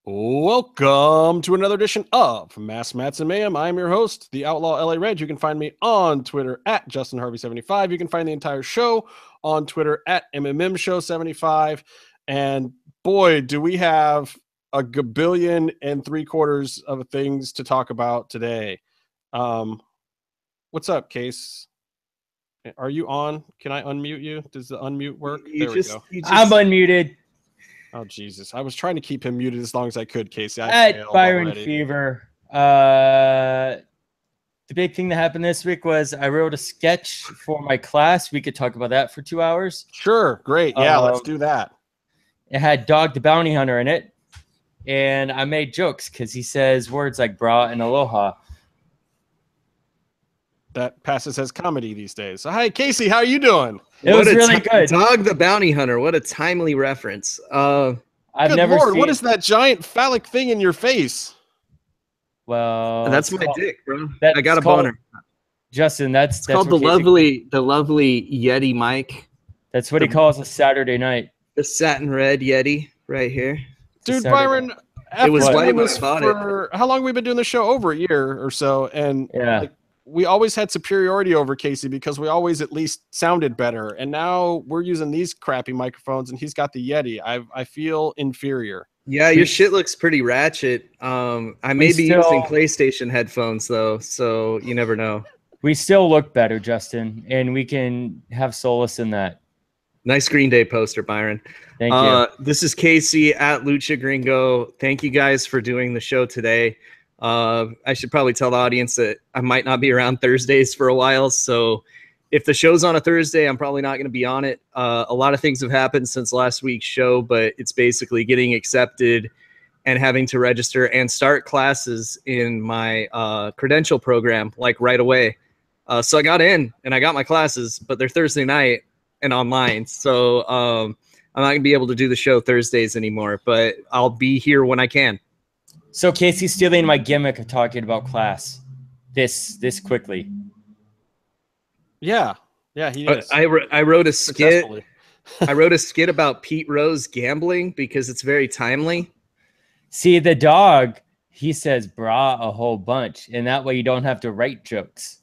Welcome to another edition of Mass Mats and Mayhem. I'm your host, the Outlaw LA Red. You can find me on Twitter at JustinHarvey75. You can find the entire show on Twitter at MMMshow75. And boy, do we have a gabillion and three-quarters of things to talk about today. What's up, Case? Are you on? Can I unmute you? Does the unmute work? There we go. I'm unmuted. Oh, Jesus. I was trying to keep him muted as long as I could, Casey. At Byron already. Fever. The big thing that happened this week was I wrote a sketch for my class. We could talk about that for 2 hours. Sure. Great. Yeah, let's do that. It had Dog the Bounty Hunter in it. And I made jokes because he says words like bra and aloha. That passes as comedy these days. So, hi, Casey. How are you doing? It was really good. Dog the Bounty Hunter. What a timely reference. I've good never Lord, seen... what is that giant phallic thing in your face? Well, that's my dick, bro. I got a boner. Justin, that's called the lovely Yeti mic. That's what he calls a Saturday night. The satin red Yeti right here. Dude, Byron, it was white when I bought it. How long have we been doing the show? Over a year or so. And yeah. We always had superiority over Casey because we always at least sounded better. And now we're using these crappy microphones and he's got the Yeti. I feel inferior. Yeah, your shit looks pretty ratchet. I may be using PlayStation headphones though, so you never know. We still look better, Justin, and we can have solace in that. Nice Green Day poster, Byron. Thank you. This is Casey at Lucha Gringo. Thank you guys for doing the show today. I should probably tell the audience that I might not be around Thursdays for a while. So if the show's on a Thursday, I'm probably not going to be on it. A lot of things have happened since last week's show, but it's basically getting accepted and having to register and start classes in my credential program like right away. So I got in and I got my classes, but they're Thursday night and online. So I'm not going to be able to do the show Thursdays anymore, but I'll be here when I can. So Casey's stealing my gimmick of talking about class this quickly. Yeah, he is. I wrote a skit. I wrote a skit about Pete Rose gambling because it's very timely. See, the dog, he says bra a whole bunch, and that way you don't have to write jokes.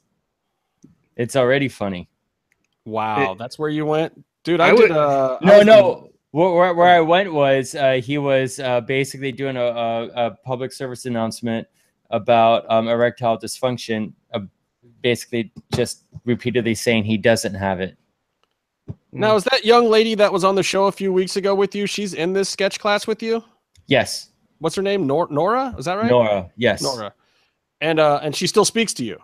It's already funny. Wow, that's where you went, dude. No. Where I went was he was basically doing a public service announcement about erectile dysfunction, basically just repeatedly saying he doesn't have it. Now, is that young lady that was on the show a few weeks ago with you, she's in this sketch class with you? Yes. What's her name? Nora? Is that right? Nora, yes. Nora. And she still speaks to you?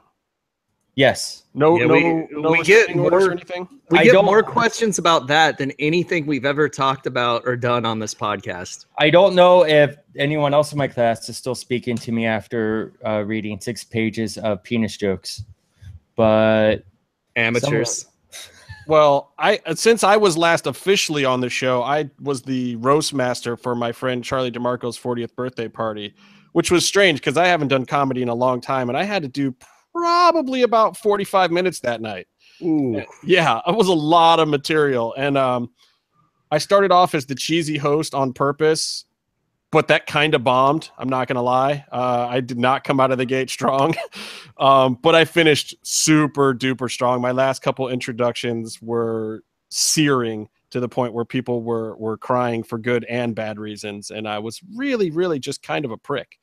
Yes. No we get more, or anything? We get more questions about that than anything we've ever talked about or done on this podcast. I don't know if anyone else in my class is still speaking to me after reading 6 pages of penis jokes, but amateurs. Well, since I was last officially on the show, I was the roast master for my friend Charlie DeMarco's 40th birthday party, which was strange because I haven't done comedy in a long time, and I had to do probably about 45 minutes that night. Ooh. Yeah, it was a lot of material. And I started off as the cheesy host on purpose, but that kind of bombed. I'm not going to lie. I did not come out of the gate strong, but I finished super duper strong. My last couple introductions were searing to the point where people were crying for good and bad reasons. And I was really, really just kind of a prick.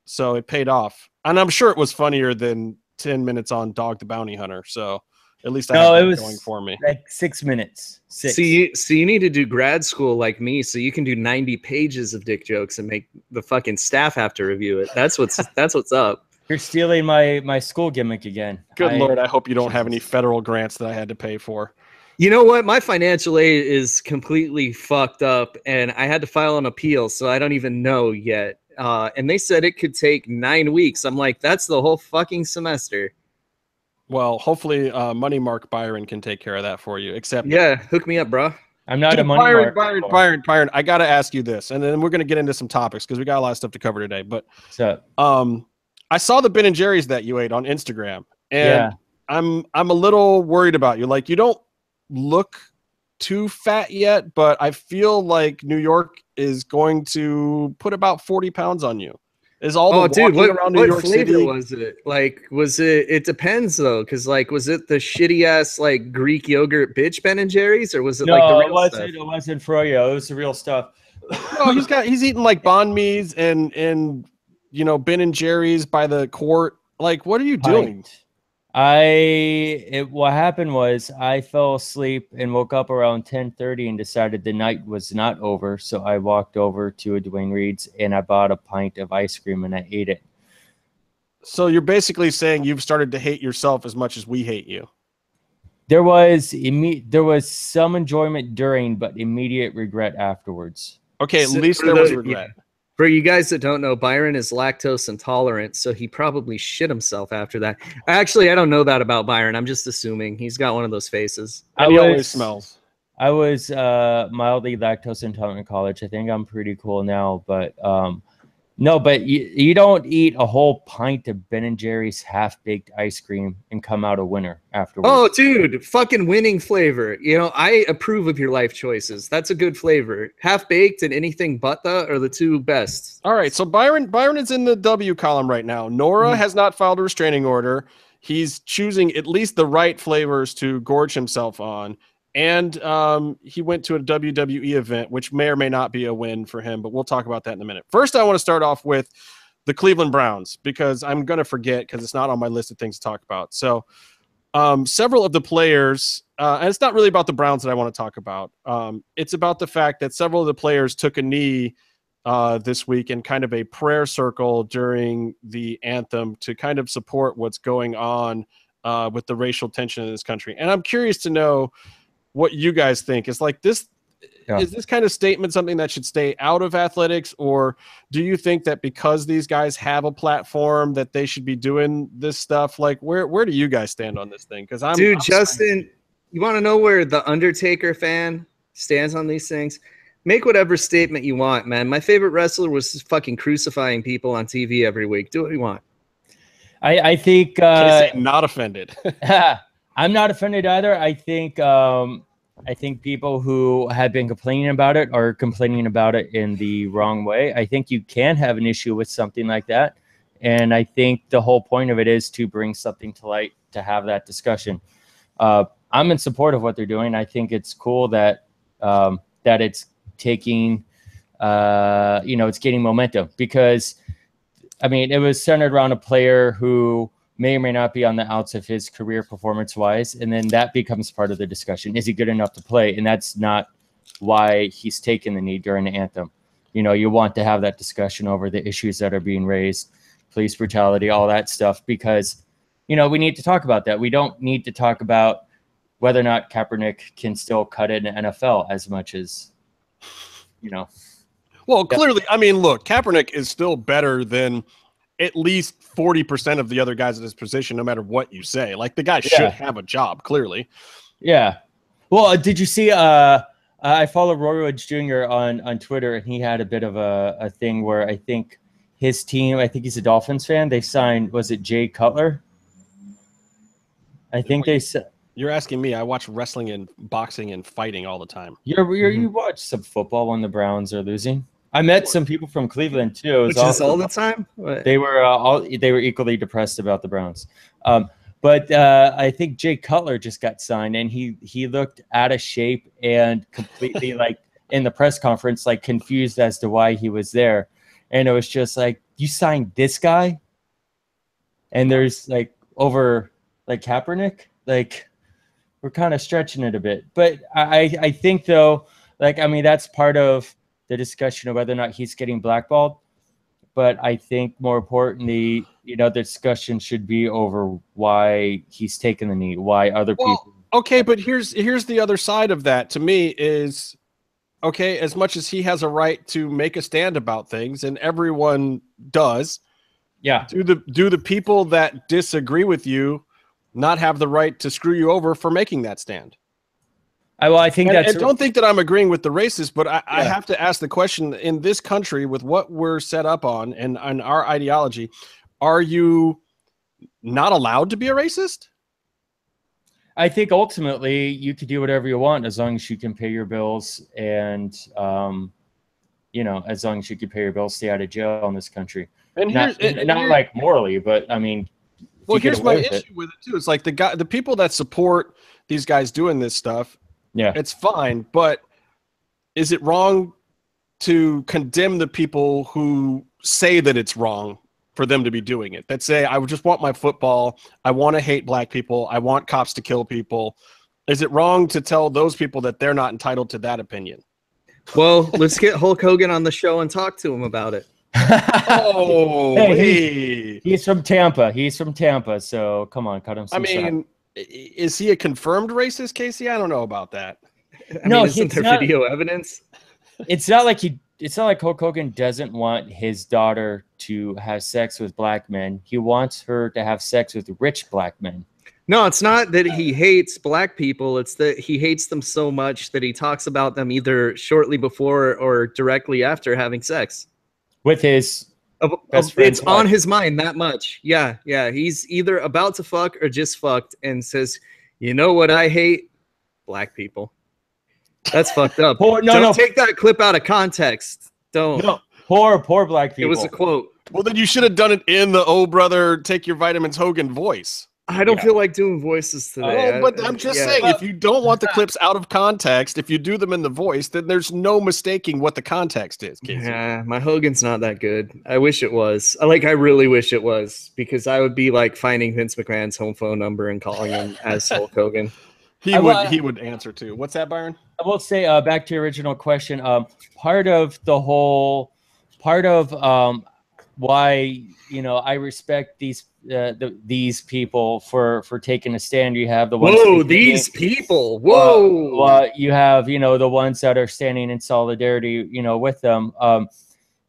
So it paid off. And I'm sure it was funnier than 10 minutes on Dog the Bounty Hunter. So at least I have that going for me. Like 6 minutes. 6. So you need to do grad school like me, so you can do 90 pages of dick jokes and make the fucking staff have to review it. That's what's up. You're stealing my school gimmick again. Good Lord, I hope you don't have any federal grants that I had to pay for. You know what? My financial aid is completely fucked up, and I had to file an appeal, so I don't even know yet. And they said it could take 9 weeks. I'm like, that's the whole fucking semester. Well, hopefully Money Mark Byron can take care of that for you. Except, yeah, hook me up, bro. I'm not a Money Mark. Byron, I got to ask you this, and then we're going to get into some topics because we got a lot of stuff to cover today. But I saw the Ben and Jerry's that you ate on Instagram, and I'm a little worried about you. Like, you don't look too fat yet, but I feel like New York is going to put about 40 pounds on you. Is all the dude, walking around New what York flavor City? was it? Like, was it? It depends though, because like, was it the shitty ass like Greek yogurt bitch Ben and Jerry's, or was it like the real stuff? It wasn't froyo. It was the real stuff. No, he's eating like banh mi's and Ben and Jerry's by the quart. Like, what are you doing? What happened was I fell asleep and woke up around 10:30 and decided the night was not over. So I walked over to a Dwayne Reed's and I bought a pint of ice cream and I ate it. So you're basically saying you've started to hate yourself as much as we hate you. There was some enjoyment during, but immediate regret afterwards. Okay, at least there was regret. For you guys that don't know, Byron is lactose intolerant, so he probably shit himself after that. Actually, I don't know that about Byron. I'm just assuming he's got one of those faces. He always smells. I was mildly lactose intolerant in college. I think I'm pretty cool now, but no, but you don't eat a whole pint of Ben & Jerry's half-baked ice cream and come out a winner afterwards. Oh, dude, fucking winning flavor. You know, I approve of your life choices. That's a good flavor. Half-baked and anything but that are the two best. All right, so Byron is in the W column right now. Nora has not filed a restraining order. He's choosing at least the right flavors to gorge himself on. And he went to a WWE event, which may or may not be a win for him, but we'll talk about that in a minute. First, I want to start off with the Cleveland Browns because I'm going to forget because it's not on my list of things to talk about. So several of the players, and it's not really about the Browns that I want to talk about. It's about the fact that several of the players took a knee this week in kind of a prayer circle during the anthem to kind of support what's going on with the racial tension in this country. And I'm curious to know what you guys think. Is like this, is this kind of statement something that should stay out of athletics, or do you think that because these guys have a platform that they should be doing this stuff? Like, where do you guys stand on this thing? Because Justin, you want to know where the Undertaker fan stands on these things? Make whatever statement you want, man. My favorite wrestler was fucking crucifying people on TV every week. Do what you want. I think not offended. I'm not offended either. I think people who have been complaining about it are complaining about it in the wrong way. I think you can have an issue with something like that. And I think the whole point of it is to bring something to light, to have that discussion. I'm in support of what they're doing. I think it's cool that that it's taking, it's getting momentum because, I mean, it was centered around a player who may or may not be on the outs of his career performance-wise, and then that becomes part of the discussion. Is he good enough to play? And that's not why he's taken the knee during the anthem. You know, you want to have that discussion over the issues that are being raised, police brutality, all that stuff, because, we need to talk about that. We don't need to talk about whether or not Kaepernick can still cut it in the NFL as much as, Well, clearly, I mean, look, Kaepernick is still better than at least 40% of the other guys in his position, no matter what you say. Like, the guy should have a job, clearly. Yeah. Well, did you see I follow Roy Woods Jr. on Twitter, and he had a bit of a thing where I think his team, I think he's a Dolphins fan, they signed, was it Jay Cutler? I think they said. You're asking me. I watch wrestling and boxing and fighting all the time. You watch some football when the Browns are losing. I met some people from Cleveland too. Which is all the time. They were equally depressed about the Browns. But I think Jay Cutler just got signed, and he looked out of shape and completely like in the press conference, like confused as to why he was there. And it was just like, you signed this guy, and there's like over like Kaepernick, like we're kind of stretching it a bit. But I think though, like, I mean, that's part of the discussion of whether or not he's getting blackballed. But I think more importantly, the discussion should be over why he's taken the knee, why other people. Okay, but here's the other side of that to me is, okay, as much as he has a right to make a stand about things, and everyone does, do the people that disagree with you not have the right to screw you over for making that stand? I think that's. And don't think that I'm agreeing with the racists, but I have to ask the question: in this country, with what we're set up on and our ideology, are you not allowed to be a racist? I think ultimately you could do whatever you want as long as you can pay your bills and, you know, as long as you can pay your bills, stay out of jail in this country. And Not like morally, but I mean, well, here's my issue with it too. It's like the people that support these guys doing this stuff. Yeah, it's fine, but is it wrong to condemn the people who say that it's wrong for them to be doing it? That say, I just want my football. I want to hate black people. I want cops to kill people. Is it wrong to tell those people that they're not entitled to that opinion? Well, let's get Hulk Hogan on the show and talk to him about it. Oh, hey, he's from Tampa. He's from Tampa, so come on, cut him some slack. Is he a confirmed racist, Casey? I don't know about that. I mean, isn't there video evidence? It's not like Hulk Hogan doesn't want his daughter to have sex with black men. He wants her to have sex with rich black men. No, it's not that he hates black people. It's that he hates them so much that he talks about them either shortly before or directly after having sex. With his best friend's it's on his mind that much. Yeah, yeah. He's either about to fuck or just fucked and says, you know what I hate? Black people. That's fucked up. Don't take that clip out of context. Don't. No, poor black people. It was a quote. Well, then you should have done it in the "Oh brother, take your vitamins" Hogan voice. I don't feel like doing voices today. Well, but I'm just saying, if you don't want the clips out of context, if you do them in the voice, then there's no mistaking what the context is, Casey. Yeah, my Hogan's not that good. I wish it was. I really wish it was, because I would be like finding Vince McMahon's home phone number and calling him as Hulk Hogan. He would answer too. What's that, Byron? I will say, back to your original question, part of why, you know, I respect these people for taking a stand. You have the ones. Whoa, these people. Whoa. You have, you know, the ones that are standing in solidarity, you know, with them.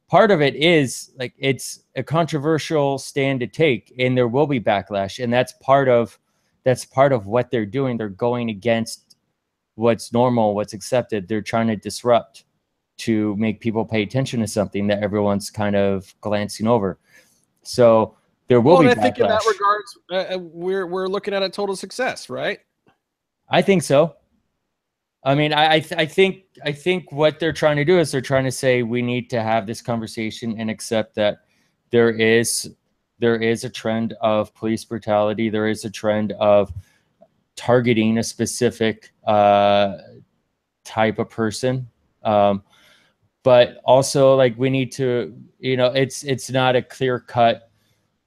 Part of it is like it's a controversial stand to take, and there will be backlash, and that's part of what they're doing. They're going against what's normal, what's accepted. They're trying to disrupt to make people pay attention to something that everyone's kind of glancing over. So there will be backlash. I think in that regards, we're looking at a total success, right? I think so. I mean, I think what they're trying to do is they're trying to say we need to have this conversation and accept that there is a trend of police brutality. There is a trend of targeting a specific type of person. But also, like, we need to, you know, it's not a clear cut,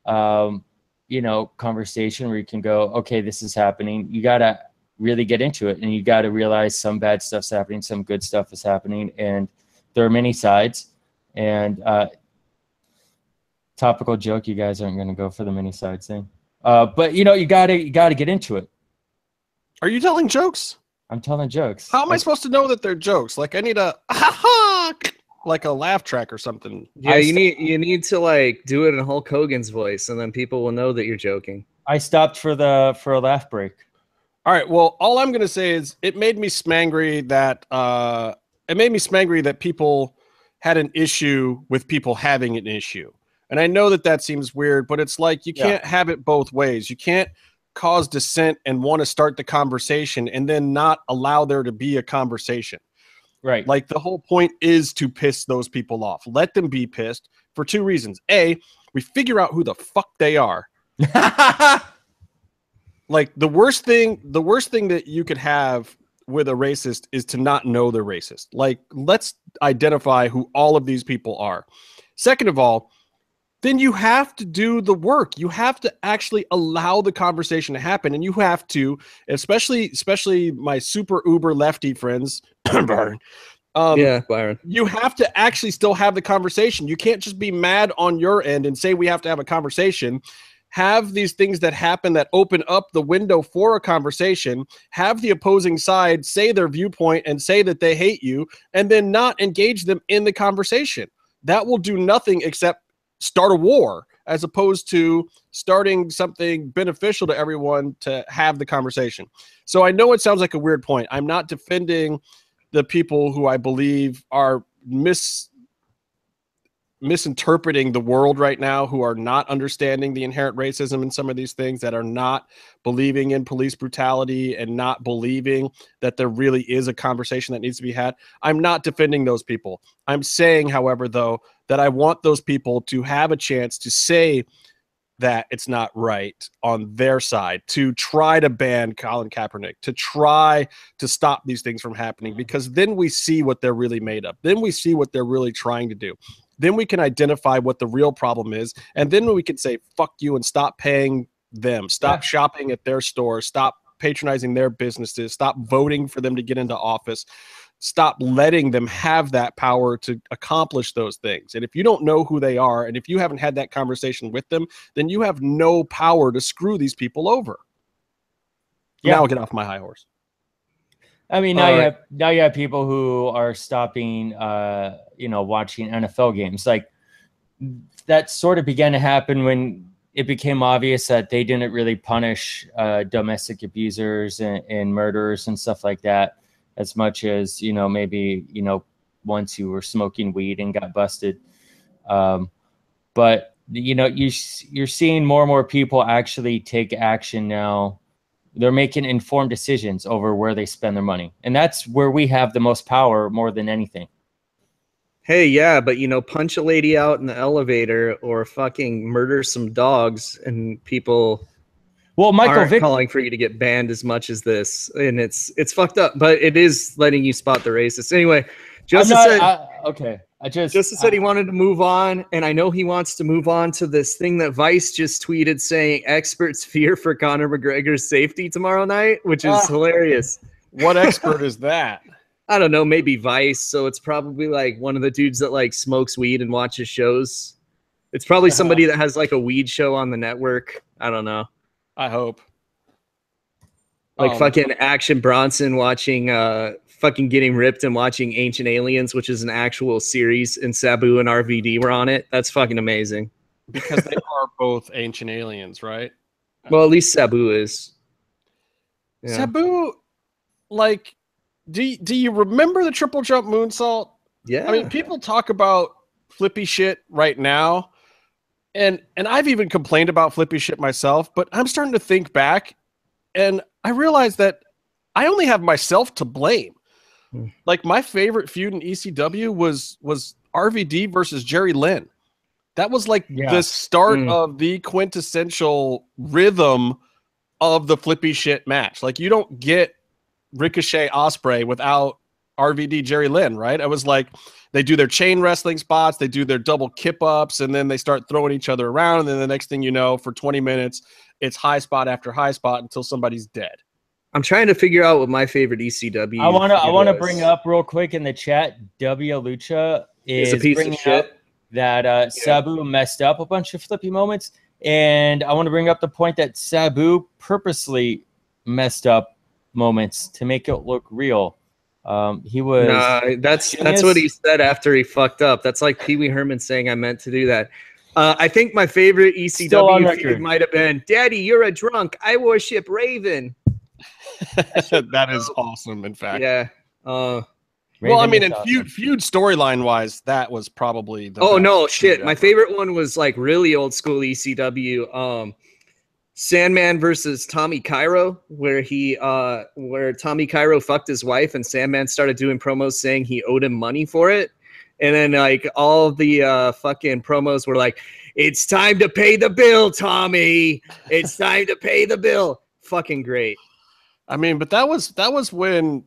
you know, conversation where you can go, okay, this is happening. You got to really get into it, and you got to realize some bad stuff's happening, some good stuff is happening, and there are many sides. And topical joke, you guys aren't going to go for the many sides thing. But, you know, you got to get into it. Are you telling jokes? I'm telling jokes. How am I supposed to know that they're jokes? Like, I need a like a laugh track or something. Yeah, you need to like do it in Hulk Hogan's voice, and then people will know that you're joking. I stopped for a laugh break. All right. Well, all I'm gonna say is it made me smangry that people had an issue with people having an issue. And I know that seems weird, but it's like you can't have it both ways. You can't cause dissent and want to start the conversation and then not allow there to be a conversation. Right. Like, the whole point is to piss those people off. Let them be pissed for two reasons. A, we figure out who the fuck they are. Like, the worst thing that you could have with a racist is to not know they're racist. Like, let's identify who all of these people are. Second of all, then you have to do the work. You have to actually allow the conversation to happen. And you have to, especially my super uber lefty friends, Byron. Byron. You have to actually still have the conversation. You can't just be mad on your end and say we have to have a conversation. Have these things that happen that open up the window for a conversation. Have the opposing side say their viewpoint and say that they hate you, and then not engage them in the conversation. That will do nothing except start a war, as opposed to starting something beneficial to everyone to have the conversation. So I know it sounds like a weird point. I'm not defending the people who I believe are misinterpreting the world right now, who are not understanding the inherent racism in some of these things, that are not believing in police brutality and not believing that there really is a conversation that needs to be had. I'm not defending those people. I'm saying, however, though, that I want those people to have a chance to say that it's not right on their side, to try to ban Colin Kaepernick, to try to stop these things from happening, because then we see what they're really made of. Then we see what they're really trying to do. Then we can identify what the real problem is. And then we can say, fuck you, and stop paying them, stop shopping at their stores, stop patronizing their businesses, stop voting for them to get into office, stop letting them have that power to accomplish those things. And if you don't know who they are, and if you haven't had that conversation with them, then you have no power to screw these people over. Yeah. Now I'll get off my high horse. I mean, now you have people who are stopping, watching NFL games. Like, that sort of began to happen when it became obvious that they didn't really punish domestic abusers and murderers and stuff like that as much as, maybe, ones who were smoking weed and got busted. But, you're seeing more and more people actually take action now. They're making informed decisions over where they spend their money. And that's where we have the most power more than anything. Hey, yeah, but, punch a lady out in the elevator or fucking murder some dogs, and people aren't calling for you to get banned as much as this. And it's fucked up, but it is letting you spot the racist. Anyway, Justice said he wanted to move on, and I know he wants to move on to this thing that Vice just tweeted saying experts fear for Conor McGregor's safety tomorrow night, which is hilarious. What expert is that? I don't know, maybe Vice. So it's probably like one of the dudes that like smokes weed and watches shows. It's probably somebody that has like a weed show on the network. I don't know. I hope. Like fucking Action Bronson watching fucking getting ripped and watching Ancient Aliens, which is an actual series, and Sabu and RVD were on it. That's fucking amazing. Because they are both Ancient Aliens, right? Well, at least Sabu is. Yeah. Sabu, like, do you remember the triple jump moonsault? Yeah. I mean, people talk about flippy shit right now, and I've even complained about flippy shit myself, but I'm starting to think back, and I realize that I only have myself to blame. Like, my favorite feud in ECW was RVD versus Jerry Lynn. That was like the start of the quintessential rhythm of the flippy shit match. Like, you don't get Ricochet Osprey without RVD Jerry Lynn, right? I was like, they do their chain wrestling spots, they do their double kip ups, and then they start throwing each other around, and then the next thing you know, for 20 minutes, it's high spot after high spot until somebody's dead. I'm trying to figure out what my favorite ECW. I want to bring up real quick in the chat. W Lucha is a piece bringing of shit. up that Sabu messed up a bunch of flippy moments, and I want to bring up the point that Sabu purposely messed up moments to make it look real. He was. Nah, that's what he said after he fucked up. That's like Pee Wee Herman saying I meant to do that. I think my favorite ECW feud might have been, "Daddy, you're a drunk. I worship Raven." That is awesome. In fact, yeah. Well, I mean, in feud storyline wise, that was probably the. Oh no, shit! My favorite one was like really old school ECW. Sandman versus Tommy Cairo, where Tommy Cairo fucked his wife, and Sandman started doing promos saying he owed him money for it, and then like all the fucking promos were like, "It's time to pay the bill, Tommy. It's time to pay the bill." Fucking great. I mean, but that was when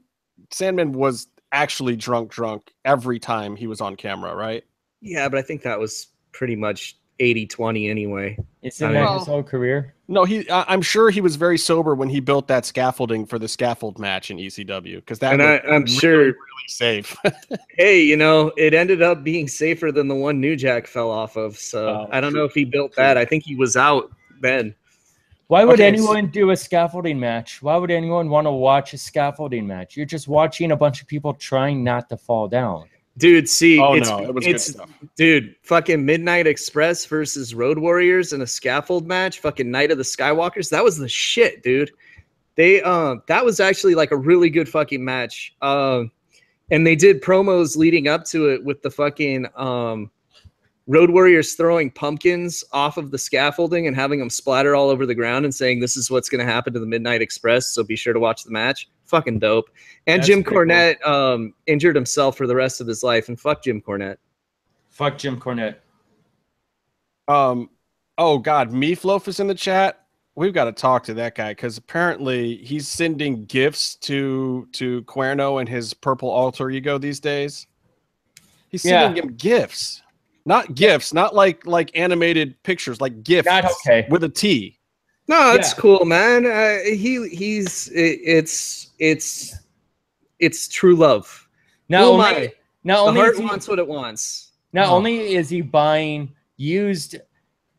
Sandman was actually drunk every time he was on camera, right? Yeah, but I think that was pretty much 80-20 anyway. It's in his whole career. No, I'm sure he was very sober when he built that scaffolding for the scaffold match in ECW, because that I'm sure really safe. Hey, it ended up being safer than the one New Jack fell off of. So I don't know if he built that. I think he was out then. Why would anyone do a scaffolding match? Why would anyone want to watch a scaffolding match? You're just watching a bunch of people trying not to fall down. Dude, see, it was good stuff. Dude, fucking Midnight Express versus Road Warriors in a scaffold match, fucking Night of the Skywalkers. That was the shit, dude. That was actually like a really good fucking match. And they did promos leading up to it with the fucking Road Warriors throwing pumpkins off of the scaffolding and having them splatter all over the ground and saying this is what's going to happen to the Midnight Express, so be sure to watch the match. Fucking dope. And That's Jim pretty Cornette injured himself for the rest of his life, and fuck Jim Cornette. Fuck Jim Cornette. Oh God, Meatloaf is in the chat. We've got to talk to that guy because apparently he's sending gifts to Cuerno and his purple alter ego these days. He's sending him gifts. Not gifts, not like animated pictures, like gifts. Not okay. With a T. No, it's cool, man. It's true love. Not The only heart wants what it wants. Not only is he buying used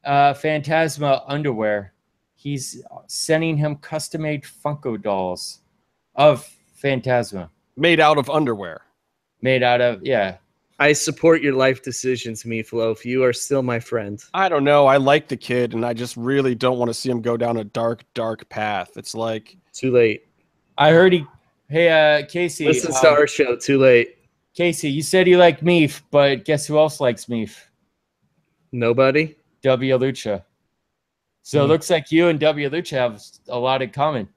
Phantasma underwear, he's sending him custom-made Funko dolls of Phantasma. Made out of underwear. Made out of, I support your life decisions, Meatloaf. You are still my friend. I don't know. I like the kid, and I just really don't want to see him go down a dark, dark path. It's like... Too late. I heard he... Hey, Casey. Listen to our show. Too late. Casey, you said you like Meef, but guess who else likes Meef? Nobody? W. Lucha. So it looks like you and W. Lucha have a lot in common.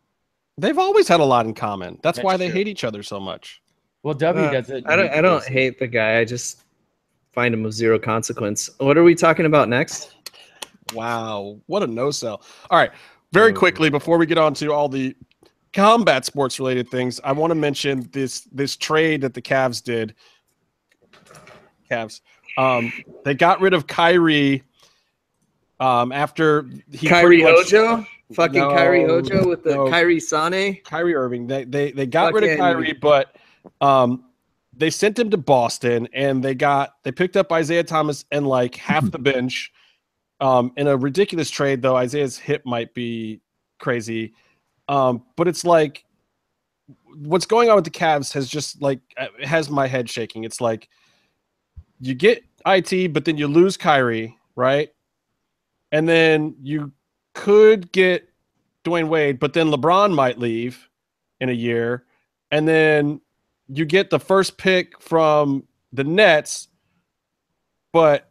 They've always had a lot in common. That's why they true. hate each other so much. Well, W doesn't. I don't hate the guy. I just find him of zero consequence. What are we talking about next? Wow, what a no-sell. All right, very quickly, before we get on to all the combat sports-related things, I want to mention this trade that the Cavs did. They got rid of Kyrie after he Kyrie Hojo? Fucking Kyrie Hojo with the Kyrie Sane? Kyrie Irving. They got rid of Kyrie, but they sent him to Boston, and they picked up Isaiah Thomas and like half the bench. In a ridiculous trade, though, Isaiah's hip might be crazy. But it's like what's going on with the Cavs has just like it has my head shaking. It's like you get IT, but then you lose Kyrie, right? And then you could get Dwayne Wade, but then LeBron might leave in a year. And then you get the first pick from the Nets, but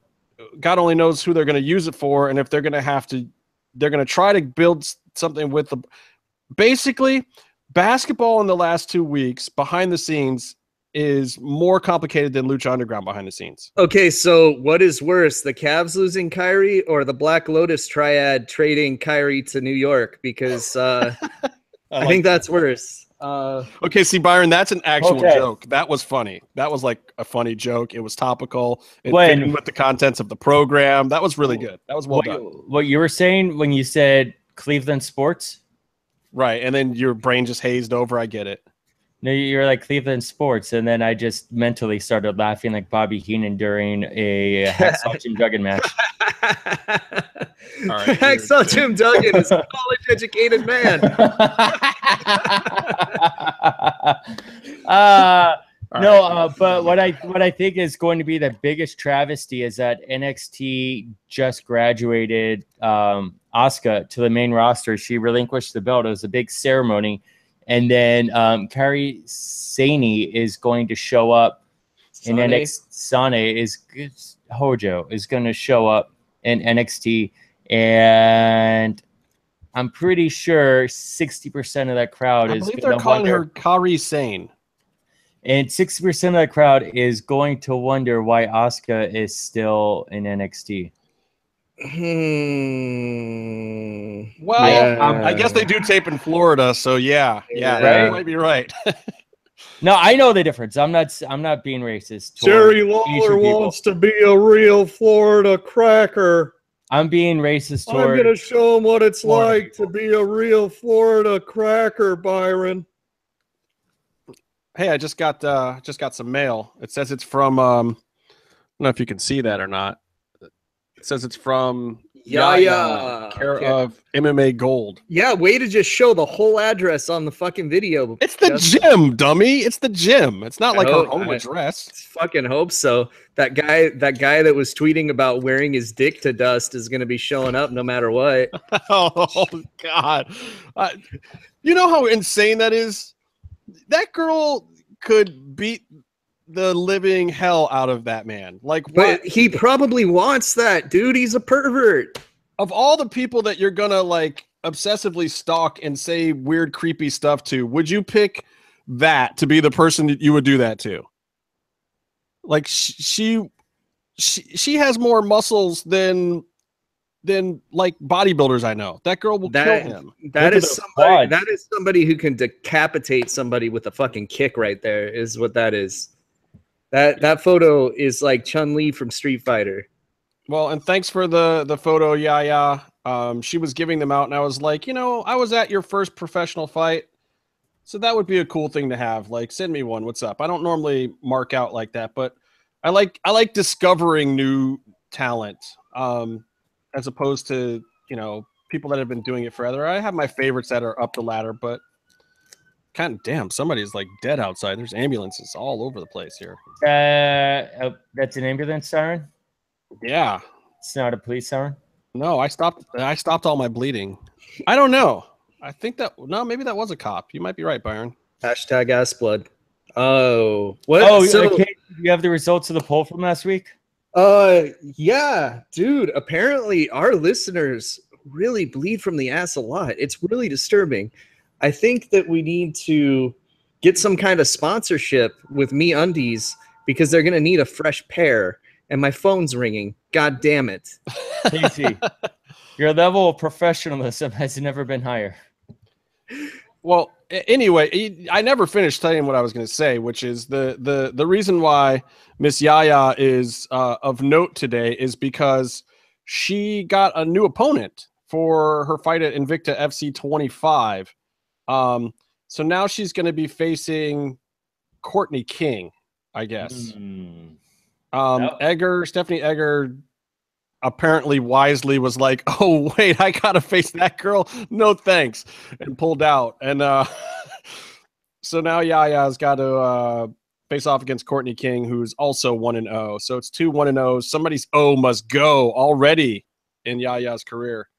God only knows who they're going to use it for. And if they're going to try to build something with the, basically basketball in the last 2 weeks behind the scenes is more complicated than Lucha Underground behind the scenes. Okay, so what is worse, the Cavs losing Kyrie or the Black Lotus triad trading Kyrie to New York? Because I think that's worse. Okay, see, Byron, that's an actual joke. That was funny. That was like a funny joke. It was topical. It fit in with the contents of the program. That was really good. That was well done. What you were saying when you said Cleveland sports? Right, and then your brain just hazed over. I get it. No, you're like Cleveland sports, and then I just mentally started laughing like Bobby Heenan during a Hacksaw Jim Duggan match. All right, Hacksaw Jim Duggan is a college-educated man. But what I think is going to be the biggest travesty is that NXT just graduated Asuka to the main roster. She relinquished the belt. It was a big ceremony. And then Kyrie Sane is going to show up in NXT. Hojo is going to show up in NXT. And I'm pretty sure 60% of that crowd is going to they're calling her Kyrie Sane. And 60% of that crowd is going to wonder why Asuka is still in NXT. Well, I guess they do tape in Florida, so yeah, right? You might be right. No, I know the difference. I'm not being racist. Jerry Lawler wants to be a real Florida cracker. I'm being racist toward. I'm gonna show him what it's like to be a real Florida cracker, Byron. Hey, I just got some mail. It says it's from I don't know if you can see that or not. It says it's from Yaya, care of MMA Gold. Yeah, way to just show the whole address on the fucking video. It's the gym, dummy. It's the gym. It's not like her home address. Fucking hope so. That guy that was tweeting about wearing his dick to dust is going to be showing up no matter what. Oh God! You know how insane that is. That girl could beat the living hell out of that man. Like, But what? he probably wants that, dude. He's a pervert. Of all the people that you're gonna like obsessively stalk and say weird, creepy stuff to, would you pick that to be the person that you would do that to? Like, she has more muscles than like bodybuilders I know. That girl will kill him. That Look at is those somebody. quads. That is somebody who can decapitate somebody with a fucking kick. Right there is what that is. That photo is like Chun-Li from Street Fighter. Well, and thanks for the photo, Yaya. She was giving them out, and I was like, I was at your first professional fight, so that would be a cool thing to have. Like, send me one. What's up? I don't normally mark out like that, but I like discovering new talent, as opposed to people that have been doing it forever. I have my favorites that are up the ladder, but God damn, somebody's like dead outside. There's ambulances all over the place here. That's an ambulance siren. Yeah. It's not a police siren. No, I stopped all my bleeding. I don't know. I think maybe that was a cop. You might be right, Byron. Hashtag ass blood. Oh, what? Oh, okay. Do you have the results of the poll from last week? Yeah, dude. Apparently, our listeners really bleed from the ass a lot. It's really disturbing. I think that we need to get some kind of sponsorship with MeUndies because they're gonna need a fresh pair. And my phone's ringing. God damn it. Casey, your level of professionalism has never been higher. Well, anyway, I never finished saying what I was going to say, which is the reason why Miss Yaya is of note today is because she got a new opponent for her fight at Invicta FC 25. So now she's going to be facing Courtney King, I guess. Stephanie Egger apparently wisely was like, oh, wait, I got to face that girl. No, thanks. And pulled out. And so now Yaya's got to face off against Courtney King, who's also 1-0. So it's 2 1-0. Somebody's O must go already in Yaya's career.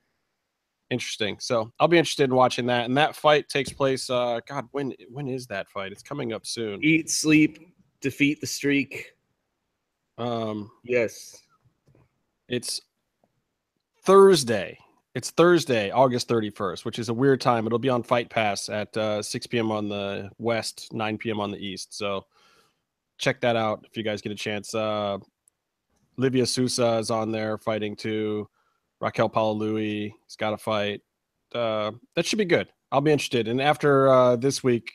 Interesting. So I'll be interested in watching that. And that fight takes place. God, when is that fight? It's coming up soon. Eat, sleep, defeat the streak. Yes. It's Thursday. It's Thursday, August 31st, which is a weird time. It'll be on Fight Pass at 6 p.m. on the West, 9 p.m. on the East. So check that out if you guys get a chance. Livia Sousa is on there fighting too. Raquel Palalui has got a fight. That should be good. I'll be interested. And after this week,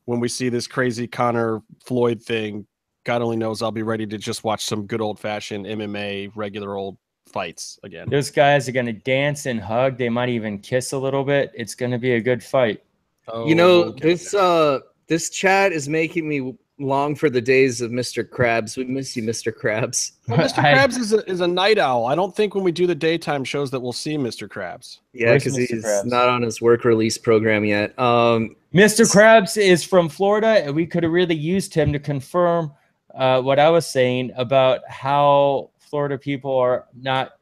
when we see this crazy Conor Floyd thing, God only knows I'll be ready to just watch some good old-fashioned MMA, regular old fights again. Those guys are going to dance and hug. They might even kiss a little bit. It's going to be a good fight. Oh, this chat is making me long for the days of Mr. Krabs. We miss you, Mr. Krabs. Well, Mr. Krabs is a night owl. I don't think when we do the daytime shows that we'll see Mr. Krabs. Yeah, because he's not on his work release program yet. Mr. Krabs is from Florida, and we could have really used him to confirm what I was saying about how Florida people are not,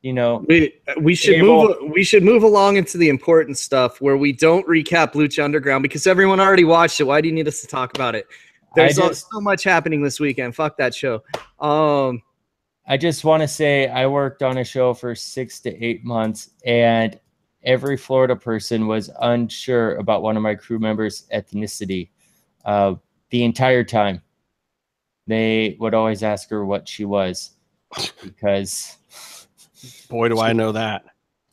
we should move along into the important stuff where we don't recap Lucha Underground because everyone already watched it. Why do you need us to talk about it? There's so much happening this weekend. Fuck that show. I just want to say I worked on a show for 6 to 8 months, and every Florida person was unsure about one of my crew members' ethnicity the entire time. They would always ask her what she was because... Boy, do I know that.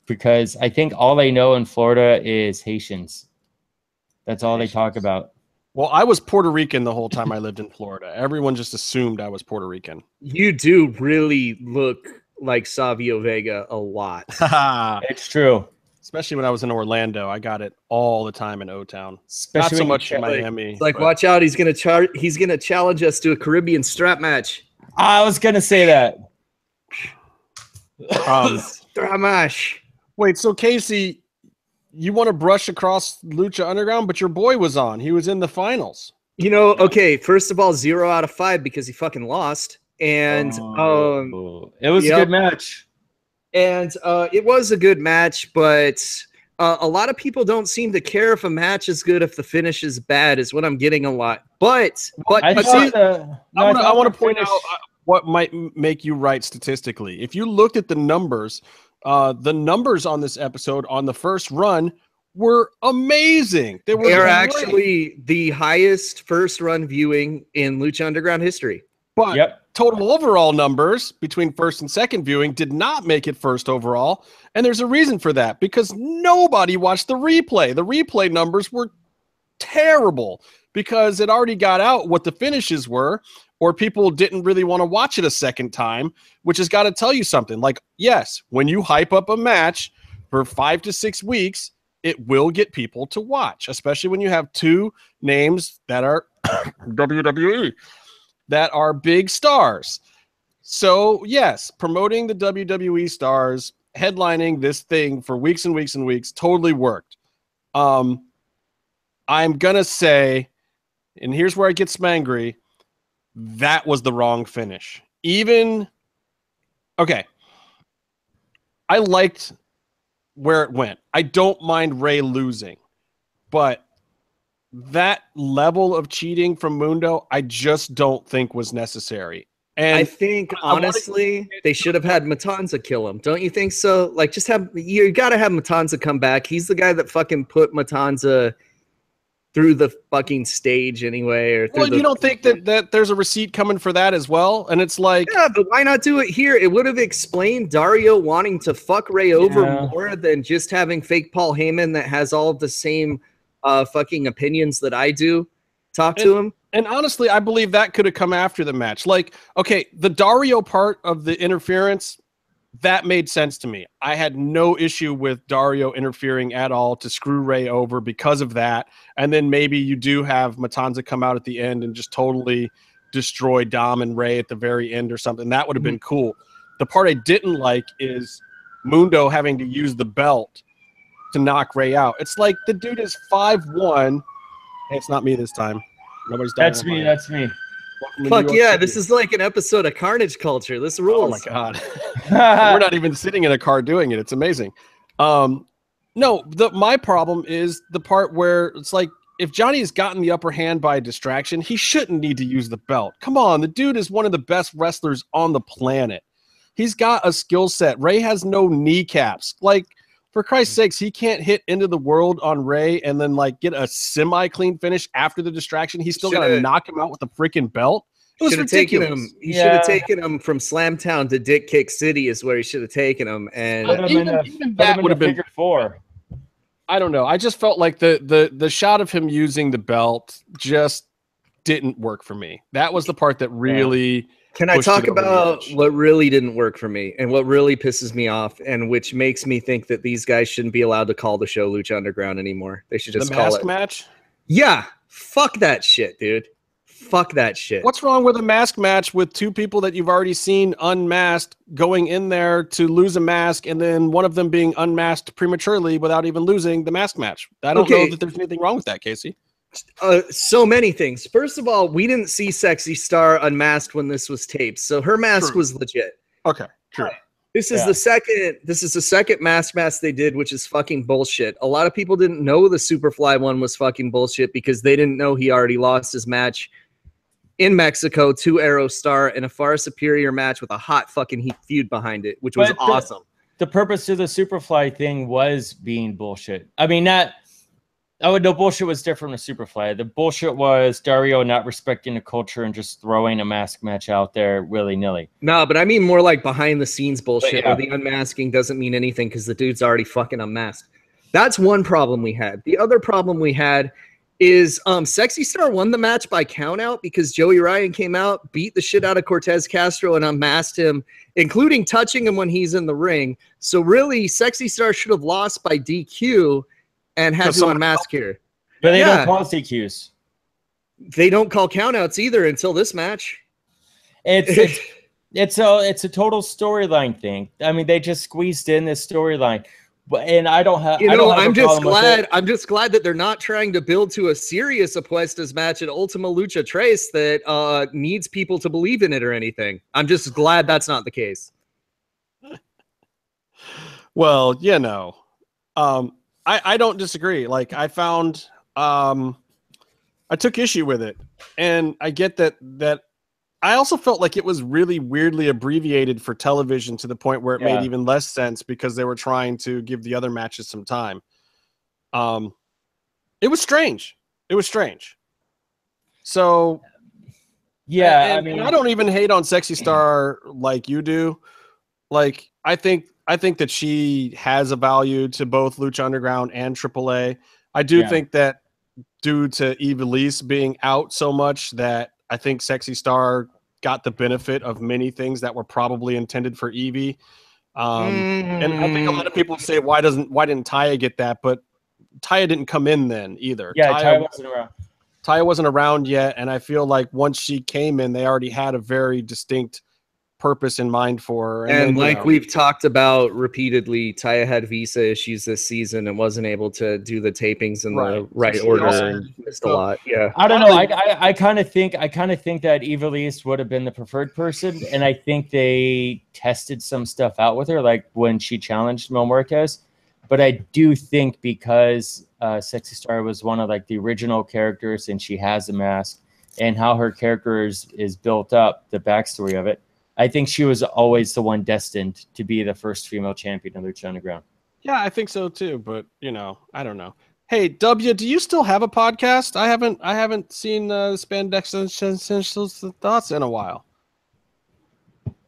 Because I think all they know in Florida is Haitians. That's all they talk about. Well, I was Puerto Rican the whole time I lived in Florida. Everyone just assumed I was Puerto Rican. You do really look like Savio Vega a lot. It's true. Especially when I was in Orlando. I got it all the time in O-Town. Especially not so much in Miami. It's like, watch out. He's gonna challenge us to a Caribbean strap match. I was going to say that. Strap match. Wait, so Casey, you want to brush across Lucha Underground, but your boy was on. He was in the finals. Okay, first of all, 0 out of 5 because he fucking lost. And it was a good match. And it was a good match, but a lot of people don't seem to care if a match is good if the finish is bad, is what I'm getting a lot. But I want to point out what might make you right statistically. If you looked at the numbers on this episode on the first run were amazing. They are actually the highest first run viewing in Lucha Underground history. But total overall numbers between first and second viewing did not make it first overall. And there's a reason for that, because nobody watched the replay. The replay numbers were terrible because it already got out what the finishes were, or people didn't really want to watch it a second time, which has got to tell you something. Like, yes, when you hype up a match for 5 to 6 weeks, it will get people to watch, especially when you have two names that are WWE, that are big stars. So, yes, promoting the WWE stars, headlining this thing for weeks and weeks and weeks totally worked. I'm going to say, and here's where I get smangry, that was the wrong finish. Okay, I liked where it went. I don't mind Ray losing, but that level of cheating from Mundo, I just don't think was necessary. And I think, honestly, they should have had Matanza kill him. Don't you think so? Like, you got to have Matanza come back. He's the guy that fucking put Matanza through the fucking stage anyway. You don't think that there's a receipt coming for that as well? And it's like, yeah, but why not do it here? It would have explained Dario wanting to fuck Ray over more than just having fake Paul Heyman that has all of the same fucking opinions that I do talk to him. And honestly, I believe that could have come after the match. Like, okay, the Dario part of the interference, that made sense to me. I had no issue with Dario interfering at all to screw Ray over because of that. And then maybe you do have Matanza come out at the end and just totally destroy Dom and Ray at the very end or something. That would have been cool. The part I didn't like is Mundo having to use the belt to knock Ray out. It's like the dude is 5'1". Hey, it's not me this time. Nobody's dying. That's me. Fuck yeah, this is like an episode of Carnage Culture. This rules. Oh my god. We're not even sitting in a car doing it. It's amazing. No, my problem is the part where it's like, if Johnny has gotten the upper hand by distraction, he shouldn't need to use the belt. Come on, the dude is one of the best wrestlers on the planet. He's got a skill set. Ray has no kneecaps. Like, for Christ's sakes, he can't hit into the world on Ray and then like get a semi-clean finish after the distraction. He's still got to knock him out with a freaking belt. It was ridiculous. He should have taken him from Slamtown to Dick Kick City is where he should have taken him. And even that would have been 4. I don't know. I just felt like the shot of him using the belt just didn't work for me. That was the part that really... Can I talk about what really didn't work for me and what really pisses me off and which makes me think that these guys shouldn't be allowed to call the show Lucha Underground anymore? They should just call it the mask match? Yeah. Fuck that shit, dude. Fuck that shit. What's wrong with a mask match with two people that you've already seen unmasked going in there to lose a mask and then one of them being unmasked prematurely without even losing the mask match? I don't know that there's anything wrong with that, Casey. So many things. First of all, we didn't see Sexy Star unmasked when this was taped, so her mask was legit. Okay, true. This is the second mask they did, which is fucking bullshit. A lot of people didn't know the Superfly one was fucking bullshit because they didn't know he already lost his match in Mexico to Aerostar in a far superior match with a hot fucking heat feud behind it, which was awesome. The purpose of the Superfly thing was being bullshit. I mean, not... Oh, no, bullshit was different with Superfly. The bullshit was Dario not respecting the culture and just throwing a mask match out there willy-nilly. No, but I mean more like behind-the-scenes bullshit where the unmasking doesn't mean anything because the dude's already fucking unmasked. That's one problem we had. The other problem we had is Sexy Star won the match by countout because Joey Ryan came out, beat the shit out of Cortez Castro, and unmasked him, including touching him when he's in the ring. So really, Sexy Star should have lost by DQ and had to unmask here. But they don't call DQs. They don't call countouts either until this match. It's a total storyline thing. I mean, they just squeezed in this storyline. And I don't have I'm just glad that they're not trying to build to a serious Apuestas match at Ultima Lucha Tres that needs people to believe in it or anything. I'm just glad that's not the case. Well, you know. I don't disagree. Like I found, I took issue with it, and I get that. I also felt like it was really weirdly abbreviated for television to the point where it made even less sense because they were trying to give the other matches some time. It was strange. It was strange. So, yeah, and, and I don't even hate on Sexy Star like you do. Like, I think that she has a value to both Lucha Underground and AAA. I do think that due to Ivelisse being out so much that I think Sexy Star got the benefit of many things that were probably intended for Evie. And I think a lot of people say, why didn't Taya get that? But Taya didn't come in then either. Yeah, Taya wasn't around. Taya wasn't around yet. And I feel like once she came in, they already had a very distinct purpose in mind for her. And then, like we've talked about repeatedly, Taya had visa issues this season and wasn't able to do the tapings in the right order and missed a lot. Yeah, I don't know. I kind of think that Ivelisse would have been the preferred person, and I think they tested some stuff out with her, like when she challenged Mil Muertes. But I do think because Sexy Star was one of like the original characters, and she has a mask, and how her character is built up, the backstory of it. I think she was always the one destined to be the first female champion in Lucha Underground. Yeah, I think so too. But I don't know. Hey, W, do you still have a podcast? I haven't seen Spandex Thoughts in a while.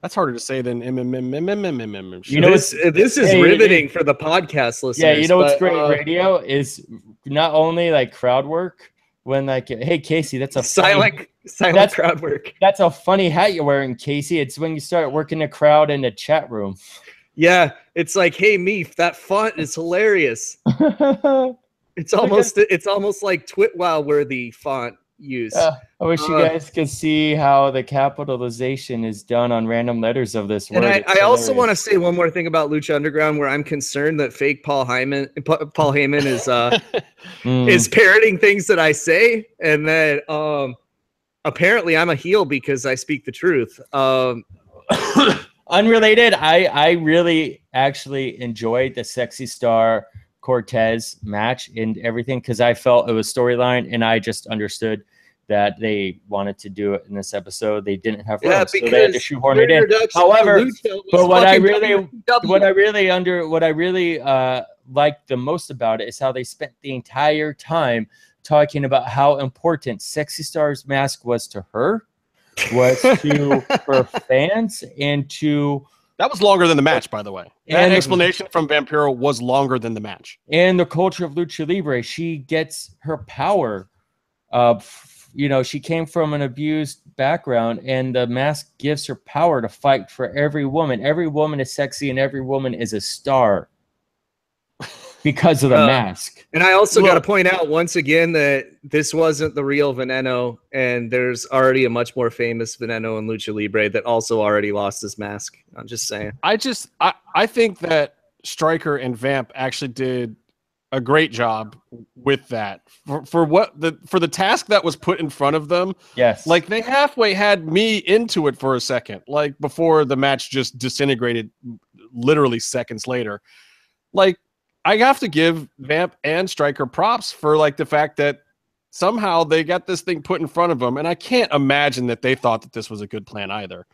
That's harder to say than MMMshow. You know, this is riveting for the podcast listeners. Yeah, you know what's great radio is not only like crowd work. When like, hey Casey, that's a silent crowd work. That's a funny hat you're wearing, Casey. It's when you start working the crowd in the chat room. Yeah, it's like, hey Meef, that font is hilarious. It's almost like Twitwell worthy font use. I wish you guys could see how the capitalization is done on random letters of this word. And I also want to say one more thing about Lucha Underground, where I'm concerned that fake Paul Heyman is parroting things that I say, and that apparently I'm a heel because I speak the truth. Unrelated, I really actually enjoyed the Sexy Star Cortez match and everything because I felt it was storyline, and I just understood that they wanted to do it in this episode. They didn't have room, so they had to shoehorn it in. However, but what I really liked the most about it is how they spent the entire time talking about how important Sexy Star's mask was to her, was to her fans, and to... That was longer than the match, by the way. That explanation from Vampiro was longer than the match. And the culture of Lucha Libre, she gets her power. She came from an abused background, and the mask gives her power to fight for every woman. Every woman is sexy, and every woman is a star because of the mask. And I also got to point out once again that this wasn't the real Veneno, and there's already a much more famous Veneno in Lucha Libre that also already lost his mask. I'm just saying. I think that Stryker and Vamp actually did a great job with that for the task that was put in front of them. Yes. Like they halfway had me into it for a second, like before the match just disintegrated literally seconds later. Like, I have to give Vamp and Stryker props for like the fact that somehow they got this thing put in front of them, and I can't imagine that they thought that this was a good plan either.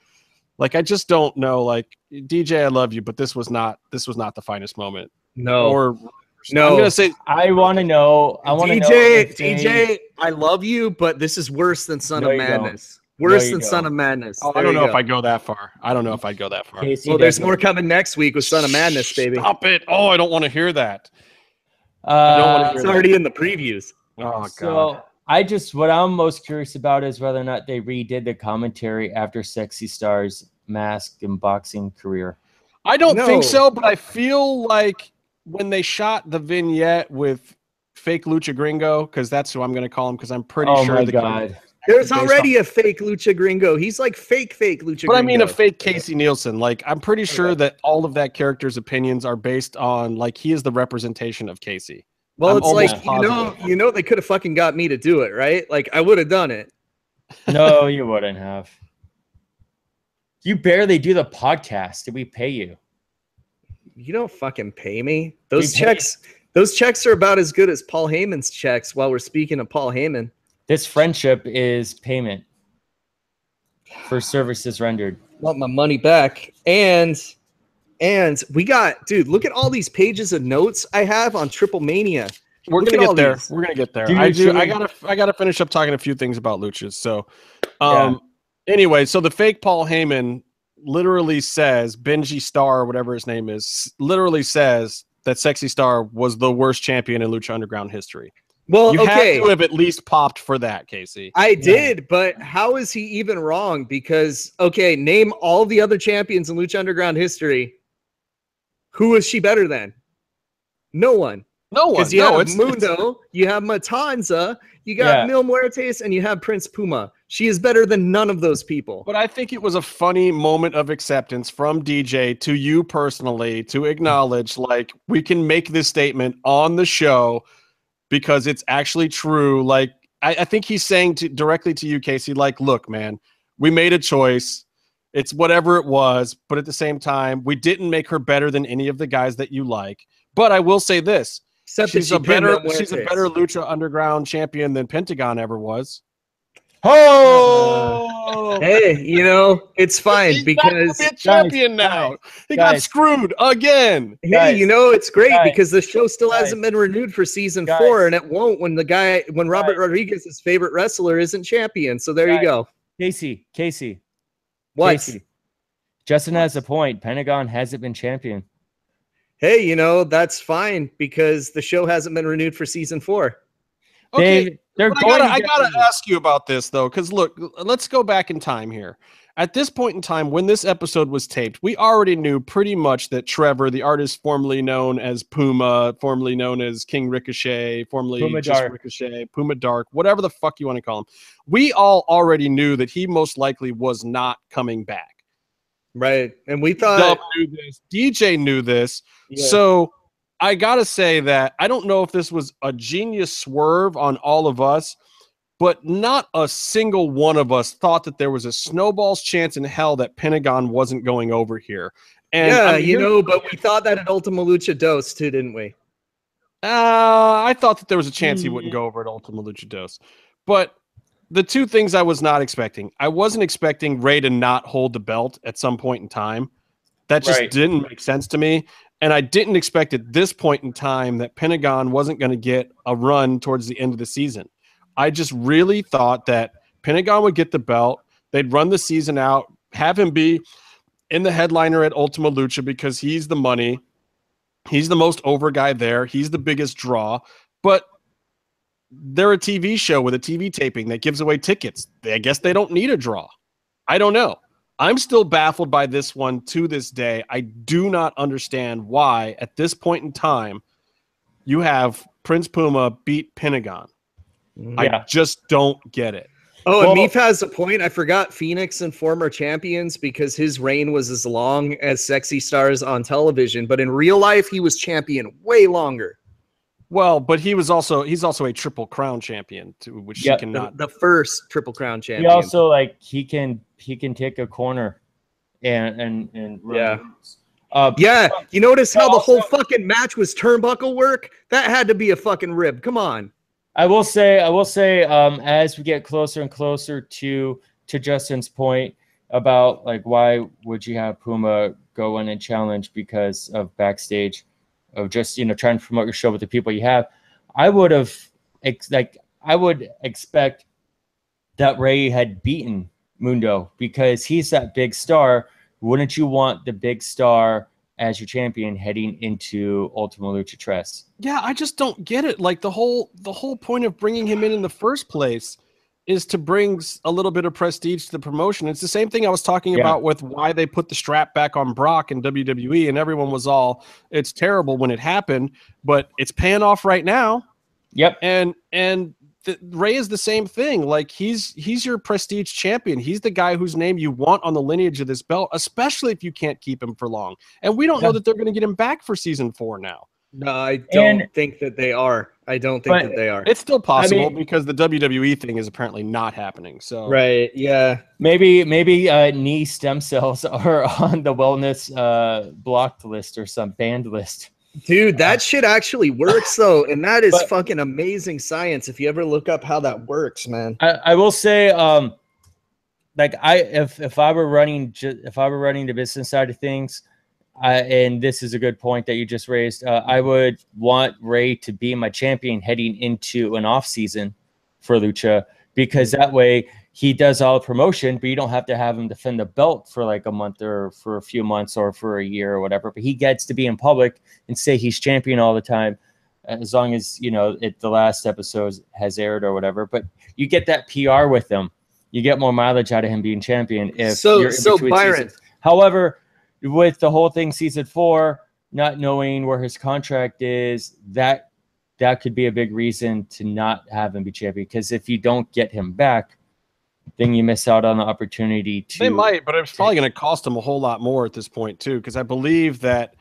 Like, I just don't know. Like, DJ, I love you, but this was not the finest moment. No. No, I'm gonna say I want to know. DJ, I love you, but this is worse than Son of Madness. Worse than Son of Madness. I don't know if I go that far. Casey, well, there's more coming next week with Son of Madness, baby. Stop it! Oh, I don't want to hear that. I don't want to hear it's already in the previews. Oh God. So what I'm most curious about is whether or not they redid the commentary after Sexy Star's mask and boxing career. I don't think so, but I feel like when they shot the vignette with fake Lucha Gringo, because that's who I'm going to call him, because I'm pretty sure. Oh my God. There's already a fake Lucha Gringo. He's like fake Lucha Gringo. But I mean a fake Casey Nielsen. Like, I'm pretty sure that all of that character's opinions are based on, like, he is the representation of Casey. Well, it's like, you know, they could have fucking got me to do it, right? Like, I would have done it. No, you wouldn't have. You barely do the podcast. Did we pay you? You don't fucking pay me. Those checks Those checks are about as good as Paul Heyman's checks. While we're speaking of Paul Heyman, This friendship is payment for services rendered. Want my money back. And we got, dude, look at all these pages of notes I have on TripleMania. We're Look gonna at all get there. these. We're gonna get there. Dude, I gotta finish up talking a few things about luchas. So, anyway, so the fake Paul Heyman literally says Benji Star, or whatever his name is, literally says that Sexy Star was the worst champion in Lucha Underground history. Well, You okay. had to have at least popped for that, Casey. I did, but how is he even wrong? Because, okay, name all the other champions in Lucha Underground history. Who is she better than? No one. No one. Because you have Mundo, you have Matanza, you got Mil Muertes, and you have Prince Puma. She is better than none of those people. But I think it was a funny moment of acceptance from DJ to you personally to acknowledge, like, we can make this statement on the show because it's actually true. Like, I think he's saying directly to you, Casey, like, look, man, we made a choice. It's whatever it was. But at the same time, we didn't make her better than any of the guys that you like. But I will say this. Except she's a better Lucha Underground champion than Pentagon ever was. Oh, hey, you know, it's fine because he's champion now. He got screwed again. Hey, you know, it's great because the show still hasn't been renewed for season 4, and it won't when Robert Rodriguez's favorite wrestler isn't champion. So there you go. Casey. What? Casey. Justin has a point. Pentagon hasn't been champion. Hey, you know, that's fine because the show hasn't been renewed for season 4. Okay, I gotta ask you about this though, because look, let's go back in time here. At this point in time, when this episode was taped, we already knew pretty much that Trevor, the artist formerly known as Puma, formerly known as King Ricochet, formerly Puma just Dark. Ricochet, Puma Dark, whatever the fuck you want to call him, we all already knew that he most likely was not coming back. Right, and we thought Dub knew this, DJ knew this, so I gotta say that I don't know if this was a genius swerve on all of us, but not a single one of us thought that there was a snowball's chance in hell that Pentagon wasn't going over here. And I mean, you know, but we thought that at Ultima Lucha Dos too, didn't we? I thought that there was a chance he wouldn't go over at Ultima Lucha Dos. But the two things I was not expecting, I wasn't expecting Ray to not hold the belt at some point in time. That just didn't make sense to me. And I didn't expect at this point in time that Pentagon wasn't going to get a run towards the end of the season. I just really thought that Pentagon would get the belt. They'd run the season out, have him be in the headliner at Ultima Lucha because he's the money. He's the most over guy there. He's the biggest draw. But they're a TV show with a TV taping that gives away tickets. I guess they don't need a draw. I don't know. I'm still baffled by this one to this day. I do not understand why, at this point in time, you have Prince Puma beat Pentagon. I just don't get it. Oh, and Meef has a point. I forgot Phoenix and former champions because his reign was as long as Sexy Stars on television. But in real life, he was champion way longer. Well, but he's also a Triple Crown champion, too, which he cannot. The first Triple Crown champion. He also he can take a corner and run. You notice how the whole fucking match was turnbuckle work? That had to be a fucking rib. Come on. I will say, as we get closer and closer to Justin's point about why would you have Puma go in and challenge because of backstage of just trying to promote your show with the people you have, I would expect that Ray had beaten Mundo because he's that big star. Wouldn't you want the big star as your champion heading into Ultima Lucha Tres? Yeah, I just don't get it. Like the whole point of bringing him in the first place is to bring a little bit of prestige to the promotion. It's the same thing I was talking about with why they put the strap back on Brock in WWE, and everyone was all, it's terrible when it happened, but it's paying off right now. Yep. And Ray is the same thing. Like he's your prestige champion. He's the guy whose name you want on the lineage of this belt, especially if you can't keep him for long. And we don't know that they're going to get him back for season 4 now. No, I don't think that they are. I don't think that they are. It's still possible because the WWE thing is apparently not happening. So yeah. Maybe knee stem cells are on the wellness blocked list or some banned list. Dude, that shit actually works though, and that is fucking amazing science. If you ever look up how that works, man. I will say, like if I were running the business side of things, and this is a good point that you just raised, I would want Ray to be my champion heading into an off season for Lucha, because that way he does all the promotion, but you don't have to have him defend the belt for like a month or for a few months or for a year or whatever. But he gets to be in public and say he's champion all the time, as long as, you know, the last episode has aired or whatever. But you get that PR with him. You get more mileage out of him being champion. If you're in between Byron. seasons. However, with the whole thing, season 4, not knowing where his contract is, that could be a big reason to not have him be champion. Because if you don't get him back, then you miss out on the opportunity to. They might, but it's probably going to cost them a whole lot more at this point too. Because I believe that,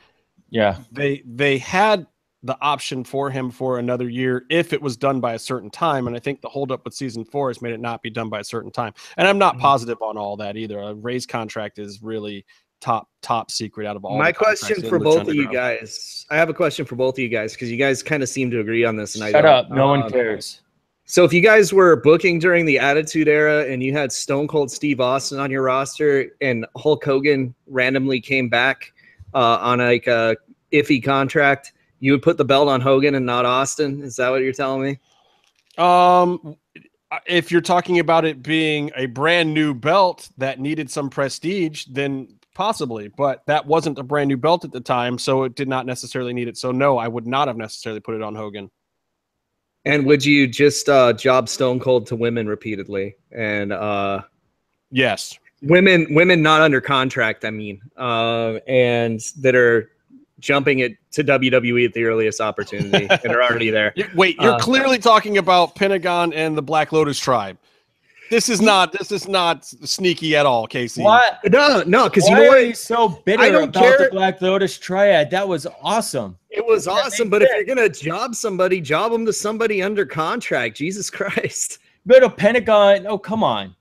they had the option for him for another year if it was done by a certain time, and I think the holdup with season 4 has made it not be done by a certain time. And I'm not positive on all that either. Ray's contract is really top secret out of all. My question for both of you guys, I have a question for both of you guys, because you guys kind of seem to agree on this. And Shut up, no one cares. So if you guys were booking during the Attitude Era and you had Stone Cold Steve Austin on your roster and Hulk Hogan randomly came back on like a iffy contract, you would put the belt on Hogan and not Austin? Is that what you're telling me? If you're talking about it being a brand new belt that needed some prestige, then possibly, but that wasn't a brand new belt at the time, so it did not necessarily need it. So no, I would not have necessarily put it on Hogan. And would you just job Stone Cold to women repeatedly? And yes, women not under contract, I mean, and that are jumping it to WWE at the earliest opportunity and are already there. Wait, you're clearly talking about Pentagon and the Black Lotus tribe. This is not sneaky at all, Casey. What? No, because you know what? what? Are you so bitter about the Black Lotus triad? That was awesome. It was awesome, but if you're gonna job somebody, job them to somebody under contract. Jesus Christ. But a Pentagon, oh come on.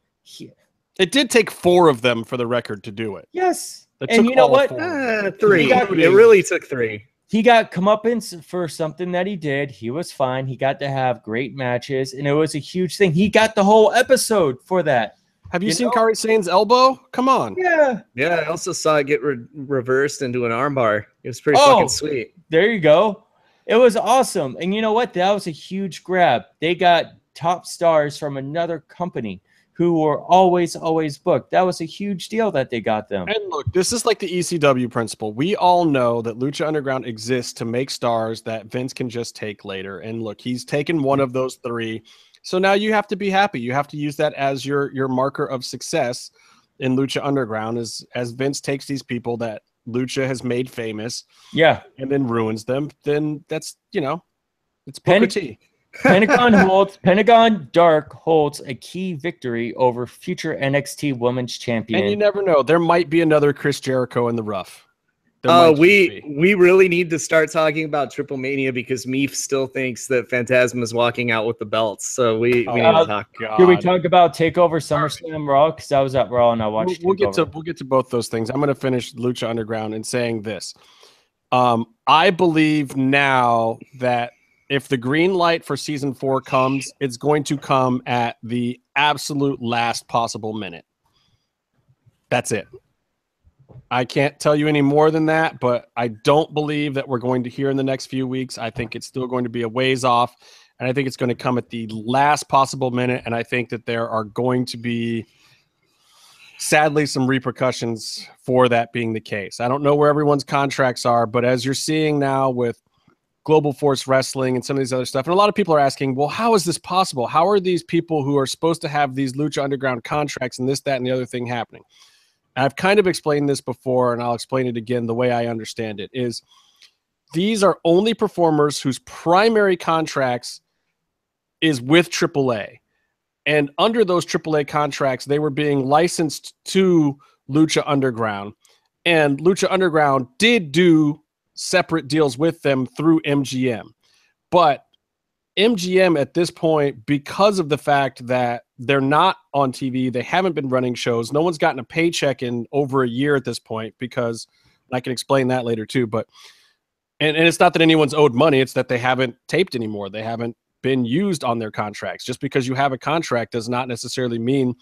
It did take 4 of them for the record to do it. Yes. And you know what? 3. It really took 3. He got comeuppance for something that he did. He was fine. He got to have great matches, and it was a huge thing. He got the whole episode for that. Have you seen Kyrie Sane's elbow? Come on. Yeah. Yeah, I also saw it get reversed into an armbar. It was pretty fucking sweet. There you go. It was awesome. And you know what? That was a huge grab. They got top stars from another company who were always booked. That was a huge deal that they got them. And look, this is like the ECW principle. We all know that Lucha Underground exists to make stars that Vince can just take later. And look, he's taken one of those 3. So now you have to be happy. You have to use that as your marker of success in Lucha Underground, as Vince takes these people that Lucha has made famous, and then ruins them. Then that's, it's Booker T. Pentagon Dark holds a key victory over future NXT Women's Champion. And you never know. There might be another Chris Jericho in the rough. We really need to start talking about TripleMania, because Meef still thinks that Phantasm is walking out with the belts. So we need to talk. Can we talk about TakeOver SummerSlam Raw? Because I was at Raw and I watched. We'll get to both those things. I'm going to finish Lucha Underground in saying this. I believe now that if the green light for season 4 comes, it's going to come at the absolute last possible minute. That's it. I can't tell you any more than that, but I don't believe that we're going to hear in the next few weeks. I think it's still going to be a ways off, and I think it's going to come at the last possible minute, and I think that there are going to be, sadly, some repercussions for that being the case. I don't know where everyone's contracts are, but as you're seeing now with Global Force Wrestling and some of these other stuff, and a lot of people are asking, well, how is this possible? How are these people who are supposed to have these Lucha Underground contracts and this, that, and the other thing happening? And I've kind of explained this before, and I'll explain it again the way I understand it, is these are only performers whose primary contracts is with AAA. And under those AAA contracts, they were being licensed to Lucha Underground. And Lucha Underground did do separate deals with them through MGM. But MGM at this point, because of the fact that they're not on TV, they haven't been running shows, no one's gotten a paycheck in over a year at this point, because I can explain that later too, but And it's not that anyone's owed money. It's that they haven't taped anymore. They haven't been used on their contracts. Just because you have a contract does not necessarily mean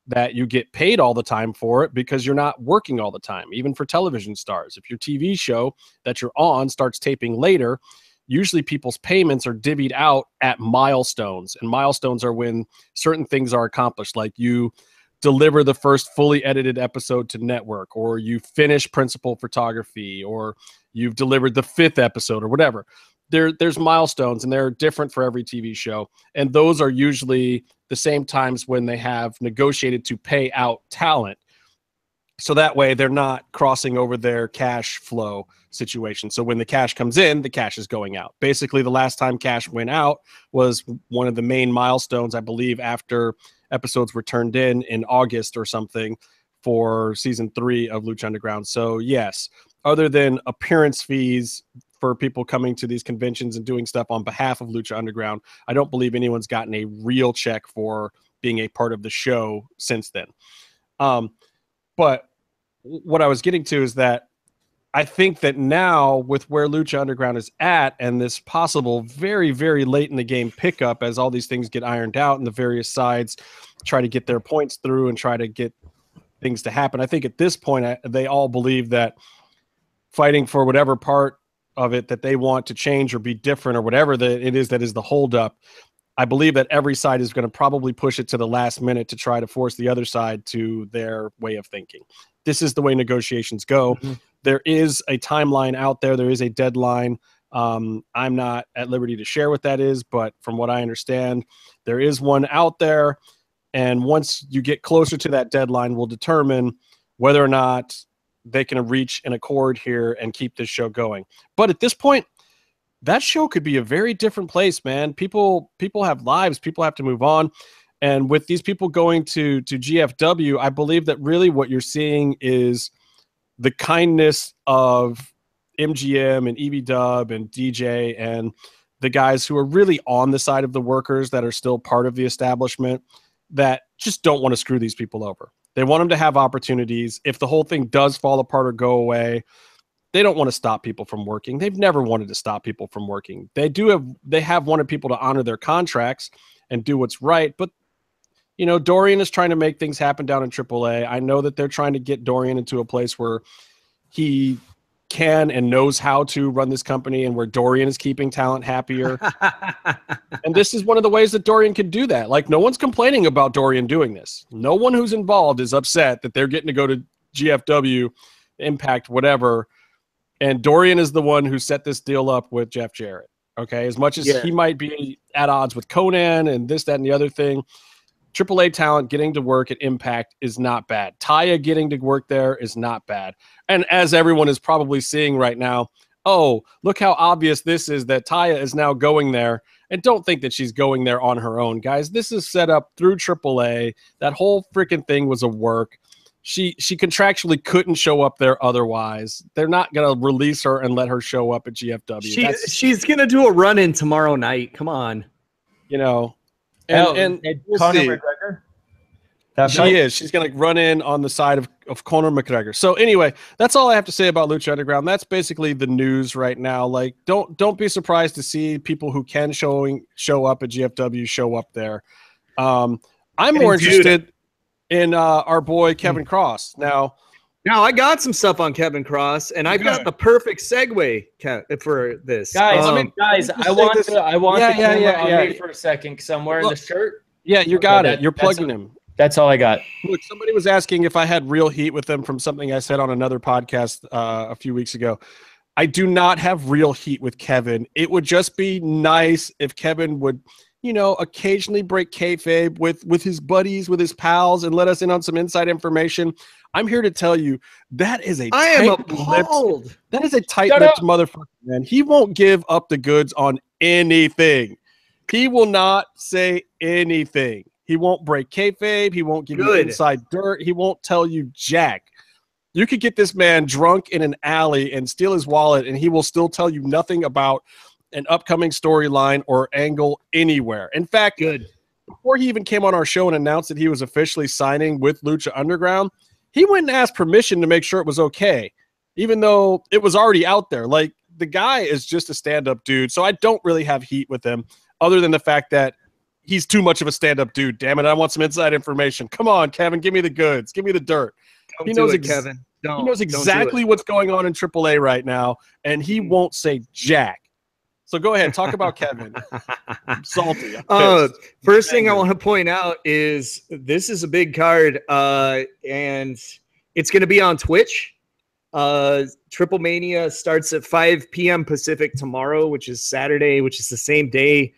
that you get paid all the time for it, because you're not working all the time. Even for television stars, if your TV show that you're on starts taping later, usually people's payments are divvied out at milestones. And milestones are when certain things are accomplished, like you deliver the first fully edited episode to network, or you finish principal photography, or you've delivered the 5th episode, or whatever. There's milestones, and they're different for every TV show. And those are usually the same times when they have negotiated to pay out talent. So that way they're not crossing over their cash flow situation. So when the cash comes in, the cash is going out. Basically, the last time cash went out was one of the main milestones, I believe, after episodes were turned in August or something for season 3 of Lucha Underground. So yes, other than appearance fees for people coming to these conventions and doing stuff on behalf of Lucha Underground, I don't believe anyone's gotten a real check for being a part of the show since then. But what I was getting to is that I think that now, with where Lucha Underground is at, and this possible very, very late in the game pickup as all these things get ironed out and the various sides try to get their points through and try to get things to happen, I think at this point they all believe that fighting for whatever part of it that they want to change or be different, or whatever it is that is the holdup, I believe that every side is going to probably push it to the last minute to try to force the other side to their way of thinking. This is the way negotiations go. Mm-hmm. There is a timeline out there. There is a deadline. I'm not at liberty to share what that is, but from what I understand, there is one out there. And once you get closer to that deadline, we'll determine whether or not they can reach an accord here and keep this show going. But at this point, that show could be a very different place, man. People have lives. People have to move on. And with these people going to GFW, I believe that really what you're seeing is the kindness of MGM and EB-Dub and DJ and the guys who are really on the side of the workers that are still part of the establishment that just don't want to screw these people over. They want them to have opportunities. If the whole thing does fall apart or go away, they don't want to stop people from working. They've never wanted to stop people from working. They have wanted people to honor their contracts and do what's right. But, you know, Dorian is trying to make things happen down in AAA. I know that they're trying to get Dorian into a place where he can and knows how to run this company, and where Dorian is keeping talent happier. And this is one of the ways that Dorian can do that. Like, no one's complaining about Dorian doing this. No one who's involved is upset that they're getting to go to GFW, Impact, whatever. And Dorian is the one who set this deal up with Jeff Jarrett. Okay, as much as he might be at odds with Conan and this, that, and the other thing, AAA talent getting to work at Impact is not bad. Taya getting to work there is not bad. And as everyone is probably seeing right now, oh, look how obvious this is that Taya is now going there. And don't think that she's going there on her own, guys. This is set up through AAA. That whole freaking thing was a work. She contractually couldn't show up there otherwise. They're not going to release her and let her show up at GFW. She's going to do a run-in tomorrow night. Come on. You know. And we'll Conor see. McGregor? She is. She's going to run in on the side of Conor McGregor. So anyway, that's all I have to say about Lucha Underground. That's basically the news right now. Like, don't be surprised to see people who can show up at GFW show up there. I'm more interested in our boy Kevin Cross. Now I got some stuff on Kevin Cross, and I've got the perfect segue for this. Guys, I want the camera on me for a second because I'm wearing the shirt. Yeah, you got it. You're plugging him. That's all I got. Look, somebody was asking if I had real heat with them from something I said on another podcast a few weeks ago. I do not have real heat with Kevin. It would just be nice if Kevin would, you know, occasionally break kayfabe with his buddies, with his pals, and let us in on some inside information. I'm here to tell you that is a tight-lipped motherfucker, man. He won't give up the goods on anything. He will not say anything. He won't break kayfabe. He won't give you inside dirt. He won't tell you jack. You could get this man drunk in an alley and steal his wallet, and he will still tell you nothing about an upcoming storyline or angle anywhere. In fact, before he even came on our show and announced that he was officially signing with Lucha Underground, he went and asked permission to make sure it was okay, even though it was already out there. Like, the guy is just a stand-up dude, so I don't really have heat with him, other than the fact that he's too much of a stand-up dude. Damn it, I want some inside information. Come on, Kevin, give me the goods. Give me the dirt. He knows Kevin. He knows exactly what's going on in AAA right now, and he won't say jack. So go ahead, talk about Kevin. I'm salty. First thing I want to point out is this is a big card, and it's going to be on Twitch. TripleMania starts at 5 p.m. Pacific tomorrow, which is Saturday, which is the same day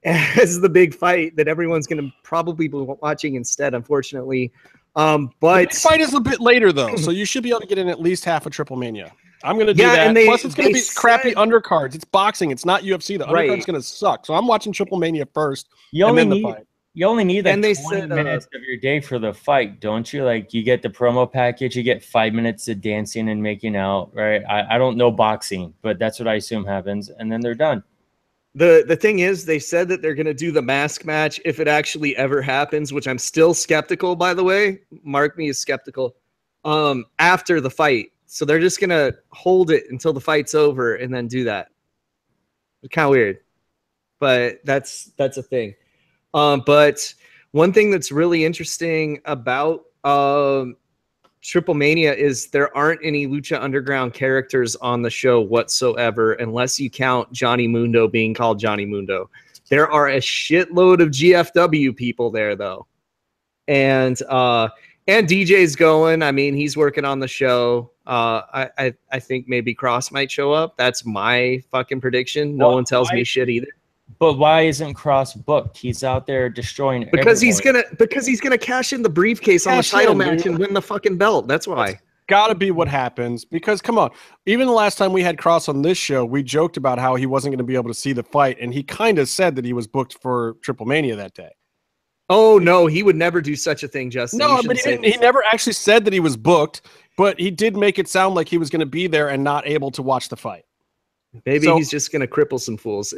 as the big fight that everyone's going to probably be watching instead, unfortunately. But the fight is a bit later, though, so you should be able to get in at least half of TripleMania. I'm going to do that. And Plus, it's going to be crappy undercards. It's boxing. It's not UFC. The undercard's going to suck. So I'm watching TripleMania first, and then the fight. You only need like 20 minutes of your day for the fight, don't you? Like, you get the promo package, you get 5 minutes of dancing and making out, right? I don't know boxing, but that's what I assume happens, and then they're done. The thing is, they said that they're going to do the mask match if it actually ever happens, which I'm still skeptical, by the way. Mark me as skeptical. After the fight. So they're just going to hold it until the fight's over and then do that. It's kind of weird, but that's a thing. But one thing that's really interesting about TripleMania is there aren't any Lucha Underground characters on the show whatsoever, unless you count Johnny Mundo being called Johnny Mundo. There are a shitload of GFW people there, though. And DJ's going. I mean, he's working on the show. I think maybe Cross might show up. That's my fucking prediction. No one tells me shit either. But why isn't Cross booked? He's out there destroying. Because he's gonna cash in the briefcase on the title match and win the fucking belt. That's why. Gotta be what happens. Because come on, even the last time we had Cross on this show, we joked about how he wasn't going to be able to see the fight, and he kind of said that he was booked for TripleMania that day. Oh no, he would never do such a thing, Justin. No, but he never actually said that he was booked, but he did make it sound like he was going to be there and not able to watch the fight. Maybe he's just going to cripple some fools.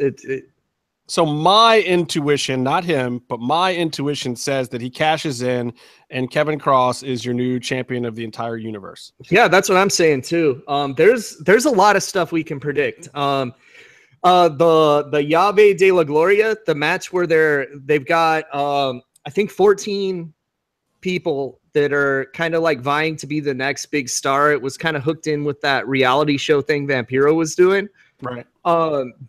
So my intuition, not him, but my intuition says that he cashes in and Kevin Cross is your new champion of the entire universe. Yeah, that's what I'm saying too. There's a lot of stuff we can predict. The Llave de la Gloria, the match where they've got I think 14 people that are kind of like vying to be the next big star. It was kind of hooked in with that reality show thing Vampiro was doing. Right.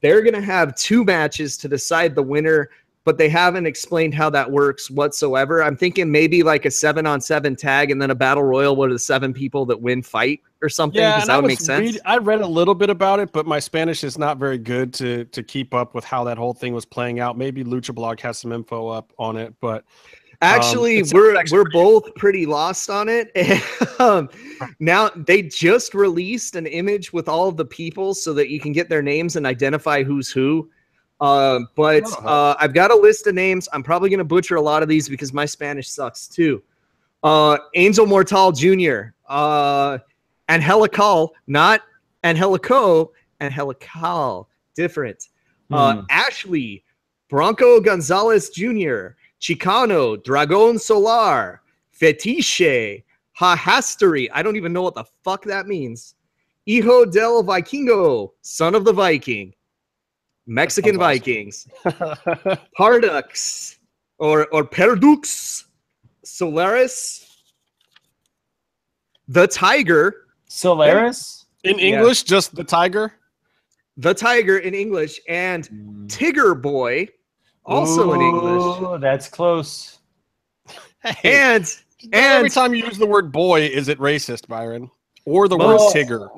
They're going to have 2 matches to decide the winner, but they haven't explained how that works whatsoever. I'm thinking maybe like a 7-on-7 tag and then a battle royal where the 7 people that win fight or something. Yeah, that would make sense. I read a little bit about it, but my Spanish is not very good to keep up with how that whole thing was playing out. Maybe Lucha Blog has some info up on it, but actually, we're both pretty lost on it. Now they just released an image with all of the people so that you can get their names and identify who's who. But I've got a list of names. I'm probably going to butcher a lot of these because my Spanish sucks too. Angel Mortal Jr., Angelical, not Angelico, Angelical, different. Ashley, Bronco Gonzalez Jr., Chicano, Dragon Solar, Fetiche, Hahastery. I don't even know what the fuck that means. Hijo del Vikingo, son of the Viking. Mexican Vikings. Pardux or Perdux. Solaris. The Tiger. Solaris? In English, just the Tiger? The Tiger in English. And Tigger Boy, also in English. Oh, that's close. Hey, and every time you use the word boy, is it racist, Byron? Or the word Tigger?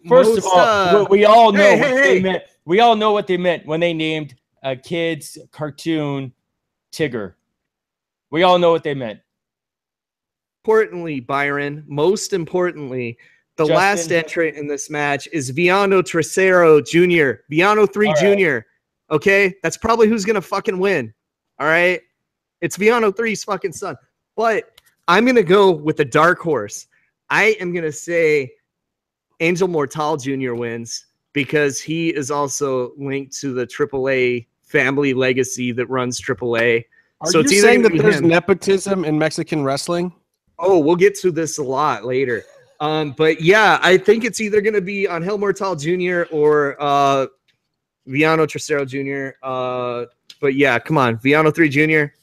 First of all, we all know what they meant. We all know what they meant when they named a kid's cartoon Tigger. We all know what they meant. Importantly, Byron, most importantly, the last entrant in this match is Viano Tercero Jr., Viano 3 Jr. Okay? That's probably who's going to fucking win. All right? It's Viano 3's fucking son. But I'm going to go with the dark horse. I am going to say Angel Mortal Jr. wins because he is also linked to the AAA family legacy that runs AAA. Are you saying that there's nepotism in Mexican wrestling? Oh, we'll get to this a lot later. But yeah, I think it's either going to be Angel Mortal Jr. or Viano Trasero Jr. But yeah, come on. Viano 3 Jr.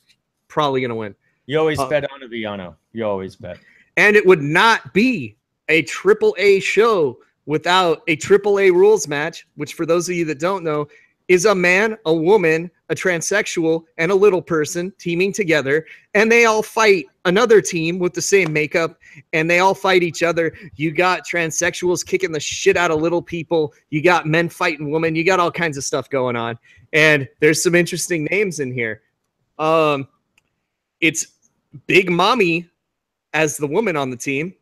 probably going to win. You always bet on a Viano. You always bet. And it would not be a AAA show without a AAA rules match, which for those of you that don't know, is a man, a woman, a transsexual, and a little person teaming together, and they all fight another team with the same makeup, and they all fight each other. You got transsexuals kicking the shit out of little people. You got men fighting women. You got all kinds of stuff going on, and there's some interesting names in here. It's Big Mommy as the woman on the team.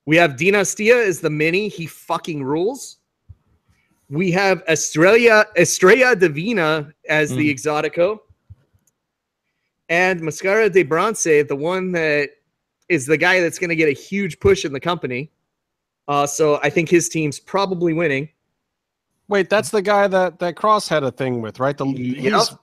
We have Dinastia as the mini. He fucking rules. We have Estrella Divina as the Exotico. And Mascara de Bronce, the one that is the guy that's going to get a huge push in the company. So I think his team's probably winning. Wait, that's the guy that Cross had a thing with, right?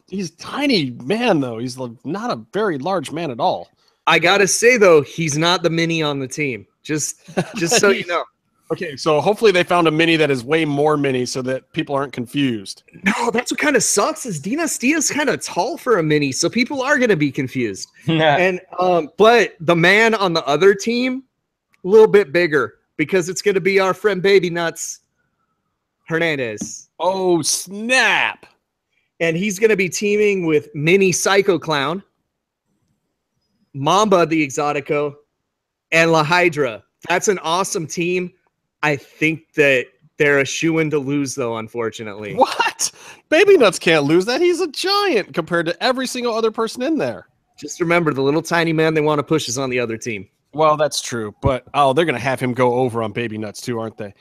He's tiny man, though. He's not a very large man at all. I got to say, though, he's not the mini on the team. Just so you know. Okay, so hopefully they found a mini that is way more mini so that people aren't confused. No, that's what kind of sucks is Dinastia's kind of tall for a mini, so people are going to be confused. And but the man on the other team, a little bit bigger because it's going to be our friend Baby Nuts Hernandez. Oh, snap. And he's going to be teaming with Mini Psycho Clown, Mamba the Exotico, and La Hydra. That's an awesome team. I think that they're a shoo-in to lose, though, unfortunately. What? Baby Nuts can't lose that. He's a giant compared to every single other person in there. Just remember, the little tiny man they want to push is on the other team. Well, that's true. But, they're going to have him go over on Baby Nuts, too, aren't they?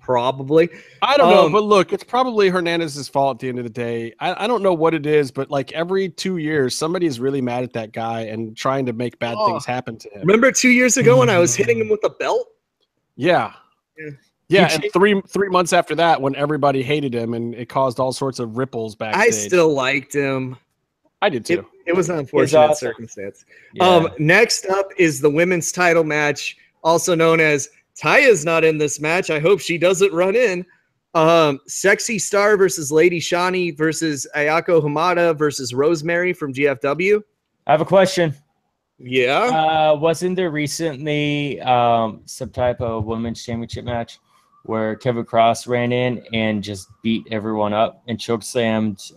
Probably. I don't know, but look, it's probably Hernandez's fault at the end of the day. I don't know what it is, but like every 2 years, somebody is really mad at that guy and trying to make bad things happen to him. Remember 2 years ago when I was hitting him with a belt? Yeah. Yeah, and three months after that, when everybody hated him and it caused all sorts of ripples backstage. I still liked him. I did too. It was an unfortunate circumstance. Yeah. Next up is the women's title match, also known as Taya's not in this match. I hope she doesn't run in. Sexy Star versus Lady Shani versus Ayako Hamada versus Rosemary from GFW. I have a question. Yeah. Wasn't there recently some type of women's championship match where Kevin Cross ran in and just beat everyone up and chokeslammed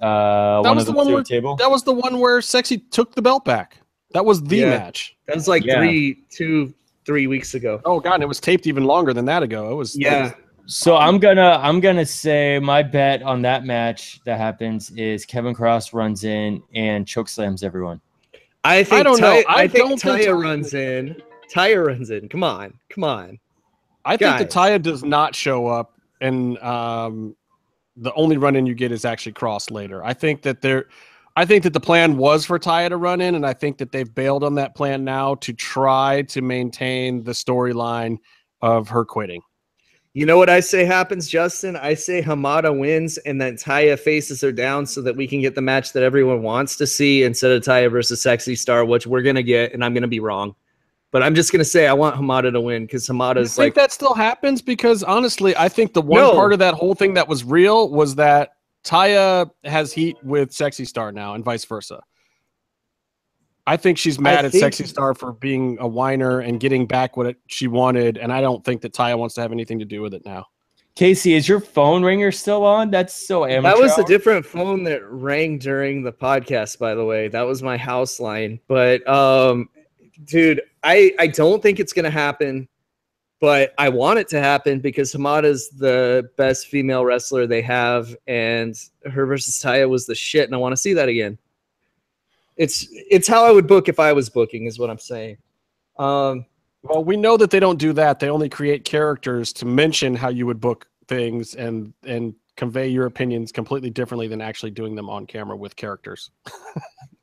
one of them to the table? That was the one where Sexy took the belt back. That was the match. That was like 3 weeks ago. Oh god, and it was taped even longer than that ago. It was So I'm gonna say my bet on that match that happens is Kevin Cross runs in and chokeslams everyone. I don't know. I think Taya runs in. Taya runs in. Come on. I think that Taya does not show up, and the only run in you get is actually Cross later. I think that the plan was for Taya to run in, and I think that they've bailed on that plan now to try to maintain the storyline of her quitting. You know what I say happens, Justin? I say Hamada wins, and then Taya faces her down so that we can get the match that everyone wants to see instead of Taya versus Sexy Star, which we're going to get, and I'm going to be wrong. But I'm just going to say I want Hamada to win because Hamada's like... I think that still happens because, honestly, I think the one part of that whole thing that was real was that Taya has heat with Sexy Star now and vice versa. I think she's mad at Sexy Star for being a whiner and getting back what she wanted, and I don't think that Taya wants to have anything to do with it now. Casey, is your phone ringer still on? That's so amateur. That was a different phone that rang during the podcast, by the way. That was my house line. But, dude, I don't think it's going to happen, but I want it to happen because Hamada's the best female wrestler they have, and her versus Taya was the shit, and I want to see that again. It's how I would book if I was booking, is what I'm saying. Well, we know that they don't do that. They only create characters to mention how you would book things and convey your opinions completely differently than actually doing them on camera with characters.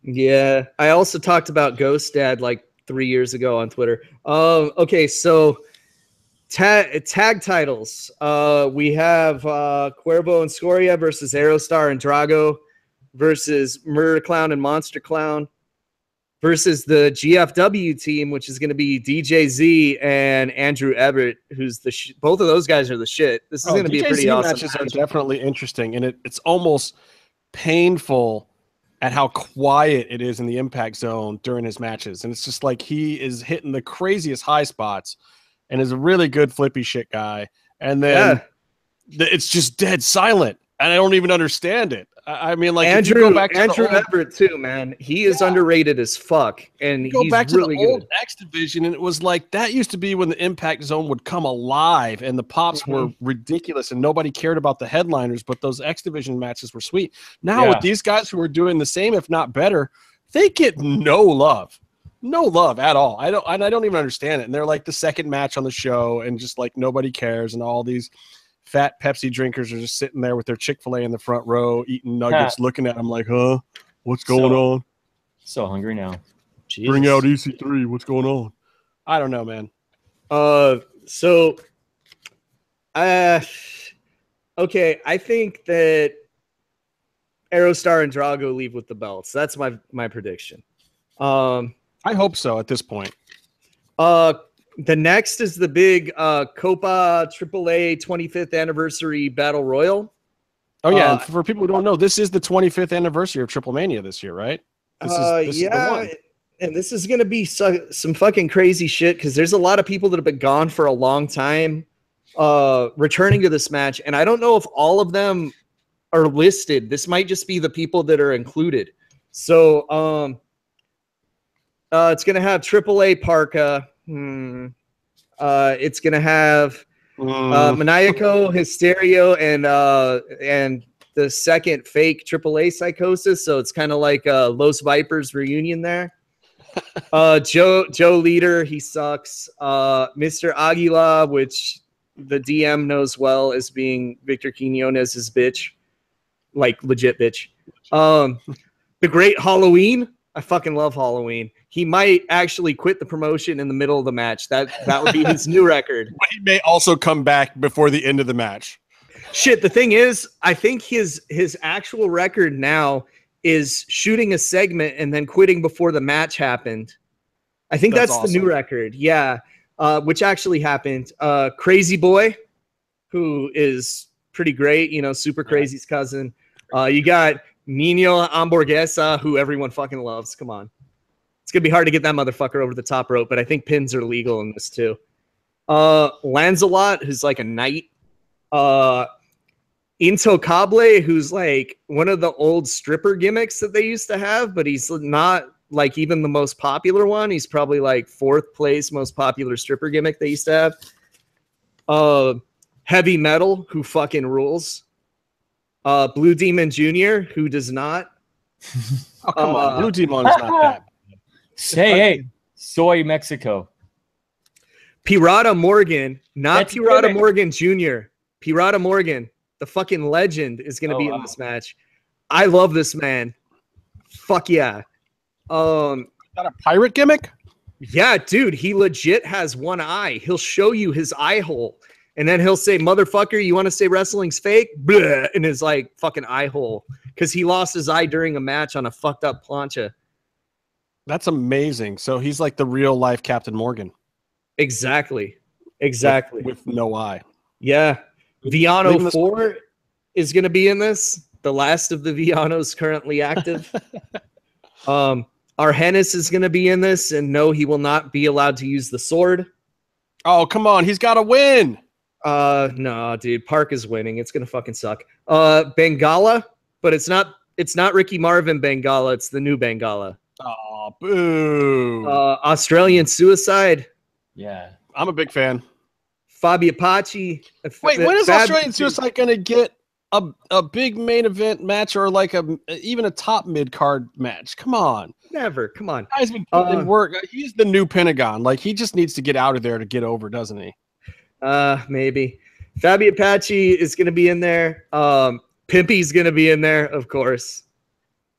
Yeah. I also talked about Ghost Dad like 3 years ago on Twitter. Okay, so tag titles. We have Cuervo and Scoria versus Aerostar and Drago versus Murder Clown and Monster Clown. versus the GFW team, which is going to be DJZ and Andrew Everett, who's both of those guys are the shit. This is going to be a pretty awesome matches are definitely interesting, and it's almost painful at how quiet it is in the Impact Zone during his matches. And it's just like he is hitting the craziest high spots and is a really good flippy shit guy. And then it's just dead silent, and I don't even understand it. I mean, like Andrew Everett too, man. He is underrated as fuck, and he's back to really the old good. X division, and it was like that used to be when the Impact Zone would come alive, and the pops were ridiculous, and nobody cared about the headliners, but those X division matches were sweet. Now with these guys who are doing the same, if not better, they get no love at all. I don't even understand it. And they're like the second match on the show, and just like nobody cares, and all these fat Pepsi drinkers are just sitting there with their Chick-fil-A in the front row, eating nuggets, looking at them like, huh? What's going on? So hungry now. Jesus. Bring out EC3. What's going on? I don't know, man. Okay, I think that Aerostar and Drago leave with the belts. That's my prediction. I hope so at this point. The next is the big Copa AAA 25th anniversary Battle Royal. Oh, yeah. And for people who don't know, this is the 25th anniversary of TripleMania this year, right? This is the one. And this is going to be some fucking crazy shit because there's a lot of people that have been gone for a long time returning to this match. And I don't know if all of them are listed. This might just be the people that are included. So it's going to have AAA Parka. It's gonna have Maniaco, Hysterio, and the second fake AAA Psychosis. So it's kind of like Los Vipers reunion there. Joe Leader, he sucks. Mr. Aguila, which the DM knows well as being Victor Quinonez's bitch, like legit bitch. The Great Halloween. I fucking love Halloween. He might actually quit the promotion in the middle of the match. That would be his new record. But he may also come back before the end of the match. Shit, the thing is, I think his actual record now is shooting a segment and then quitting before the match happened. I think that's awesome. The new record. Yeah, which actually happened. Crazy Boy, who is pretty great, Super Crazy's cousin. You got Nino Hamburguesa, who everyone fucking loves. Come on. It's going to be hard to get that motherfucker over the top rope, but I think pins are legal in this too. Lancelot, who's like a knight. Intocable, who's like one of the old stripper gimmicks that they used to have, but he's not like even the most popular one. He's probably like 4th place most popular stripper gimmick they used to have. Heavy Metal, who fucking rules. Blue Demon Jr., who does not. Oh, come on. Blue Demon's not that. Hey, Soy Mexico. Pirata Morgan, not Pirata Morgan Jr. Pirata Morgan, the fucking legend, is going to be in this match. I love this man. Fuck yeah. Is that a pirate gimmick? Yeah, dude, he legit has one eye. He'll show you his eye hole. And then he'll say, motherfucker, you want to say wrestling's fake? Blah, in his like fucking eye hole. Because he lost his eye during a match on a fucked up plancha. That's amazing. So he's like the real life Captain Morgan. Exactly. With no eye. Yeah. Viano 4 is going to be in this. The last of the Vianos currently active. Argenis is going to be in this. And no, he will not be allowed to use the sword. Oh, come on. He's got to win. No, dude. Park is winning. It's going to fucking suck. Bengala, but it's not Ricky Marvin Bengala. It's the new Bengala. Oh, boo. Australian Suicide. Yeah. I'm a big fan. Fabio Paci. Wait, when is Australian Suicide going to get a big main event match or like even a top mid-card match? Come on. Never. Come on. Guy's been putting in work. He's the new Pentagon. Like, he just needs to get out of there to get over, doesn't he? Maybe. Fabio Paci is going to be in there. Pimpy's going to be in there, of course.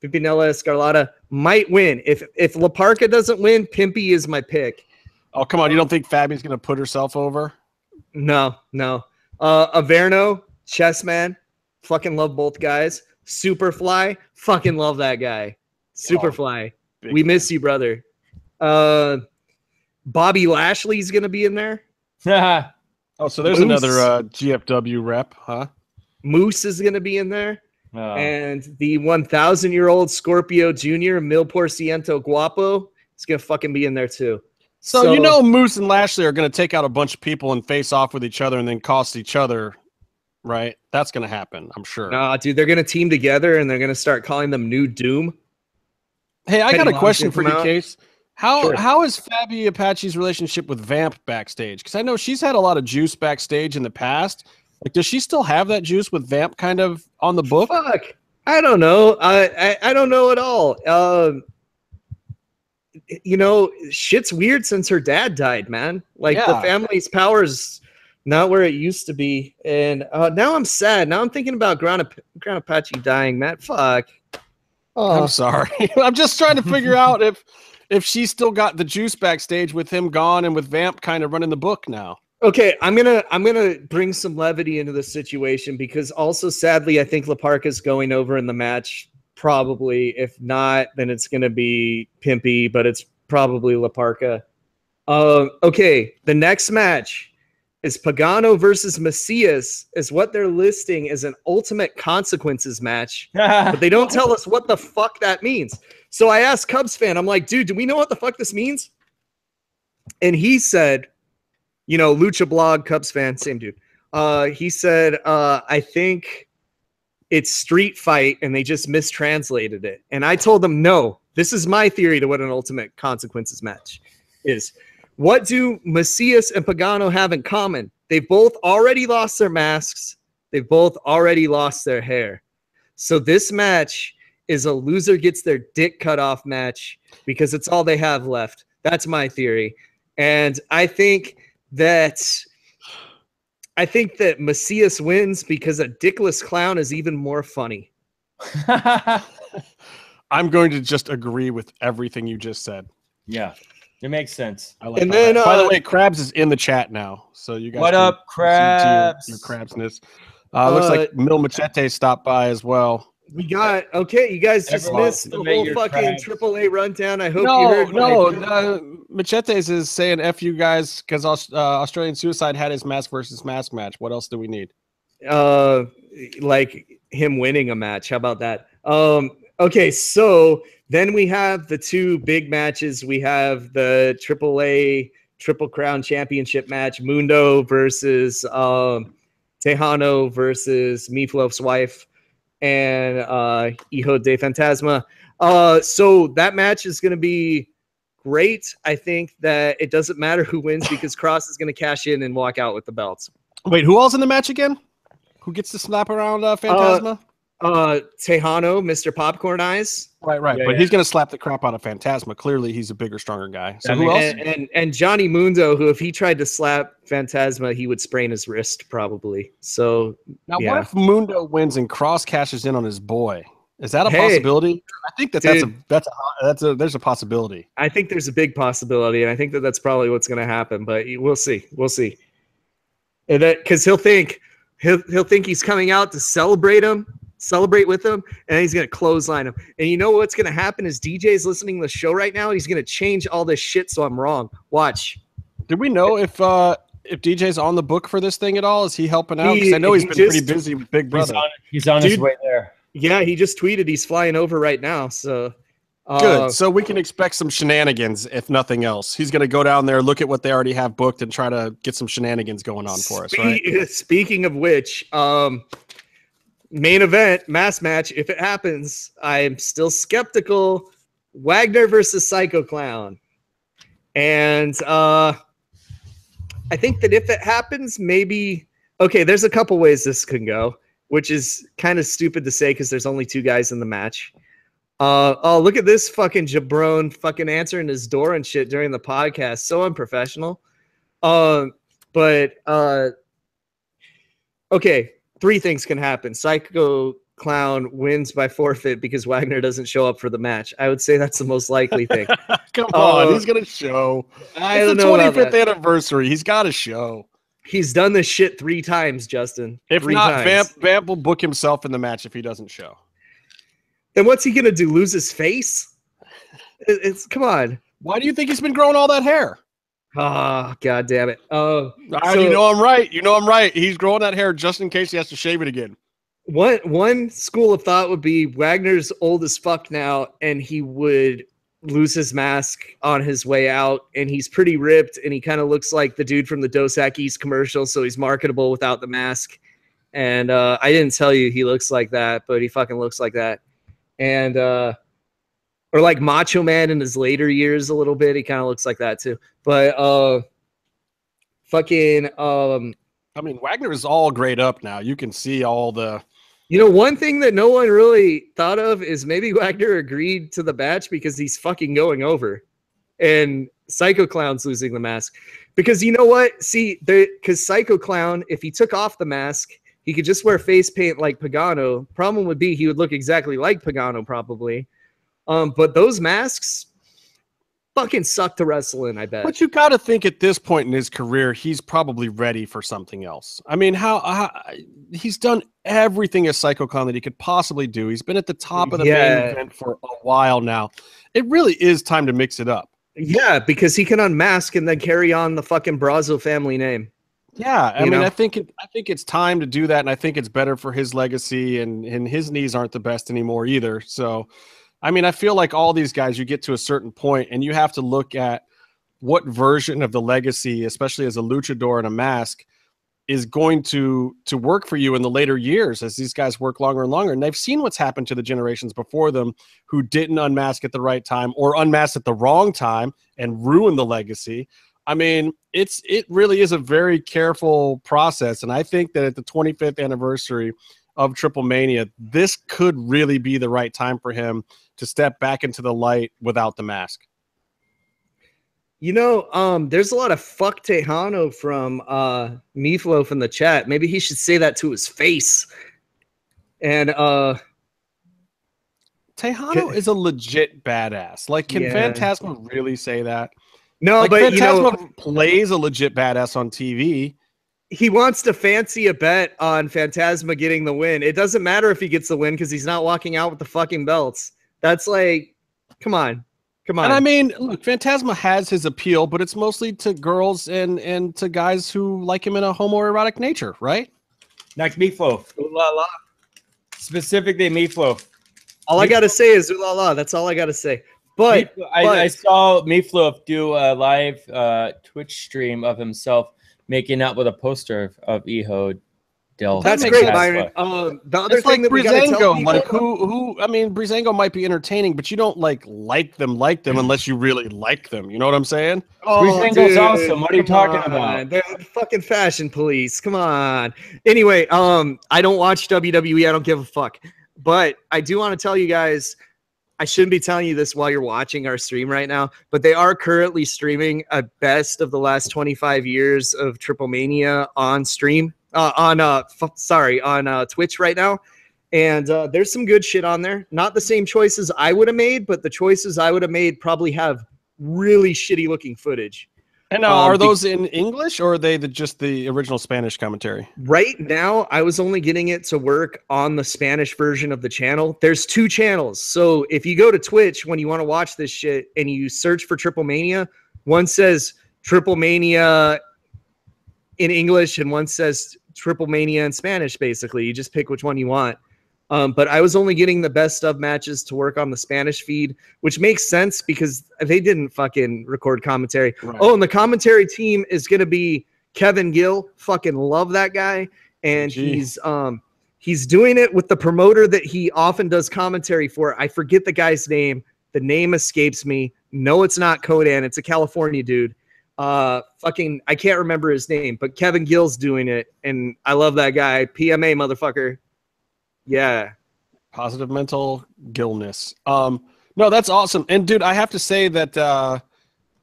Pimpinella Escarlata might win. If La Parca doesn't win, Pimpy is my pick. Oh, come on. You don't think Fabi's going to put herself over? No. Averno, Chessman, fucking love both guys. Superfly, fucking love that guy. Superfly. We miss you, brother. Bobby Lashley's gonna be in there. Oh, so there's Moose. another GFW rep, huh? Moose is gonna be in there. Oh. And the 1,000-year-old Scorpio Jr. Mil Porciento Guapo is gonna fucking be in there too. So you know Moose and Lashley are gonna take out a bunch of people and face off with each other and then cost each other, right? That's gonna happen, I'm sure. Nah, dude, they're gonna team together and they're gonna start calling them New Doom. Hey, I got a question for you, out. Case. How is Fabi Apache's relationship with Vamp backstage? Because I know she's had a lot of juice backstage in the past. Like, does she still have that juice with Vamp kind of on the book? Fuck, I don't know. I don't know at all. You know, shit's weird since her dad died, man. Like the family's power's not where it used to be, and now I'm sad. Now I'm thinking about Grand Apache dying, man. Fuck. I'm sorry. I'm just trying to figure out if she's still got the juice backstage with him gone and with Vamp kind of running the book now. Okay, I'm gonna bring some levity into the situation because also sadly I think La Parka's going over in the match. Probably, if not, then it's gonna be Pimpy, but it's probably La Parka. Okay, the next match is Pagano versus Macias, is what they're listing as an Ultimate Consequences match, but they don't tell us what the fuck that means. So I asked Cubs fan, I'm like, dude, do we know what the fuck this means? And he said, you know, Lucha Blog, Cubs fan, same dude. He said, I think it's street fight, and they just mistranslated it. And I told them, no, this is my theory to what an Ultimate Consequences match is. What do Macias and Pagano have in common? They've both already lost their masks. They've both already lost their hair. So this match is a loser gets their dick cut off match because it's all they have left. That's my theory. And I think that Macias wins because a dickless clown is even more funny. I'm going to just agree with everything you just said. Yeah, it makes sense. I like that. By the way, Krabs is in the chat now, so you guys. What up, Krabs? Your Krabsness. Looks like Mil Machete stopped by as well. We got you guys just missed the whole fucking AAA rundown. I hope you heard. Machetes is saying "F you guys" because Australian Suicide had his mask versus mask match. What else do we need? Like him winning a match. How about that? Okay, so then we have the two big matches. We have the AAA Triple Crown Championship match: Mundo versus Tejano versus Meatloaf's wife. And Hijo de Fantasma. So that match is going to be great. I think that it doesn't matter who wins because Cross is going to cash in and walk out with the belts. Wait, who all's in the match again? Who gets to slap around Fantasma? Tejano, Mr. Popcorn Eyes. Right. Yeah, but he's going to slap the crap out of Fantasma. Clearly, he's a bigger, stronger guy. So who else? And Johnny Mundo, who if he tried to slap Fantasma, he would sprain his wrist probably. So now, what if Mundo wins and Cross cashes in on his boy? Is that a possibility? I think there's a possibility. I think there's a big possibility, and I think that's probably what's going to happen. But we'll see. And that because he'll think he's coming out to celebrate with him, and he's going to clothesline him. And you know what's going to happen is DJ's listening to the show right now, and he's going to change all this shit so I'm wrong. Watch. Did we know if DJ's on the book for this thing at all? Is he helping out? Because I know he's been pretty busy with Big Brother. He's on his way there. Yeah, he just tweeted he's flying over right now. So good. So we can expect some shenanigans, if nothing else. He's going to go down there, look at what they already have booked, and try to get some shenanigans going on for us, right? Speaking of which, main event, mass match, if it happens, I'm still skeptical. Wagner versus Psycho Clown. And I think that if it happens, maybe... Okay, there's a couple ways this can go, which is kind of stupid to say because there's only two guys in the match. Oh, look at this fucking jabron fucking answering his door and shit during the podcast. So unprofessional. Okay, three things can happen. Psycho Clown wins by forfeit because Wagner doesn't show up for the match. I would say that's the most likely thing. Come on, he's gonna show. It's the 25th anniversary. He's got to show. He's done this shit 3 times, Justin. If not, Vamp will book himself in the match if he doesn't show. Then what's he gonna do? Lose his face? It's come on. Why do you think he's been growing all that hair? Oh, God damn it. You know I'm right. You know I'm right. He's growing that hair just in case he has to shave it again. One school of thought would be Wagner's old as fuck now, and he would lose his mask on his way out, and he's pretty ripped, and he kind of looks like the dude from the Dos Equis commercial, so he's marketable without the mask. And I didn't tell you he looks like that, but he fucking looks like that. And or like Macho Man in his later years a little bit. He kind of looks like that too. But I mean, Wagner is all grayed up now. You can see all the... You know, one thing that no one really thought of is maybe Wagner agreed to the match because he's fucking going over. And Psycho Clown's losing the mask. Because you know what? See, because Psycho Clown, if he took off the mask, he could just wear face paint like Pagano. Problem would be he would look exactly like Pagano probably. But those masks fucking suck to wrestle in, I bet. But you got to think at this point in his career, he's probably ready for something else. I mean, how he's done everything as Psycho Clown that he could possibly do. He's been at the top of the main event for a while now. It really is time to mix it up. Yeah, because he can unmask and then carry on the fucking Brazo family name. Yeah, I mean, I think it's time to do that, and I think it's better for his legacy, and his knees aren't the best anymore either. So, I mean, I feel like all these guys, you get to a certain point, and you have to look at what version of the legacy, especially as a luchador in a mask, is going to work for you in the later years as these guys work longer and longer. And they've seen what's happened to the generations before them who didn't unmask at the right time or unmasked at the wrong time and ruin the legacy. I mean, it really is a very careful process. And I think that at the 25th anniversary of TripleMania, this could really be the right time for him to step back into the light without the mask. You know, there's a lot of fuck Tejano from Meatloaf in the chat. Maybe he should say that to his face. And Tejano is a legit badass. Like, can Phantasma really say that? No, like, but Phantasma plays a legit badass on TV. He wants to fancy a bet on Phantasma getting the win. It doesn't matter if he gets the win because he's not walking out with the fucking belts. That's like, come on. Come on. And I mean, look, Phantasma has his appeal, but it's mostly to girls and to guys who like him in a homoerotic nature, right? Like Meatloaf. Ooh la la. Specifically Meatloaf. All I got to say is ooh la la. That's all I got to say. But I saw Meatloaf do a live Twitch stream of himself making out with a poster of Eho Del. That's great, Byron. The other thing that we got to tell people, like who I mean, Breezango might be entertaining, but you don't like them unless you really like them. You know what I'm saying? Oh, Breezango's awesome. What are you talking about? They're the fucking fashion police. Come on. Anyway, I don't watch WWE. I don't give a fuck. But I do want to tell you guys, I shouldn't be telling you this while you're watching our stream right now, but they are currently streaming a best of the last 25 years of TripleMania on stream. On Twitch right now, and there's some good shit on there. Not the same choices I would have made, but the choices I would have made probably have really shitty looking footage. And are those in English or are they just the original Spanish commentary? Right now, I was only getting it to work on the Spanish version of the channel. There's 2 channels, so if you go to Twitch when you want to watch this shit and you search for TripleMania, one says TripleMania in English and one says TripleMania in Spanish. Basically, you just pick which one you want. But I was only getting the best of matches to work on the Spanish feed, which makes sense because they didn't fucking record commentary. Right. Oh, and the commentary team is going to be Kevin Gill. Fucking love that guy. And he's doing it with the promoter that he often does commentary for. I forget the guy's name. The name escapes me. No, it's not Kodan. It's a California dude. I can't remember his name, but Kevin Gill's doing it, and I love that guy. PMA, motherfucker. Yeah. Positive mental Gillness. No, that's awesome. And dude, I have to say that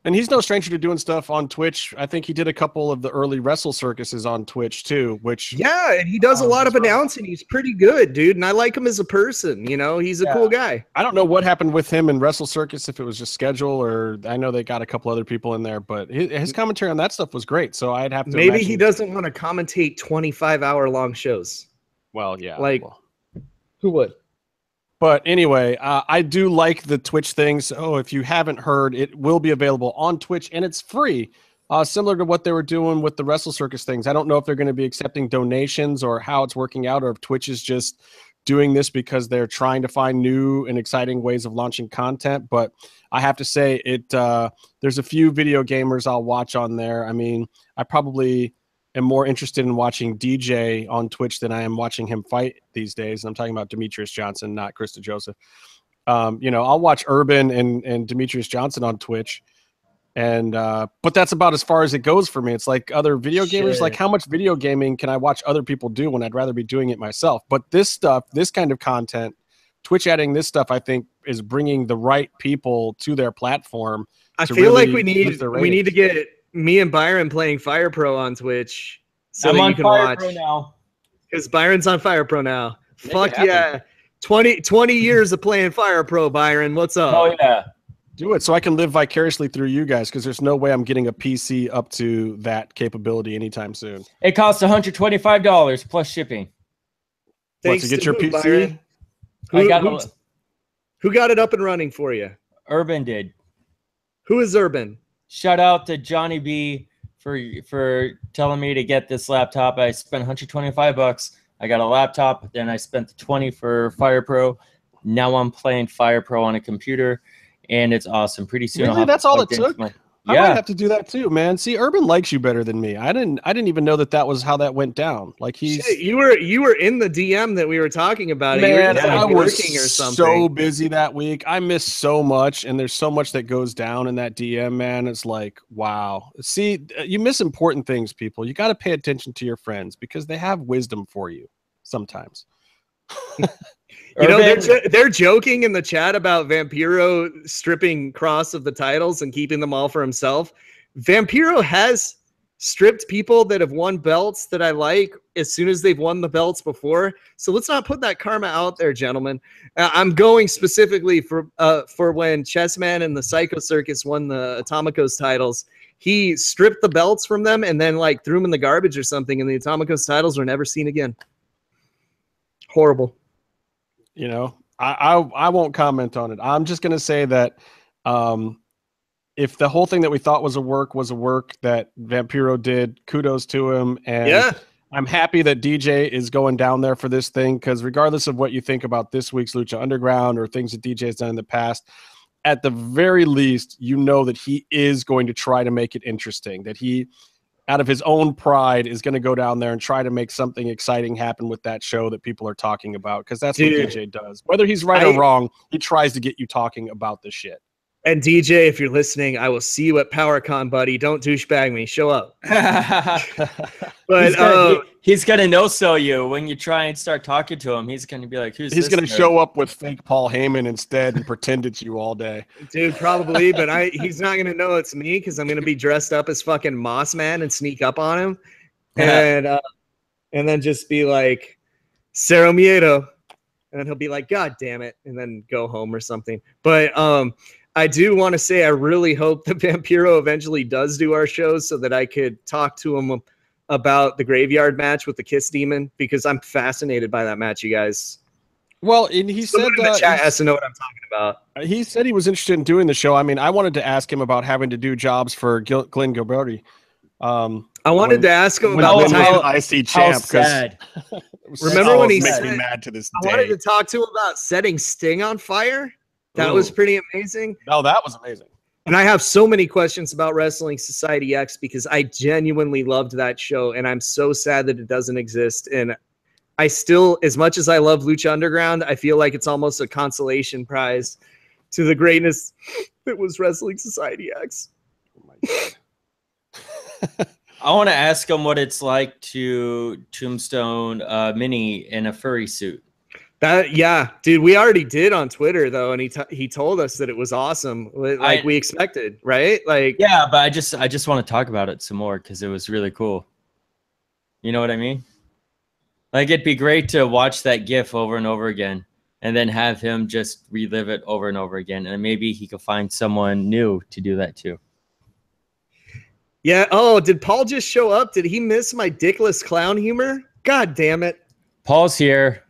and he's no stranger to doing stuff on Twitch. I think he did a couple of the early Wrestle Circuses on Twitch too, which and he does a lot of announcing. He's pretty good, dude, and I like him as a person. You know, he's a cool guy. I don't know what happened with him in Wrestle Circus, if it was just schedule or I know they got a couple other people in there, but his commentary on that stuff was great. So I'd have to maybe he doesn't want to commentate 25-hour long shows. Well, yeah. Who would? But anyway, I do like the Twitch thing. So if you haven't heard, it will be available on Twitch and it's free. Similar to what they were doing with the Wrestle Circus things. I don't know if they're going to be accepting donations or how it's working out, or if Twitch is just doing this because they're trying to find new and exciting ways of launching content. But I have to say there's a few video gamers I'll watch on there. I mean, I probably am more interested in watching DJ on Twitch than I am watching him fight these days. I'm talking about Demetrius Johnson, not Krista Joseph. I'll watch Urban and Demetrius Johnson on Twitch. And but that's about as far as it goes for me. It's like other video gamers, like how much video gaming can I watch other people do when I'd rather be doing it myself? But this stuff, this kind of content, Twitch adding this stuff, I think is bringing the right people to their platform. I feel like we need to get me and Byron playing Fire Pro on Twitch so that you can watch. Because Byron's on Fire Pro now. Fuck yeah. 20 years of playing Fire Pro, Byron. What's up? Oh yeah. Do it so I can live vicariously through you guys, because there's no way I'm getting a PC up to that capability anytime soon. It costs $125 plus shipping. What, to get your PC? Who got it up and running for you? Urban did. Who is Urban? Shout out to Johnny B for telling me to get this laptop. I spent $125. I got a laptop, then I spent the $20 for Fire Pro. Now I'm playing Fire Pro on a computer. And it's awesome. Pretty soon, really, that's all it took. I might have to do that too, man. See, Urban likes you better than me. I didn't even know that was how that went down. Like you were in the DM that we were talking about. Man, I was so busy that week. I missed so much, and there's so much that goes down in that DM, man. It's like, wow. See, you miss important things, people. You got to pay attention to your friends because they have wisdom for you sometimes. They're joking in the chat about Vampiro stripping Cross of the titles and keeping them all for himself. Vampiro has stripped people that have won belts that I like as soon as they've won the belts before. So let's not put that karma out there, gentlemen. I'm going specifically for when Chessman and the Psycho Circus won the Atomicos titles. He stripped the belts from them and then like threw them in the garbage or something, and the Atomicos titles were never seen again. Horrible. I won't comment on it. I'm just going to say that if the whole thing that we thought was a work that Vampiro did, kudos to him. And I'm happy that DJ is going down there for this thing, because regardless of what you think about this week's Lucha Underground or things that DJ has done in the past, at the very least, you know that he is going to try to make it interesting, that he, out of his own pride, is going to go down there and try to make something exciting happen with that show that people are talking about, because that's what DJ does. Whether he's right or wrong, he tries to get you talking about the shit. And DJ, if you're listening, I will see you at PowerCon, buddy. Don't douchebag me. Show up. But he's gonna no-sell you when you try and start talking to him. He's gonna be like, "Who's?" He's gonna show up with fake Paul Heyman instead and pretend it's you all day. Dude, probably. But he's not gonna know it's me, because I'm gonna be dressed up as fucking Moss Man and sneak up on him, and then just be like, "Cero Miedo," and then he'll be like, "God damn it," and then go home or something. But I do want to say I really hope that Vampiro eventually does do our shows so that I could talk to him about the Graveyard match with the Kiss Demon, because I'm fascinated by that match, you guys. Well, and he said the chat has to know what I'm talking about. He said he was interested in doing the show. I mean, I wanted to ask him about having to do jobs for Glenn Gilberti. I wanted to ask him about the title IC champ. Remember when he said, me mad to this day. I wanted to talk to him about setting Sting on fire. That was pretty amazing. No, that was amazing. And I have so many questions about Wrestling Society X, because I genuinely loved that show, and I'm so sad that it doesn't exist. And I still, as much as I love Lucha Underground, I feel like it's almost a consolation prize to the greatness that was Wrestling Society X. Oh my God. I want to ask him what it's like to tombstone Minnie in a furry suit. Dude, we already did on Twitter though, and he told us that it was awesome, like we expected, right? Like, yeah, but I just want to talk about it some more because it was really cool. You know what I mean? Like, it'd be great to watch that GIF over and over again, and then have him just relive it over and over again, and maybe he could find someone new to do that too. Yeah. Oh, did Paul just show up? Did he miss my dickless clown humor? God damn it! Paul's here.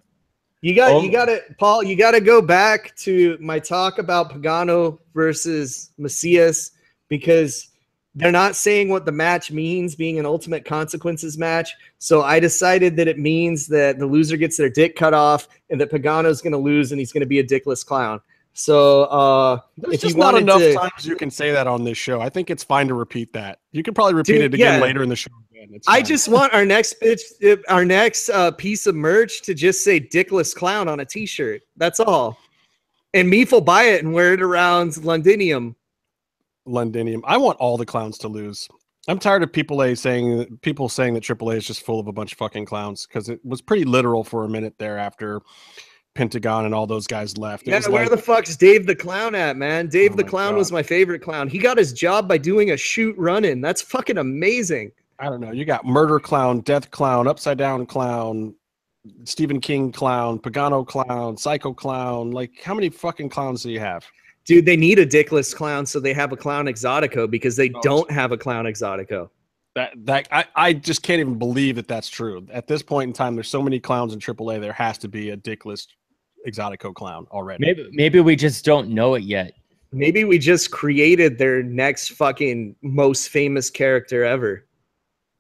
You got it, Paul. You got to go back to my talk about Pagano versus Macias, because they're not saying what the match means, being an Ultimate Consequences match. So I decided that it means that the loser gets their dick cut off, and that Pagano's going to lose, and he's going to be a dickless clown. So there's just not enough times you can say that on this show. I think it's fine to repeat that. You can probably repeat it again later in the show. I just want our next piece of merch to just say "Dickless Clown" on a T-shirt. That's all. And Meef will buy it and wear it around Londinium. I want all the clowns to lose. I'm tired of people saying that AAA is just full of a bunch of fucking clowns, because it was pretty literal for a minute there after Pentagon and all those guys left. Yeah, where the fuck's Dave the Clown at, man? Dave the Clown was my favorite clown. He got his job by doing a shoot run-in. That's fucking amazing. I don't know. You got Murder Clown, Death Clown, Upside Down Clown, Stephen King Clown, Pagano Clown, Psycho Clown. Like, how many fucking clowns do you have? Dude, they need a dickless clown, so they have a Clown Exotico, because they don't have a Clown Exotico. I just can't even believe that that's true. At this point in time, there's so many clowns in AAA, there has to be a dickless Exotico clown already. Maybe we just don't know it yet. Maybe we just created their next fucking most famous character ever.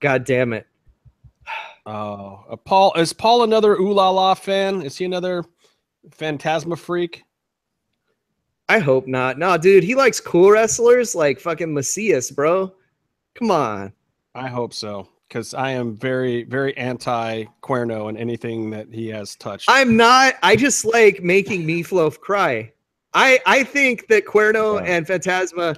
God damn it. Paul, is Paul another Ooh La La fan? Is he another Phantasma freak? I hope not. No, dude, he likes cool wrestlers like fucking Macias, bro. Come on. I hope so, because I am very, very anti-Cuerno and anything that he has touched. I'm not. I just like making Meatloaf cry. I think that Cuerno and Phantasma,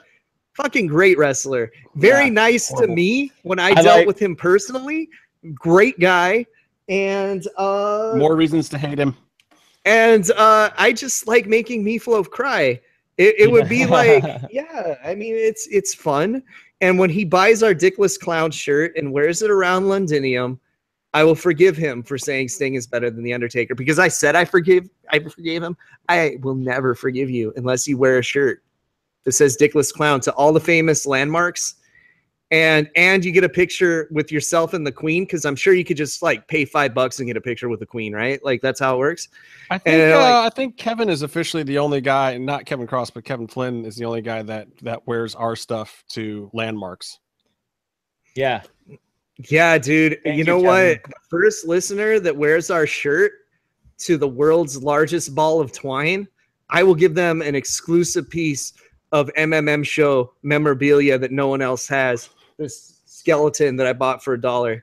fucking great wrestler. Very nice to me when I dealt with him personally. Great guy. And more reasons to hate him. And I just like making Meatloaf cry. It would be like, yeah, I mean, it's fun. And when he buys our Dickless Clown shirt and wears it around Londinium, I will forgive him for saying Sting is better than The Undertaker, because I said I forgave him. I will never forgive you unless you wear a shirt that says Dickless Clown to all the famous landmarks. And you get a picture with yourself and the Queen, because I'm sure you could just like pay $5 and get a picture with the Queen, right? Like that's how it works. I think Kevin is officially the only guy, not Kevin Cross, but Kevin Flynn is the only guy that wears our stuff to landmarks. Yeah. Yeah, dude. You know what? The first listener that wears our shirt to the world's largest ball of twine, I will give them an exclusive piece of MMMshow memorabilia that no one else has. This skeleton that I bought for $1.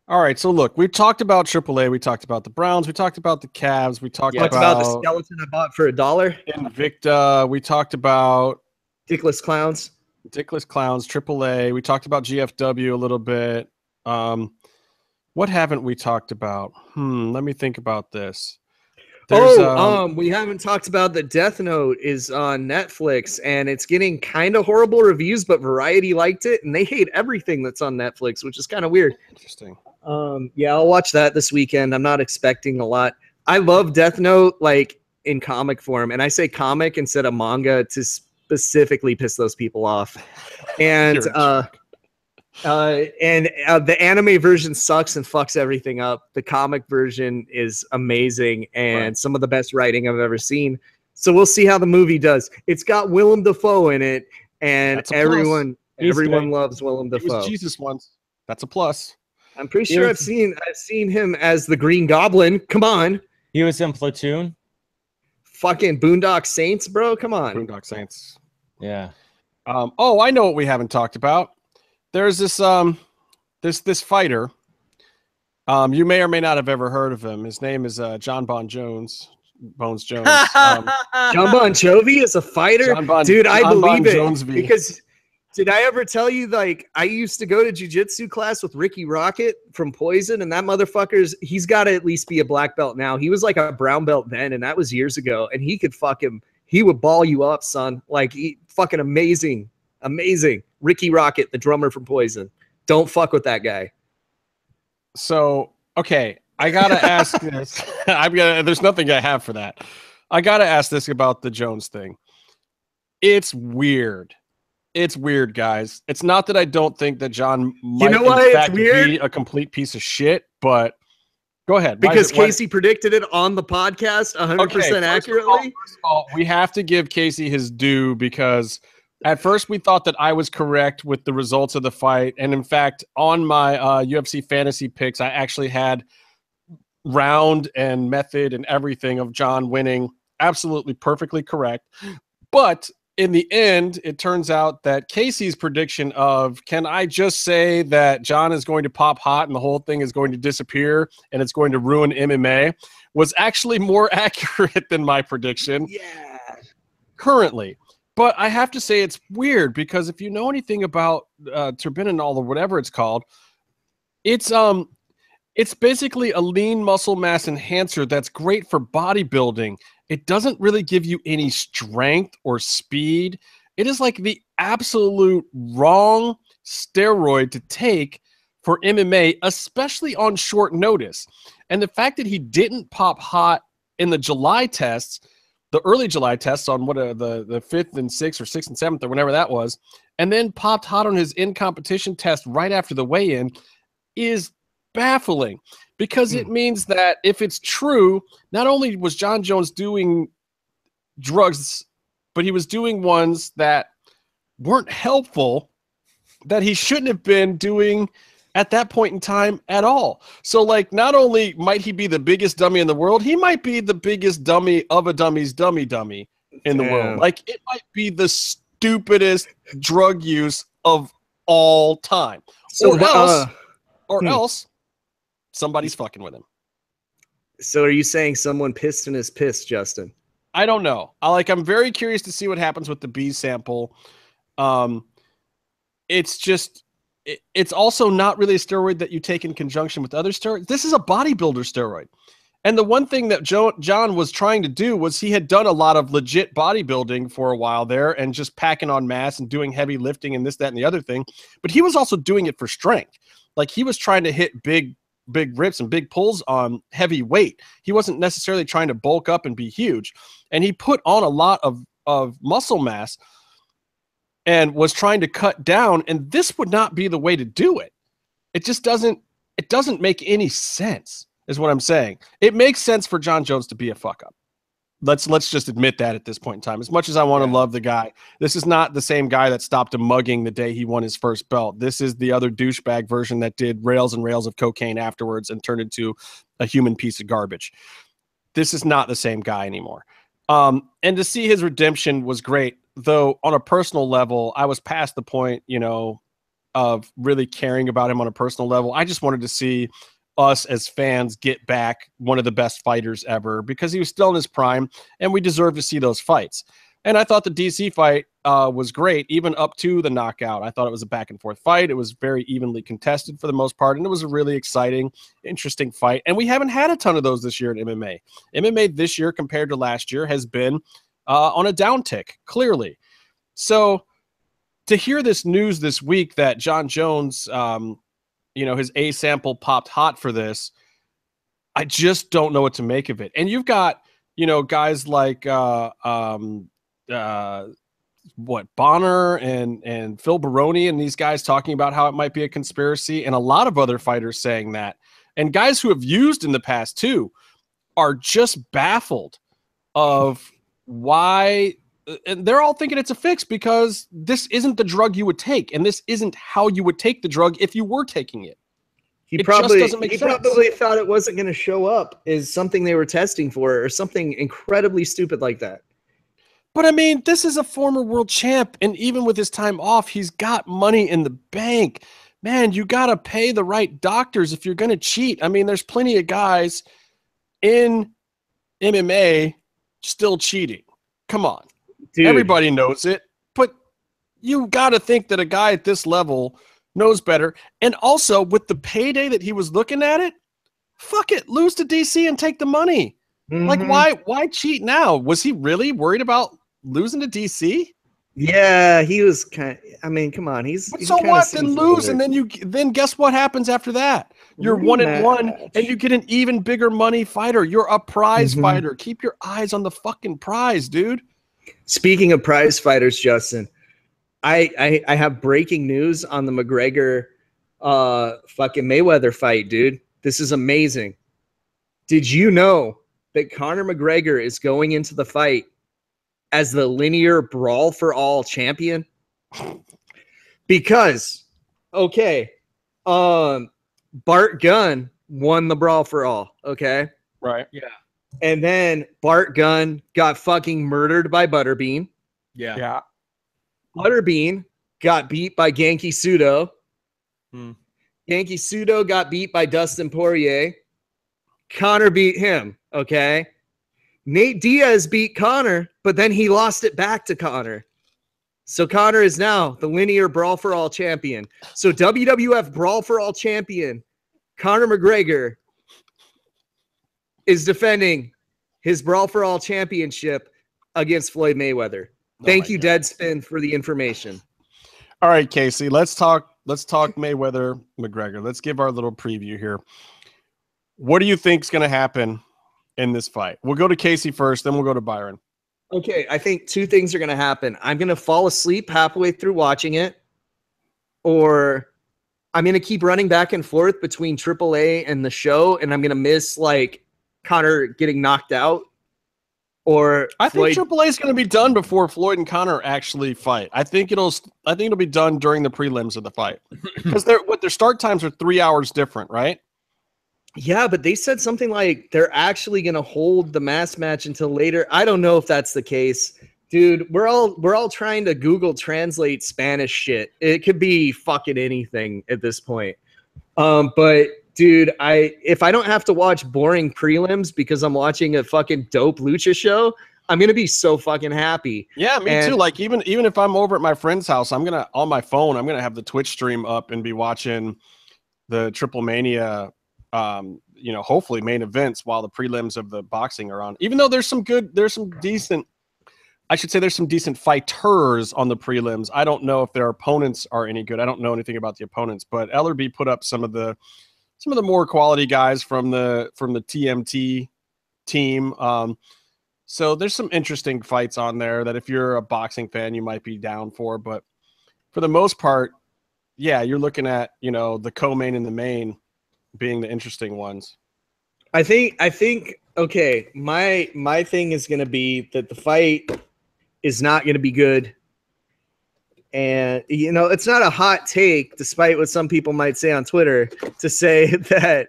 All right, so look, we talked about AAA, we talked about the Browns, we talked about the Cavs, we talked about the skeleton I bought for $1. Invicta, we talked about Dickless Clowns, AAA. We talked about GFW a little bit. What haven't we talked about? Let me think about this. We haven't talked about that Death Note is on Netflix, and it's getting kind of horrible reviews, but Variety liked it, and they hate everything that's on Netflix, which is kind of weird. Interesting. Yeah, I'll watch that this weekend. I'm not expecting a lot. I love Death Note, like in comic form, and I say comic instead of manga to specifically piss those people off. And the anime version sucks and fucks everything up. The comic version is amazing and some of the best writing I've ever seen. So we'll see how the movie does. It's got Willem Dafoe in it, and everyone loves Willem Dafoe. He was Jesus once. That's a plus. I'm pretty sure I've seen him as the Green Goblin. Come on. He was in Platoon. Fucking Boondock Saints, bro. Come on. Boondock Saints. Yeah. I know what we haven't talked about. There's this this fighter. You may or may not have ever heard of him. His name is Jon Bones Jones. Jon Bon Jovi is a fighter? Dude, I believe it. Because did I ever tell you, like, I used to go to jiu-jitsu class with Ricky Rocket from Poison, and that he's got to at least be a black belt now. He was like a brown belt then, and that was years ago, and he would ball you up, son. Like, fucking amazing. Amazing. Ricky Rocket, the drummer from Poison. Don't fuck with that guy. So, okay, I gotta ask this. There's nothing I have for that. I gotta ask this about the Jones thing. It's weird. It's weird, guys. It's not that I don't think that John might in fact be a complete piece of shit, but Go ahead. Because Casey predicted it on the podcast 100% accurately. First of all, we have to give Casey his due because at first we thought that I was correct with the results of the fight. And in fact, on my UFC fantasy picks, I actually had round and method and everything of Jon winning absolutely perfectly correct. But in the end, it turns out that Casey's prediction of, can I just say that Jon is going to pop hot and the whole thing is going to disappear and it's going to ruin MMA, was actually more accurate than my prediction. Yeah. Currently. But I have to say it's weird because if you know anything about terbinafol or whatever it's called, it's basically a lean muscle mass enhancer that's great for bodybuilding. It doesn't really give you any strength or speed. It is like the absolute wrong steroid to take for MMA, especially on short notice. And the fact that he didn't pop hot in the July tests, the early July tests on the 5th and 6th or 6th and 7th or whenever that was, and then popped hot on his in-competition test right after the weigh-in is baffling. Because it means that if it's true, not only was Jon Jones doing drugs, but he was doing ones that weren't helpful, that he shouldn't have been doing at that point in time at all. So, like, not only might he be the biggest dummy in the world, he might be the biggest dummy of a dummy's dummy in the world. Like, it might be the stupidest drug use of all time. So, else somebody's fucking with him. So are you saying someone pissed in his piss, Justin? I don't know. I'm very curious to see what happens with the B sample. It's also not really a steroid that you take in conjunction with other steroids. This is a bodybuilder steroid. And the one thing that Jon was trying to do was he had done a lot of legit bodybuilding for a while there and just packing on mass and doing heavy lifting and this, that, and the other thing. But he was also doing it for strength. Like, he was trying to hit big rips and big pulls on heavy weight. He wasn't necessarily trying to bulk up and be huge. And he put on a lot of muscle mass and was trying to cut down. And this would not be the way to do it. It just doesn't make any sense, is what I'm saying. It makes sense for Jon Jones to be a fuck up. Let's just admit that at this point in time. As much as I want to love the guy, this is not the same guy that stopped a mugging the day he won his first belt. This is the other douchebag version that did rails and rails of cocaine afterwards and turned into a human piece of garbage. This is not the same guy anymore. And to see his redemption was great, though on a personal level, I was past the point, of really caring about him on a personal level. I just wanted to see us as fans get back one of the best fighters ever because he was still in his prime and we deserve to see those fights. And I thought the DC fight was great, even up to the knockout. I thought it was a back and forth fight. It was very evenly contested for the most part. And it was a really exciting, interesting fight. And we haven't had a ton of those this year in MMA. MMA this year compared to last year has been on a downtick, clearly. So to hear this news this week that Jon Jones, his A sample popped hot for this, I just don't know what to make of it. And you've got, guys like Bonner and Phil Baroni and these guys talking about how it might be a conspiracy, and a lot of other fighters saying that. And guys who have used in the past too are just baffled of why. And they're all thinking it's a fix because this isn't the drug you would take, and this isn't how you would take the drug if you were taking it. He probably thought it wasn't going to show up as something they were testing for or something incredibly stupid like that. But I mean, this is a former world champ, and even with his time off, he's got money in the bank. Man, you got to pay the right doctors if you're going to cheat. I mean, there's plenty of guys in MMA still cheating. Come on. Dude. Everybody knows it, but you got to think that a guy at this level knows better. And also, with the payday that he was looking at it, fuck it, lose to DC and take the money. Mm-hmm. Like, why cheat now? Was he really worried about losing to DC? Yeah, he was kind of, I mean, come on. So what? Then lose, and then guess what happens after that? You're 1-1, and you get an even bigger money fighter. You're a prize fighter. Keep your eyes on the fucking prize, dude. Speaking of prize fighters, Justin, I have breaking news on the McGregor fucking Mayweather fight, dude. This is amazing. Did you know that Conor McGregor is going into the fight as the linear Brawl for All champion? Because, okay, Bart Gunn won the Brawl for All, okay? Right. Yeah. And then Bart Gunn got fucking murdered by Butterbean. Yeah. Yeah. Butterbean got beat by Genki Sudo. Hmm. Genki Sudo got beat by Dustin Poirier. Conor beat him, okay? Nate Diaz beat Conor, but then he lost it back to Conor. So Conor is now the linear Brawl for All champion. So WWF Brawl for All champion Conor McGregor is defending his Brawl for All championship against Floyd Mayweather. Thank you, God. Deadspin, for the information. All right, Casey, let's talk Mayweather McGregor. Let's give our little preview here. What do you think is going to happen in this fight? We'll go to Casey first, then we'll go to Byron. Okay, I think two things are going to happen. I'm going to fall asleep halfway through watching it, or I'm going to keep running back and forth between AAA and the show, and I'm going to miss, like, Conor getting knocked out. Or I think Floyd... AAA is going to be done before Floyd and Conor actually fight. I think it'll be done during the prelims of the fight because their start times are 3 hours different, right? Yeah, but they said something like they're actually going to hold the mass match until later. I don't know if that's the case. Dude, we're all trying to Google translate Spanish shit. It could be fucking anything at this point. But dude, if I don't have to watch boring prelims because I'm watching a fucking dope lucha show, I'm going to be so fucking happy. Yeah, me too. Like even if I'm over at my friend's house, on my phone, I'm going to have the Twitch stream up and be watching the TripleMania hopefully main events while the prelims of the boxing are on. Even though there's some decent fighters on the prelims. I don't know if their opponents are any good. I don't know anything about the opponents, but LRB put up some of the more quality guys from the TMT team. So there's some interesting fights on there that if you're a boxing fan, you might be down for, but for the most part, yeah, you're looking at, the co-main and the main being the interesting ones. I think okay, my thing is going to be that the fight is not going to be good. And it's not a hot take, despite what some people might say on Twitter, to say that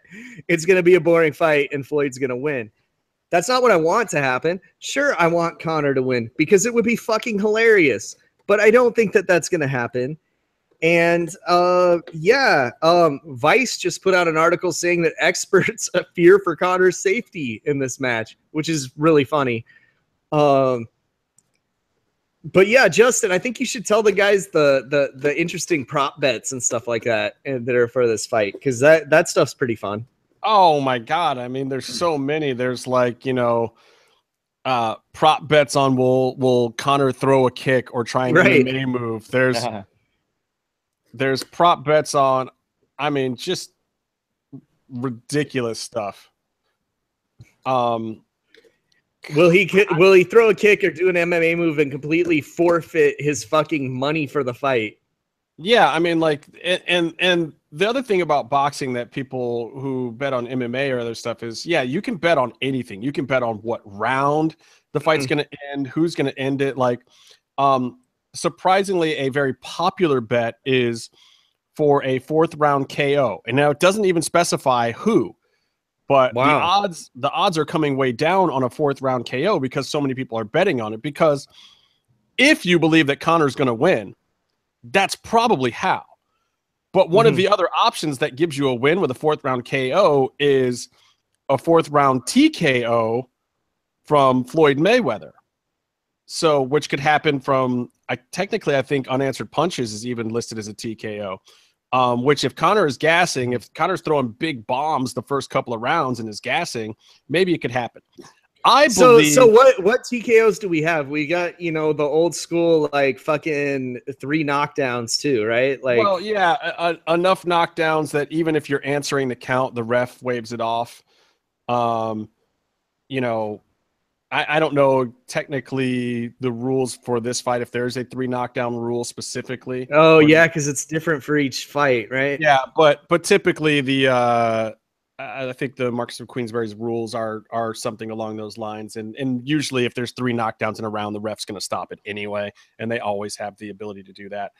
it's going to be a boring fight and Floyd's going to win. That's not what I want to happen. Sure, I want Conor to win because it would be fucking hilarious, but I don't think that that's going to happen. And Vice just put out an article saying that experts fear for Conor's safety in this match, which is really funny. But yeah, Justin, I think you should tell the guys the interesting prop bets and stuff like that that are for this fight, because that stuff's pretty fun. Oh my God. I mean, there's so many. There's like, prop bets on will Conor throw a kick or try and MMA move. There's prop bets on, I mean, just ridiculous stuff. Will he throw a kick or do an MMA move and completely forfeit his fucking money for the fight? Yeah, I mean, like, and the other thing about boxing that people who bet on MMA or other stuff is, yeah, you can bet on anything. You can bet on what round the fight's going to end, who's going to end it. Like, surprisingly, a very popular bet is for a 4th round KO. And now it doesn't even specify who, but the odds are coming way down on a 4th round KO because so many people are betting on it. Because if you believe that Conor's going to win, that's probably how. But one of the other options that gives you a win with a 4th round KO is a 4th round TKO from Floyd Mayweather. So, which could happen from, I think unanswered punches is even listed as a TKO. Which if Conor is gassing, if Conor's throwing big bombs the first couple of rounds and is gassing, maybe it could happen. So what TKOs do we have? We got, the old school, like, fucking 3 knockdowns too, right? Like, well, yeah, enough knockdowns that even if you're answering the count, the ref waves it off. I don't know technically the rules for this fight, if there's a 3 knockdown rule specifically. Oh, yeah, because it's different for each fight, right? Yeah, but typically the I think the Marcus of Queensberry's rules are something along those lines. And usually if there's 3 knockdowns in a round, the ref's going to stop it anyway. And they always have the ability to do that.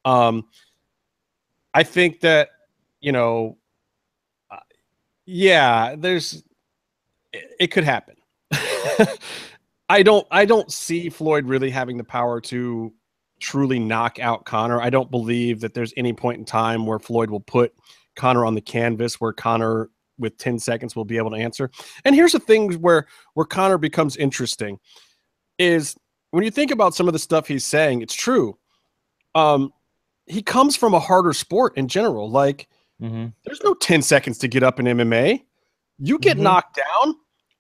I think that, you know, yeah, it could happen. I don't see Floyd really having the power to truly knock out Conor. I don't believe that there's any point in time where Floyd will put Conor on the canvas where Conor with 10 seconds will be able to answer. And here's the thing where Conor becomes interesting is when you think about some of the stuff he's saying, it's true. He comes from a harder sport in general. Like there's no 10 seconds to get up in MMA. You get knocked down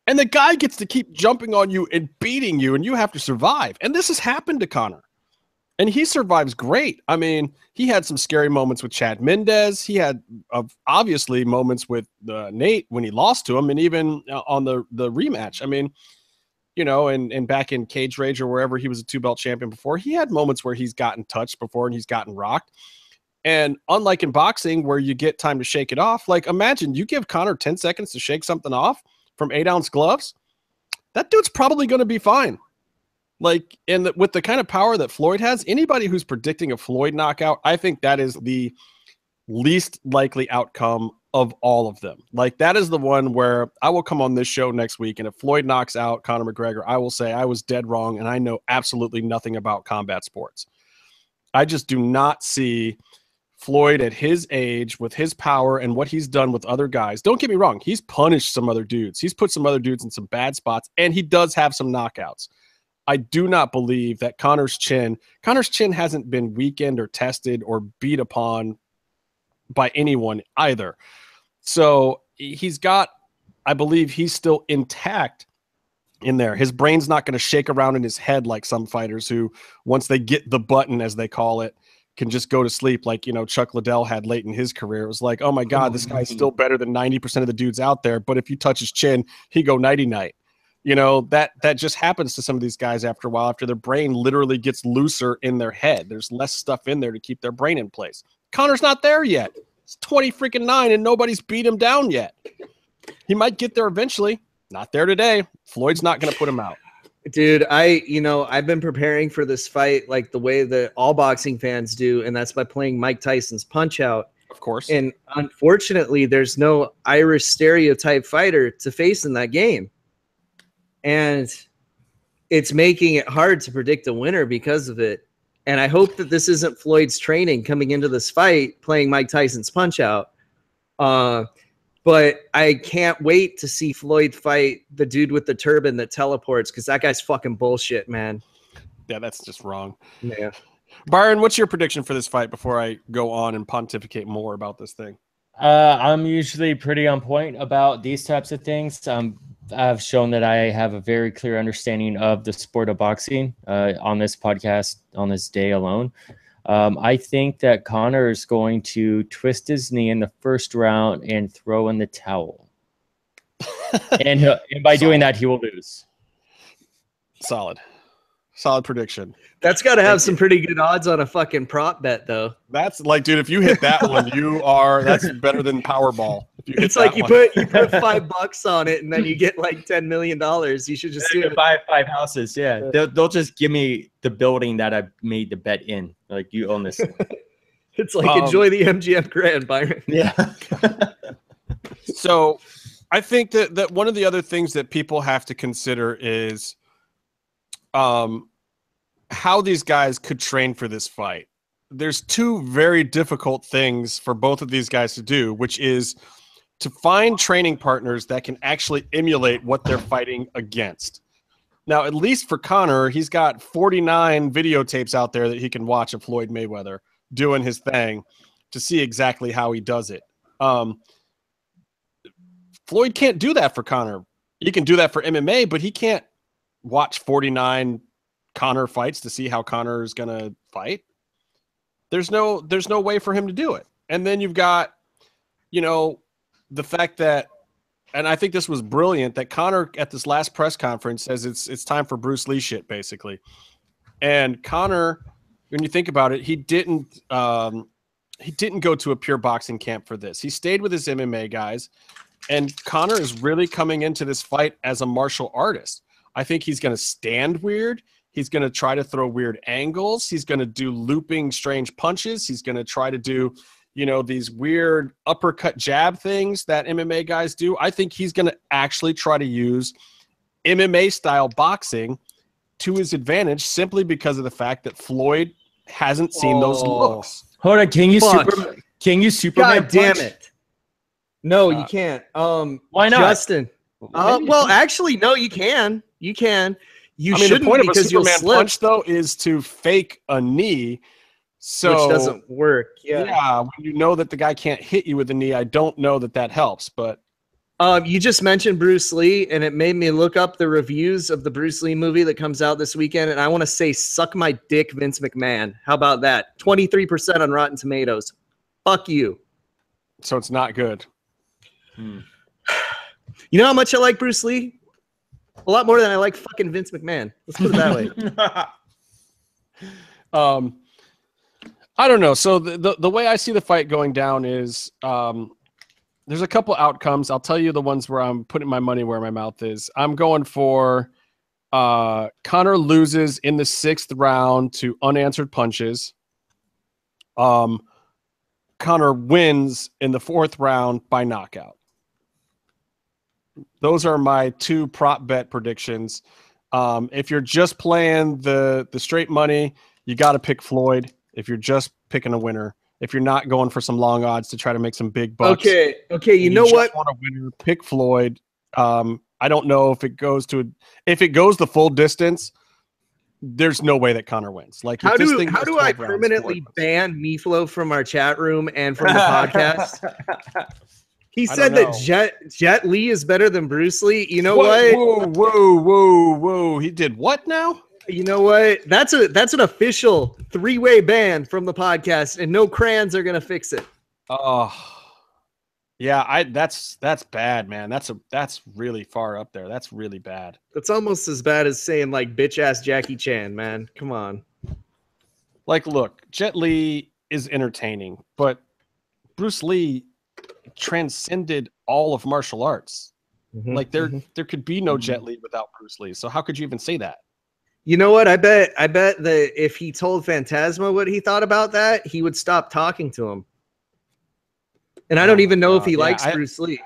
and the guy gets to keep jumping on you and beating you and you have to survive. And this has happened to Conor. And he survives great. I mean, he had some scary moments with Chad Mendez. He had obviously moments with Nate when he lost to him, and even on the rematch. I mean, you know, and back in Cage Rage or wherever he was a 2-belt champion before, he had moments where he's gotten touched before and he's gotten rocked. And unlike in boxing where you get time to shake it off, like imagine you give Conor 10 seconds to shake something off from 8-ounce gloves. That dude's probably going to be fine. Like, with the kind of power that Floyd has, anybody who's predicting a Floyd knockout, I think that is the least likely outcome of all of them. Like, that is the one where I will come on this show next week, and if Floyd knocks out Conor McGregor, I will say I was dead wrong, and I know absolutely nothing about combat sports. I just do not see Floyd at his age, with his power and what he's done with other guys. Don't get me wrong. He's punished some other dudes. He's put some other dudes in some bad spots, and he does have some knockouts. I do not believe that Conor's chin hasn't been weakened or tested or beat upon by anyone either. So he's got, I believe he's still intact in there. His brain's not going to shake around in his head like some fighters who, once they get the button, as they call it, can just go to sleep like, you know, Chuck Liddell had late in his career. It was like, oh my God, this guy's still better than 90% of the dudes out there. But if you touch his chin, he go nighty-night. You know, that just happens to some of these guys after a while, after their brain literally gets looser in their head. There's less stuff in there to keep their brain in place. Conor's not there yet. It's 20-9 and nobody's beat him down yet. He might get there eventually. Not there today. Floyd's not going to put him out. Dude, I've been preparing for this fight like the way that all boxing fans do, and that's by playing Mike Tyson's Punch-Out. Of course. And unfortunately, there's no Irish stereotype fighter to face in that game. And it's making it hard to predict a winner because of it. And I hope that this isn't Floyd's training coming into this fight, playing Mike Tyson's Punch-Out. But I can't wait to see Floyd fight the dude with the turban that teleports, because that guy's fucking bullshit, man. Yeah, that's just wrong. Yeah. Byron, what's your prediction for this fight before I go on and pontificate more about this thing? I'm usually pretty on point about these types of things. I've shown that I have a very clear understanding of the sport of boxing on this podcast, on this day alone. I think that Conor is going to twist his knee in the first round and throw in the towel. and by doing that, he will lose. Solid prediction. That's got to have some pretty good odds on a fucking prop bet, though. That's like, dude, if you hit that one, that's better than Powerball. It's like you put $5 on it and then you get like $10 million. You should just do it. Five houses. Yeah. They'll just give me the building that I made the bet in. Like, you own this. It's like, enjoy the MGM Grand, Byron. Yeah. So I think that one of the other things that people have to consider is how these guys could train for this fight. There's two very difficult things for both of these guys to do, which is to find training partners that can actually emulate what they're fighting against. Now, at least for Conor, he's got 49 videotapes out there that he can watch of Floyd Mayweather doing his thing to see exactly how he does it. Floyd can't do that for Conor. He can do that for MMA, but he can't watch 49 Conor fights to see how Conor is going to fight. There's no way for him to do it. And then you've got, you know, the fact that, and I think this was brilliant, that Conor at this last press conference says it's time for Bruce Lee shit, basically. And Conor, when you think about it, he didn't go to a pure boxing camp for this. He stayed with his MMA guys, And Conor is really coming into this fight as a martial artist. I think he's going to stand weird. He's going to try to throw weird angles. He's going to do looping strange punches. He's going to try to do, you know, these weird uppercut jab things that MMA guys do. I think he's going to actually try to use MMA style boxing to his advantage simply because of the fact that Floyd hasn't seen those looks. Hold on, can you Superman? God damn it! No, you can't. Why not, Justin? Well, actually, no, you can. You can. You shouldn't, the point of a because you'll Superman slip. punch though is to fake a knee, so Which doesn't work. Yeah. When you know that the guy can't hit you with a knee, I don't know that helps. But you just mentioned Bruce Lee, and it made me look up the reviews of the Bruce Lee movie that comes out this weekend, and I want to say, suck my dick, Vince McMahon. How about that? 23% on Rotten Tomatoes. Fuck you. So it's not good. You know how much I like Bruce Lee? A lot more than I like fucking Vince McMahon. Let's put it that way. I don't know. So the way I see the fight going down is there's a couple outcomes. I'll tell you the ones where I'm putting my money where my mouth is. I'm going for Conor loses in the 6th round to unanswered punches. Conor wins in the 4th round by knockout. Those are my 2 prop bet predictions. If you're just playing the straight money, you got to pick Floyd. If you're just picking a winner, if you're not going for some long odds to try to make some big bucks. Okay. You know what? Want a winner, pick Floyd. I don't know if it goes the full distance. There's no way that Conor wins. Like, how do I permanently ban Miflo from our chat room and from the podcast? He said that Jet Li is better than Bruce Lee. You know what? Whoa. He did what now? You know what? That's an official 3-way ban from the podcast, and no crayons are gonna fix it. Oh, yeah. That's bad, man. That's really far up there. That's really bad. That's almost as bad as saying like bitch ass Jackie Chan, man. Come on. Like, look, Jet Li is entertaining, but Bruce Lee transcended all of martial arts. Like there could be no Jet Li without Bruce Lee. So how could you even say that? You know what? I bet that if he told Phantasma what he thought about that, he would stop talking to him. And I don't even know if he likes Bruce Lee.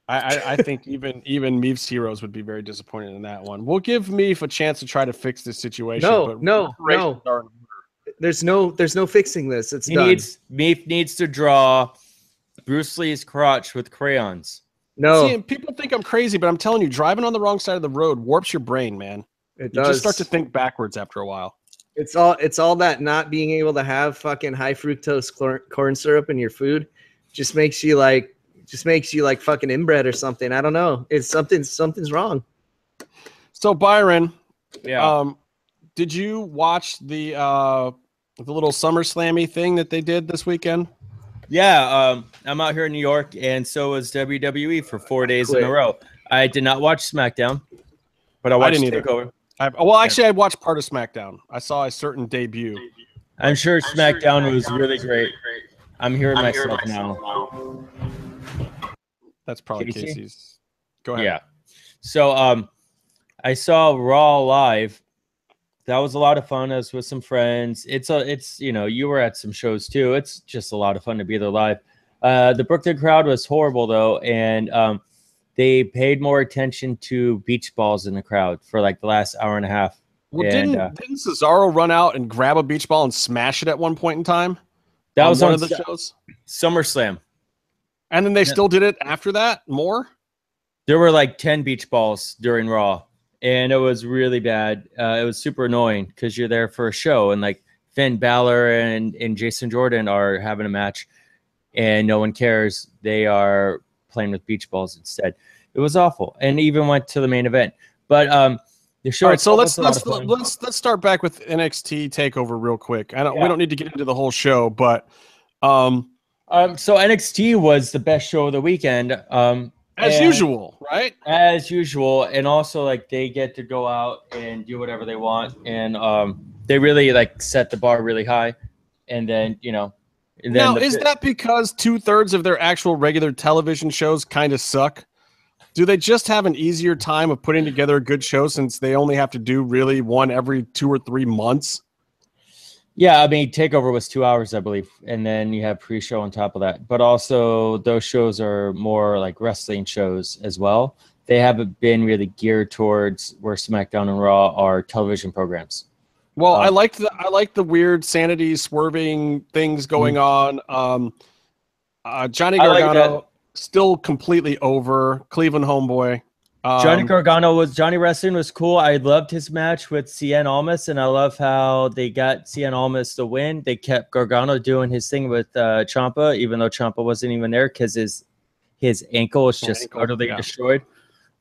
I think even Meef's heroes would be very disappointed in that one. We'll give Meef a chance to try to fix this situation. No. There's no fixing this. It's done. Meef needs to draw Bruce Lee's crotch with crayons. No. See, people think I'm crazy, but I'm telling you, driving on the wrong side of the road warps your brain, man. It you does. just start to think backwards after a while. It's all that not being able to have fucking high fructose corn syrup in your food just makes you like fucking inbred or something. I don't know. It's something's wrong. So Byron, yeah. Did you watch the little SummerSlammy thing that they did this weekend? Yeah, I'm out here in New York, and so was WWE for 4 days in a row. I did not watch SmackDown, but I watched TakeOver. I watched part of SmackDown. I saw a certain debut. I'm sure SmackDown was really great. I'm hearing myself now. That's probably Casey's. Go ahead. Yeah. So I saw Raw live. That was a lot of fun. I was with some friends. It's you were at some shows too. It's just a lot of fun to be there live. The Brooklyn crowd was horrible though, and they paid more attention to beach balls in the crowd for like the last hour and a half. Well, didn't Cesaro run out and grab a beach ball and smash it at one point in time? That was one of the shows. SummerSlam. And then they still did it after that? More? There were like 10 beach balls during Raw. And it was really bad. It was super annoying because you're there for a show and like Finn Balor and Jason Jordan are having a match and no one cares. They are playing with beach balls instead. It was awful. And even went to the main event. But the show. All right, so let's start back with NXT TakeOver real quick. We don't need to get into the whole show, but so NXT was the best show of the weekend. As usual, right? As usual, and also like they get to go out and do whatever they want, and they really like set the bar really high, and then Now, is that because 2/3 of their actual regular television shows kind of suck? Do they just have an easier time of putting together a good show since they only have to do really one every 2 or 3 months? Yeah, I mean, TakeOver was 2 hours, I believe, and then you have pre-show on top of that. But also, those shows are more like wrestling shows as well. They haven't been really geared towards where SmackDown and Raw are television programs. Well, I like the weird sanity swerving things going on. Johnny Gargano still completely over. Cleveland homeboy. Johnny Wrestling was cool. I loved his match with Cien Almas, and I love how they got Cien Almas to win. They kept Gargano doing his thing with Ciampa, even though Ciampa wasn't even there because his ankle was just utterly destroyed.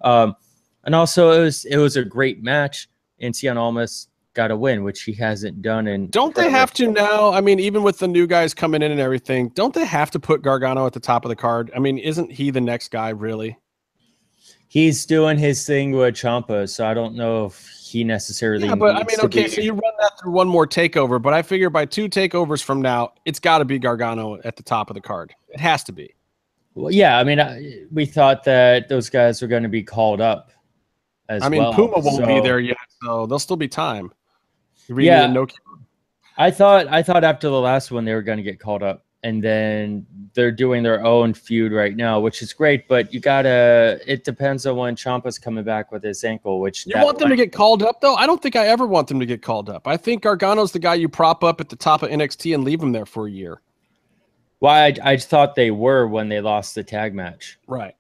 And also it was a great match, and Cien Almas got a win, which he hasn't done. And don't they have to now? I mean, even with the new guys coming in and everything, don't they have to put Gargano at the top of the card? I mean, isn't he the next guy really? He's doing his thing with Ciampa, so I don't know if he necessarily. Yeah, but I mean, okay, so you run that through one more takeover, but I figure by 2 takeovers from now, it's got to be Gargano at the top of the card. It has to be. Well, yeah, I mean, we thought that those guys were going to be called up. I mean, Puma won't be there yet, so there'll still be time. Yeah, I thought after the last one they were going to get called up, and then they're doing their own feud right now, which is great. But it depends on when Ciampa's coming back with his ankle. Which you want them to get called up though? I don't think I ever want them to get called up. I think Gargano's the guy you prop up at the top of NXT and leave him there for a year. Well, I thought they were when they lost the tag match, right?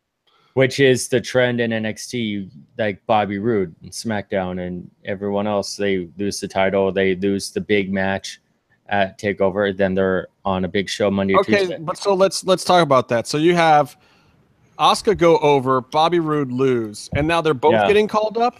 Which is the trend in NXT, like Bobby Roode and SmackDown and everyone else. They lose the title, they lose the big match at TakeOver, then they're on a big show Monday or Tuesday. Okay, but so let's talk about that. So you have Asuka go over, Bobby Roode lose, and now they're both getting called up?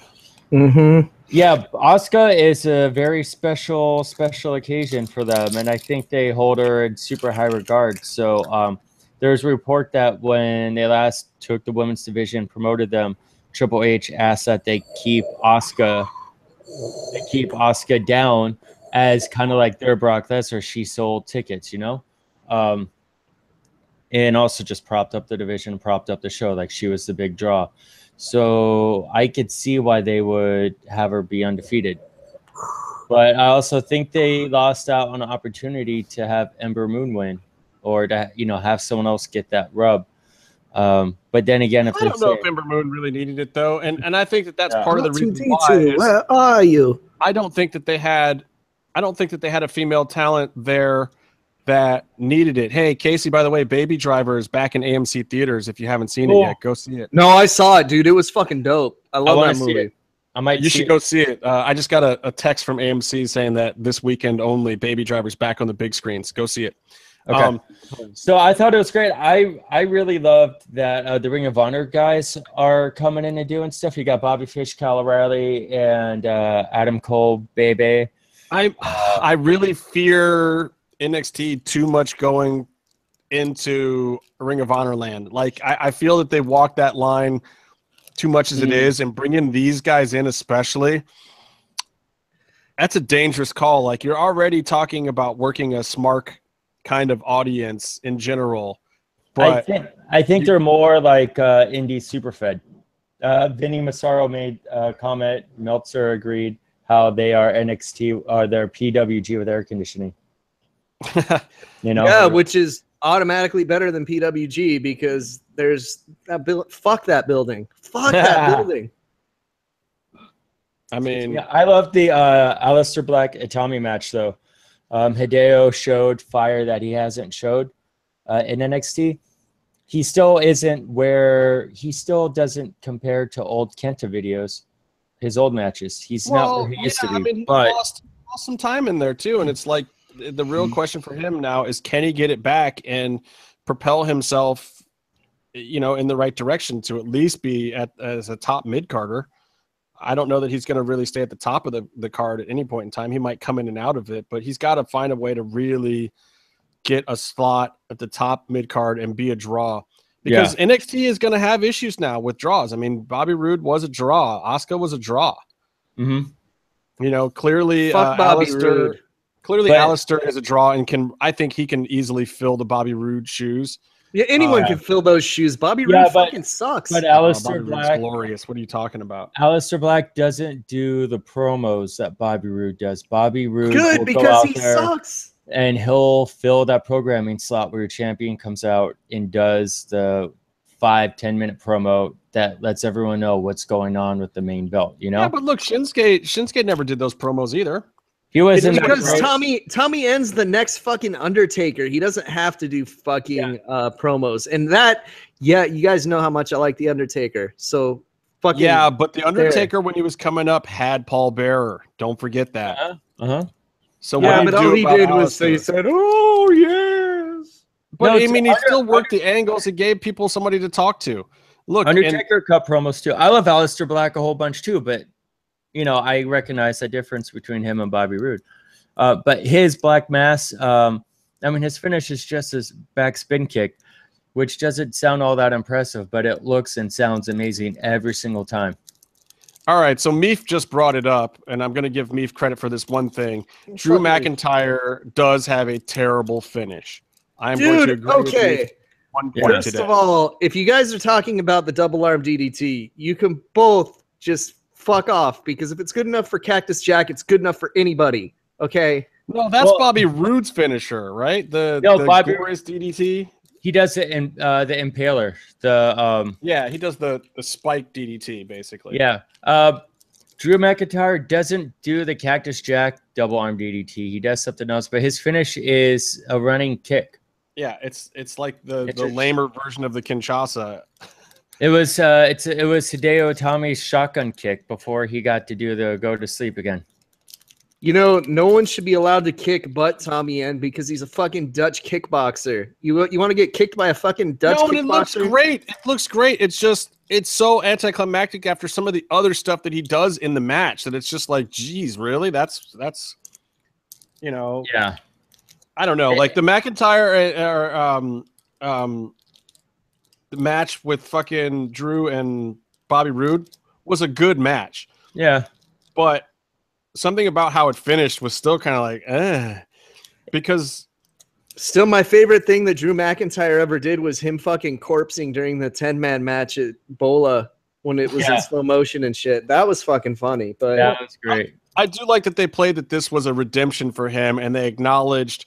Mm-hmm. Yeah, Asuka is a very special occasion for them, and I think they hold her in super high regard. So there's a report that when they last took the women's division, promoted them, Triple H asked that they keep Asuka down as kind of like their Brock Lesnar. She sold tickets, you know, and also just propped up the division, propped up the show, like she was the big draw. So I could see why they would have her be undefeated. But I also think they lost out on an opportunity to have Ember Moon win, or to have someone else get that rub. But then again, I don't know if Ember Moon really needed it though, and I think that's part of the reason why. Where are you? I don't think that they had a female talent there that needed it. Hey, Casey, by the way, Baby Driver is back in AMC theaters. If you haven't seen it yet, go see it. No, I saw it, dude. It was fucking dope. I love that movie. You should go see it. I just got a text from AMC saying that this weekend only, Baby Driver's back on the big screens. Go see it. Okay. So I thought it was great. I really loved that the Ring of Honor guys are coming in and doing stuff. You got Bobby Fish, Kyle O'Reilly, and Adam Cole, Bebe. I really fear NXT too much going into Ring of Honor land. Like I feel that they walk that line too much as it is, and bringing these guys in especially, that's a dangerous call. Like you're already talking about working a smart kind of audience in general. But I think they're more like indie superfed. Vinny Massaro made a comment. Meltzer agreed how they are NXT or they're PWG with air conditioning. Yeah, which is automatically better than PWG because there's that fuck that building. Fuck that building. I mean, I love the Aleister Black Itami match though. Hideo showed fire that he hasn't showed in NXT. He still doesn't compare to old Kenta videos, his old matches. He's not where he used to be. I mean, he lost some time in there too, and it's like the real question for him now is, can he get it back and propel himself, in the right direction to at least be as a top mid-carder? I don't know that he's going to really stay at the top of the card at any point in time. He might come in and out of it, but he's got to find a way to really get a slot at the top mid-card and be a draw. Because NXT is going to have issues now with draws. I mean, Bobby Roode was a draw. Asuka was a draw. Mm-hmm. Clearly Fuck Bobby Roode. Clearly, Alistair is a draw and I think he can easily fill the Bobby Roode shoes. Yeah, anyone can fill those shoes. Bobby Roode fucking sucks. But Alistair Bobby Black, Roode's glorious. What are you talking about? Alistair Black doesn't do the promos that Bobby Roode does. Bobby Roode good will because go out he there sucks. and he'll fill that programming slot where your champion comes out and does the 5-10 minute promo that lets everyone know what's going on with the main belt. You know? Yeah, but look, Shinsuke never did those promos either. He was in because Tommy ends the next fucking Undertaker. He doesn't have to do fucking promos. And that, you guys know how much I like the Undertaker. So fucking but the Undertaker when he was coming up had Paul Bearer. Don't forget that. So but all he did was he said, "Oh yes." But I mean, he still worked the angles. He gave people somebody to talk to. Look, Undertaker cut promos too. I love Alistair Black a whole bunch too, but you know, I recognize the difference between him and Bobby Roode. But his Black Mass, I mean, his finish is just his back spin kick, which doesn't sound all that impressive, but it looks and sounds amazing every single time. All right, so Meef just brought it up, and I'm going to give Meef credit for this one thing. Drew McIntyre does have a terrible finish. I'm going to agree with Meef. First of all, if you guys are talking about the double arm DDT, you can both just fuck off, because if it's good enough for Cactus Jack, it's good enough for anybody. Okay. No, that's Bobby Roode's finisher, right? The glorious DDT. He does it in the Impaler. He does the spike DDT basically. Yeah. Drew McIntyre doesn't do the Cactus Jack double arm DDT. He does something else, but his finish is a running kick. Yeah, it's like the lamer version of the Kinshasa. It was Hideo Itami's shotgun kick before he got to do the go to sleep again. You know, no one should be allowed to kick but Tommy End because he's a fucking Dutch kickboxer. You want to get kicked by a fucking Dutch kickboxer? It looks great. It looks great. It's just it's so anticlimactic after some of the other stuff that he does in the match that it's just like, geez, really? That's you know. Yeah. I don't know. Like the McIntyre the match with fucking Drew and Bobby Roode was a good match. Yeah. But something about how it finished was still kind of like, because still my favorite thing that Drew McIntyre ever did was him fucking corpsing during the 10-man match at Bola when it was in slow motion and shit. That was fucking funny. But yeah, that was great. I do like that they played that this was a redemption for him and they acknowledged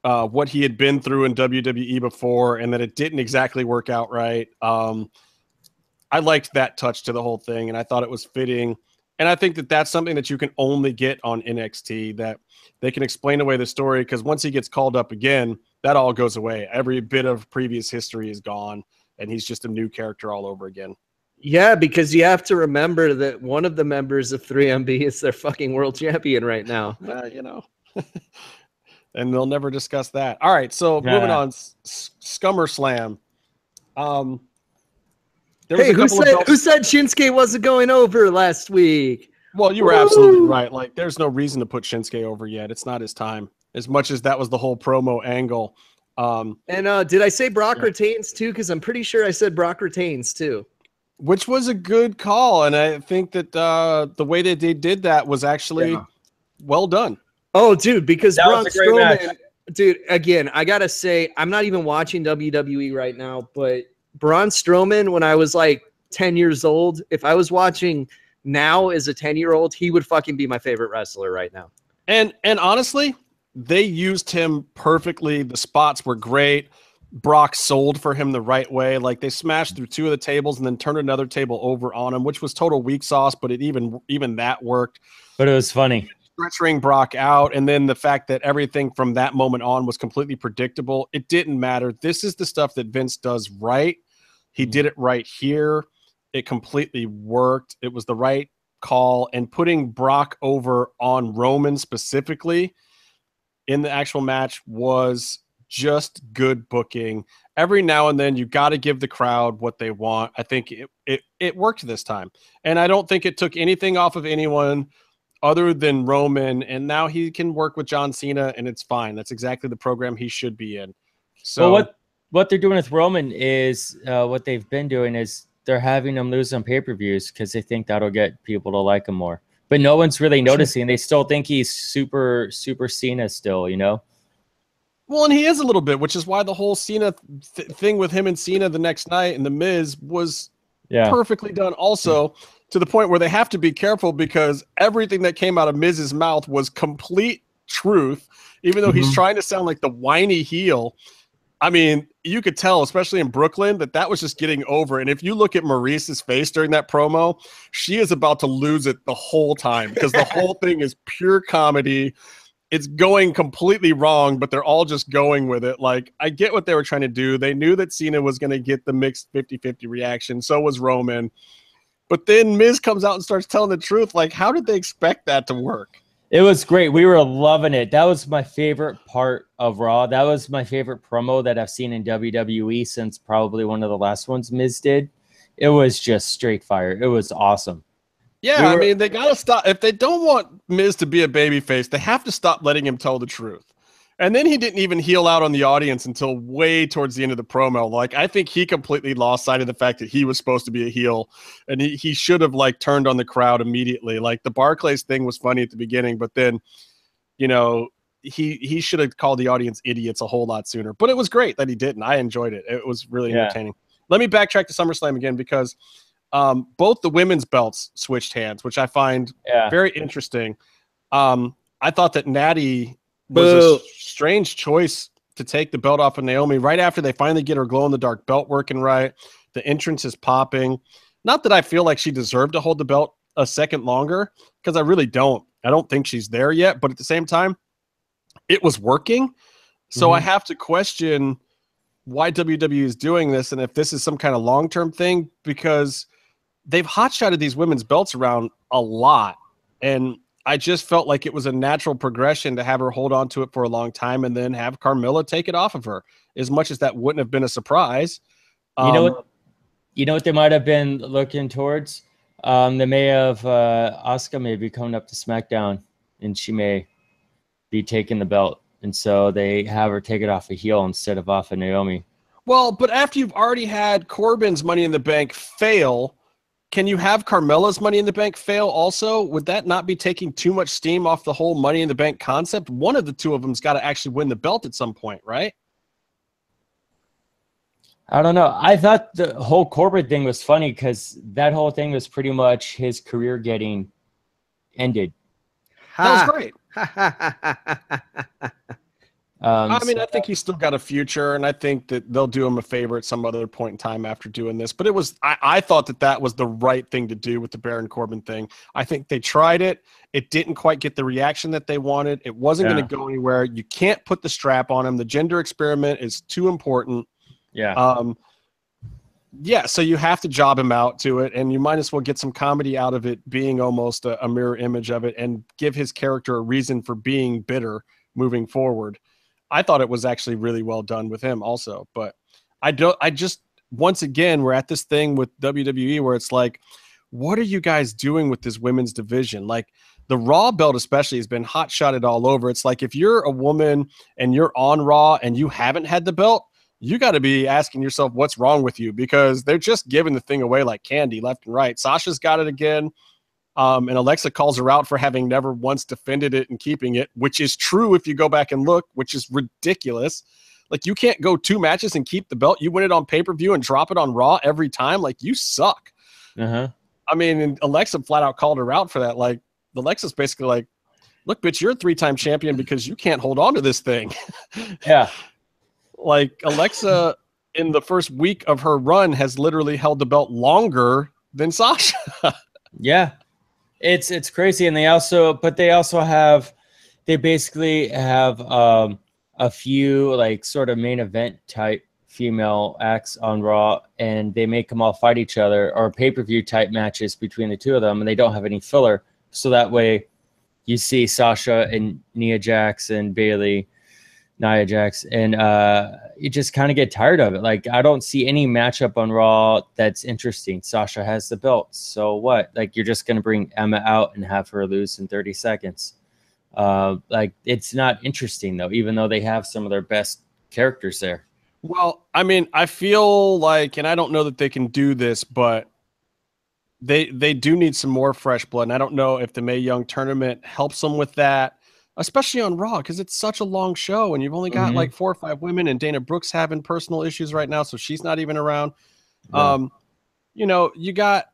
what he had been through in WWE before and that it didn't exactly work out right. I liked that touch to the whole thing and I thought it was fitting. And I think that that's something that you can only get on NXT, that they can explain away the story, because once he gets called up again, that all goes away. Every bit of previous history is gone, and he's just a new character all over again. Yeah, because you have to remember that one of the members of 3MB is their fucking world champion right now. You know. And they'll never discuss that. All right, so moving on. SummerSlam. Hey, who said Shinsuke wasn't going over last week? Well, you were absolutely right. Like, there's no reason to put Shinsuke over yet. It's not his time. As much as that was the whole promo angle. And did I say Brock retains too? Because I'm pretty sure I said Brock retains too. Which was a good call, and I think that the way that they did that was actually well done. Oh, dude, because Braun Strowman, dude, again, I gotta say, I'm not even watching WWE right now, but Braun Strowman, when I was like 10 years old, if I was watching now as a 10-year-old, he would fucking be my favorite wrestler right now. And honestly, they used him perfectly. The spots were great. Brock sold for him the right way. Like, they smashed through two of the tables and then turned another table over on him, which was total weak sauce, but it even that worked. But it was funny. Stretching Brock out, and then the fact that everything from that moment on was completely predictable. It didn't matter. This is the stuff that Vince does right. He did it right here. It completely worked. It was the right call. And putting Brock over on Roman specifically in the actual match was just good booking. Every now and then you got to give the crowd what they want. I think it worked this time. And I don't think it took anything off of anyone other than Roman. And now he can work with John Cena and it's fine. That's exactly the program he should be in. So what they're doing with Roman is what they've been doing is they're having him lose on pay-per-views because they think that'll get people to like him more. but no one's really noticing. They still think he's super Cena still, you know? Well, and he is a little bit, which is why the whole Cena thing with him and Cena the next night and The Miz was perfectly done. Also, to the point where they have to be careful because everything that came out of Miz's mouth was complete truth, even though he's trying to sound like the whiny heel. I mean, you could tell, especially in Brooklyn, that was just getting over. And if you look at Maurice's face during that promo, she is about to lose it the whole time because the whole thing is pure comedy. It's going completely wrong, but they're all just going with it. Like, I get what they were trying to do. They knew that Cena was going to get the mixed 50-50 reaction. So was Roman. But then Miz comes out and starts telling the truth. Like, how did they expect that to work? It was great. We were loving it. That was my favorite part of Raw. That was my favorite promo that I've seen in WWE since probably one of the last ones Miz did. It was just straight fire. It was awesome. Yeah, I mean, they got to stop. If they don't want Miz to be a babyface, they have to stop letting him tell the truth. And then he didn't even heel out on the audience until way towards the end of the promo. Like, I think he completely lost sight of the fact that he was supposed to be a heel, and he should have, like, turned on the crowd immediately. Like, the Barclays thing was funny at the beginning, but then, you know, he should have called the audience idiots a whole lot sooner. But it was great that he didn't. I enjoyed it. It was really entertaining. Let me backtrack to SummerSlam again because both the women's belts switched hands, which I find very interesting. I thought that Natty was a strange choice to take the belt off of Naomi right after they finally get her glow-in-the-dark belt working right. The entrance is popping. Not that I feel like she deserved to hold the belt a second longer, because I really don't. I don't think she's there yet, but at the same time, it was working. So I have to question why WWE is doing this and if this is some kind of long-term thing, because they've hotshotted these women's belts around a lot. And I just felt like it was a natural progression to have her hold on to it for a long time and then have Carmella take it off of her, as much as that wouldn't have been a surprise. You know what they might have been looking towards? They may have Asuka may be coming up to SmackDown and she may be taking the belt. And so they have her take it off a heel instead of off of Naomi. Well, but after you've already had Corbin's Money in the Bank fail, can you have Carmella's Money in the Bank fail also? Would that not be taking too much steam off the whole Money in the Bank concept? One of the two of them's got to actually win the belt at some point, right? I don't know. I thought the whole Corbin thing was funny because that whole thing was pretty much his career getting ended. That was great. I mean, I think he's still got a future, and I think that they'll do him a favor at some other point in time after doing this. But it was, I thought that was the right thing to do with the Baron Corbin thing. I think they tried it. It didn't quite get the reaction that they wanted. It wasn't going to go anywhere. You can't put the strap on him. The gender experiment is too important. So you have to job him out to it, and you might as well get some comedy out of it being almost a mirror image of it and give his character a reason for being bitter moving forward. I thought it was actually really well done with him also, but I just, once again, we're at this thing with WWE where it's like, what are you guys doing with this women's division? Like, the Raw belt especially has been hot shotted all over. It's like, if you're a woman and you're on Raw and you haven't had the belt, you got to be asking yourself what's wrong with you, because they're just giving the thing away like candy left and right. Sasha's got it again. And Alexa calls her out for having never once defended it and keeping it, which is true if you go back and look, which is ridiculous. Like, you can't go 2 matches and keep the belt. You win it on pay-per-view and drop it on Raw every time. Like, you suck. I mean, and Alexa flat out called her out for that. Like, Alexa's basically like, look, bitch, you're a 3-time champion because you can't hold on to this thing. Like, Alexa in the first week of her run has literally held the belt longer than Sasha. It's crazy. And they basically have a few like sort of main event type female acts on Raw, and they make them all fight each other, or pay-per-view type matches between the two of them, and they don't have any filler. So that way you see Sasha and Nia Jax and Nia Jax, and you just kind of get tired of it. Like, I don't see any matchup on Raw that's interesting. Sasha has the belt, so what? Like, you're just going to bring Emma out and have her lose in 30 seconds. Like, it's not interesting, though, even though they have some of their best characters there. Well, I mean, I feel like, and I don't know that they can do this, but they do need some more fresh blood. And I don't know if the Mae Young tournament helps them with that, especially on Raw, because it's such a long show and you've only got like 4 or 5 women, and Dana Brooks having personal issues right now, so she's not even around. Yeah. You know, you got,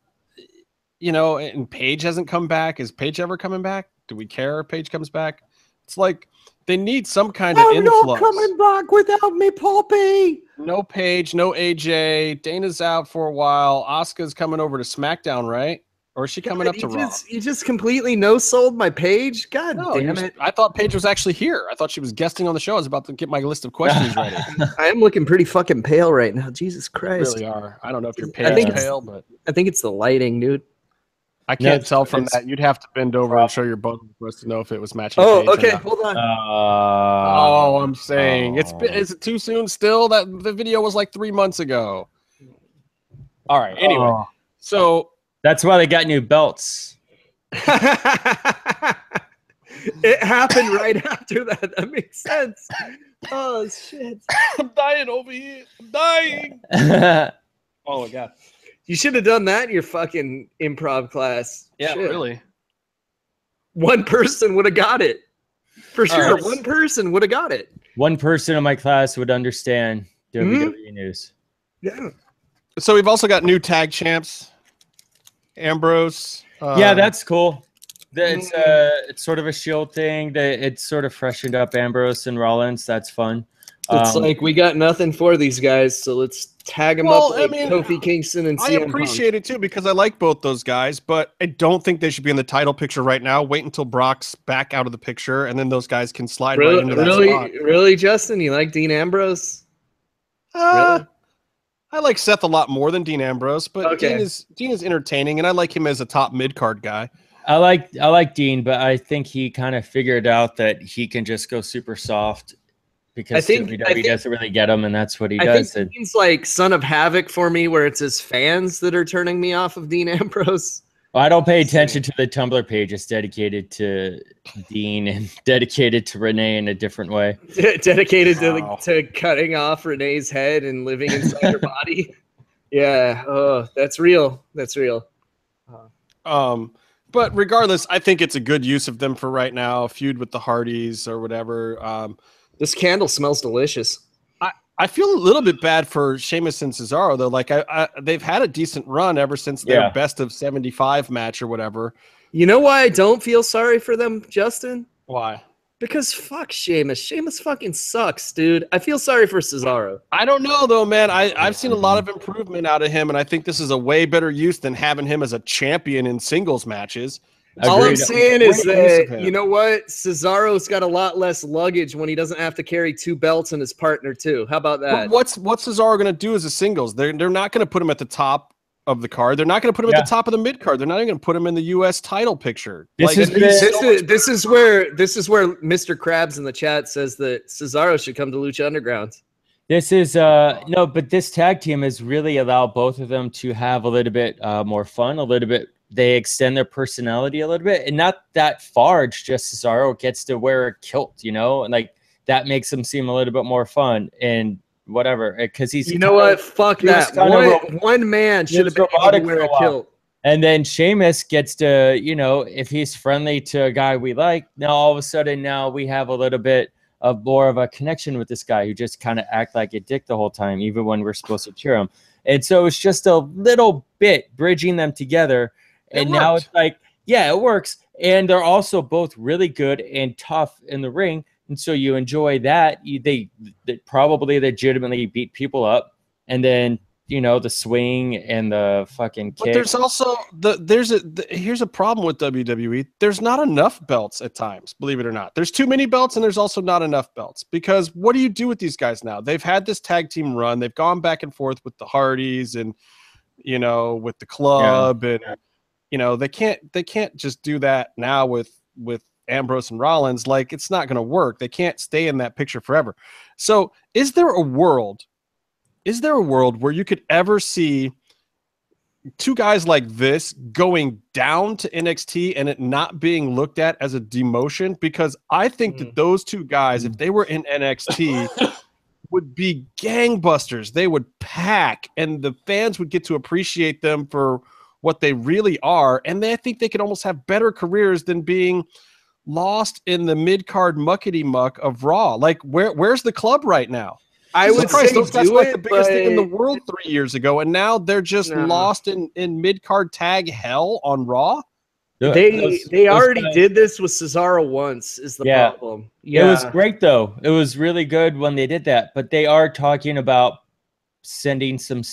you know, and Paige hasn't come back. Is Paige ever coming back? Do we care if Paige comes back? It's like they need some kind of influx. Not coming back without me, Poppy. No Paige, no AJ. Dana's out for a while. Asuka's coming over to SmackDown, right? Or is she coming up to Raw? You just completely no-sold my Page? God damn it. I thought Paige was actually here. I thought she was guesting on the show. I was about to get my list of questions ready. I am looking pretty fucking pale right now. Jesus Christ. You really are. I don't know if you're pale, but I think it's the lighting, dude. I can't tell from that. You'd have to bend over and show your bone for us to know if it was matching. Oh, Paige or okay. not. Hold on. I'm saying is it too soon still? That the video was like 3 months ago. All right. Anyway, so that's why they got new belts. It happened right after that. That makes sense. Oh shit! I'm dying over here. I'm dying. Oh my god! You should have done that in your fucking improv class. Yeah, Shit. really. One person would have got it. For sure, right. one person would have got it. One person in my class would understand WWE news. Yeah. So we've also got new tag champs. Ambrose. Yeah, that's cool. It's sort of a Shield thing. It's sort of freshened up Ambrose and Rollins. That's fun. It's like we got nothing for these guys, so let's tag them up like Kofi Kingston and CM I appreciate it too because I like both those guys, but I don't think they should be in the title picture right now. Wait until Brock's back out of the picture, and then those guys can slide right into that spot. Really, Justin? You like Dean Ambrose? Really? I like Seth a lot more than Dean Ambrose, but Okay. Dean is entertaining, and I like him as a top mid-card guy. I like Dean, but I think he kind of figured out that he can just go super soft because WWE doesn't really get him, and that's what he does. I think Dean's like Son of Havoc for me, where it's his fans that are turning me off of Dean Ambrose. Well, I don't pay attention to the Tumblr page. It's dedicated to Dean and dedicated to Renee in a different way. Dedicated to cutting off Renee's head and living inside her body. Yeah. Oh, that's real. That's real. But regardless, I think it's a good use of them for right now. A feud with the Hardys or whatever. This candle smells delicious. I feel a little bit bad for Sheamus and Cesaro though. Like they've had a decent run ever since their best of 75 match or whatever. You know why I don't feel sorry for them, Justin? Why? Because fuck Sheamus. Sheamus fucking sucks, dude. I feel sorry for Cesaro. I don't know though, man. I've seen a lot of improvement out of him, and I think this is a way better use than having him as a champion in singles matches. All I'm saying is that, you know what? Cesaro's got a lot less luggage when he doesn't have to carry 2 belts and his partner too. How about that? What's Cesaro going to do as a singles? They're not going to put him at the top of the card. They're not going to put him at the top of the mid card. They're not even going to put him in the U.S. title picture. This is where Mr. Krabs in the chat says that Cesaro should come to Lucha Underground. This is no, but this tag team has really allowed both of them to have a little bit more fun, a little bit. They extend their personality a little bit, and not that far. It's just Cesaro gets to wear a kilt, you know, and like that makes him seem a little bit more fun and whatever. Because he's, you know what? Fuck that. One man should have been able to wear a kilt. And then Sheamus gets to, you know, if he's friendly to a guy we like, now all of a sudden now we have a little bit of more of a connection with this guy who just kind of act like a dick the whole time, even when we're supposed to cheer him. And so it's just a little bit bridging them together. And now it's like, yeah, it works. And they're also both really good and tough in the ring. And so you enjoy that. They probably legitimately beat people up. And then, you know, the swing and the fucking kick. But there's also here's a problem with WWE. There's not enough belts at times, believe it or not. There's too many belts, and there's also not enough belts. Because what do you do with these guys now? They've had this tag team run. They've gone back and forth with the Hardys and, you know, with the club and you know, they can't just do that now with Ambrose and Rollins. Like, it's not going to work. They can't stay in that picture forever. So is there a world where you could ever see 2 guys like this going down to NXT and it not being looked at as a demotion? Because I think that those 2 guys, if they were in NXT, would be gangbusters. They would pack, and the fans would get to appreciate them for what they really are. And I think they could almost have better careers than being lost in the mid-card muckety muck of Raw. Like, where's the club right now? I would say those guys do were like it, the biggest thing in the but world 3 years ago, and now they're just lost in mid-card tag hell on Raw. They already did this with Cesaro once, is the problem. Yeah. It was great, though. It was really good when they did that. But they are talking about sending some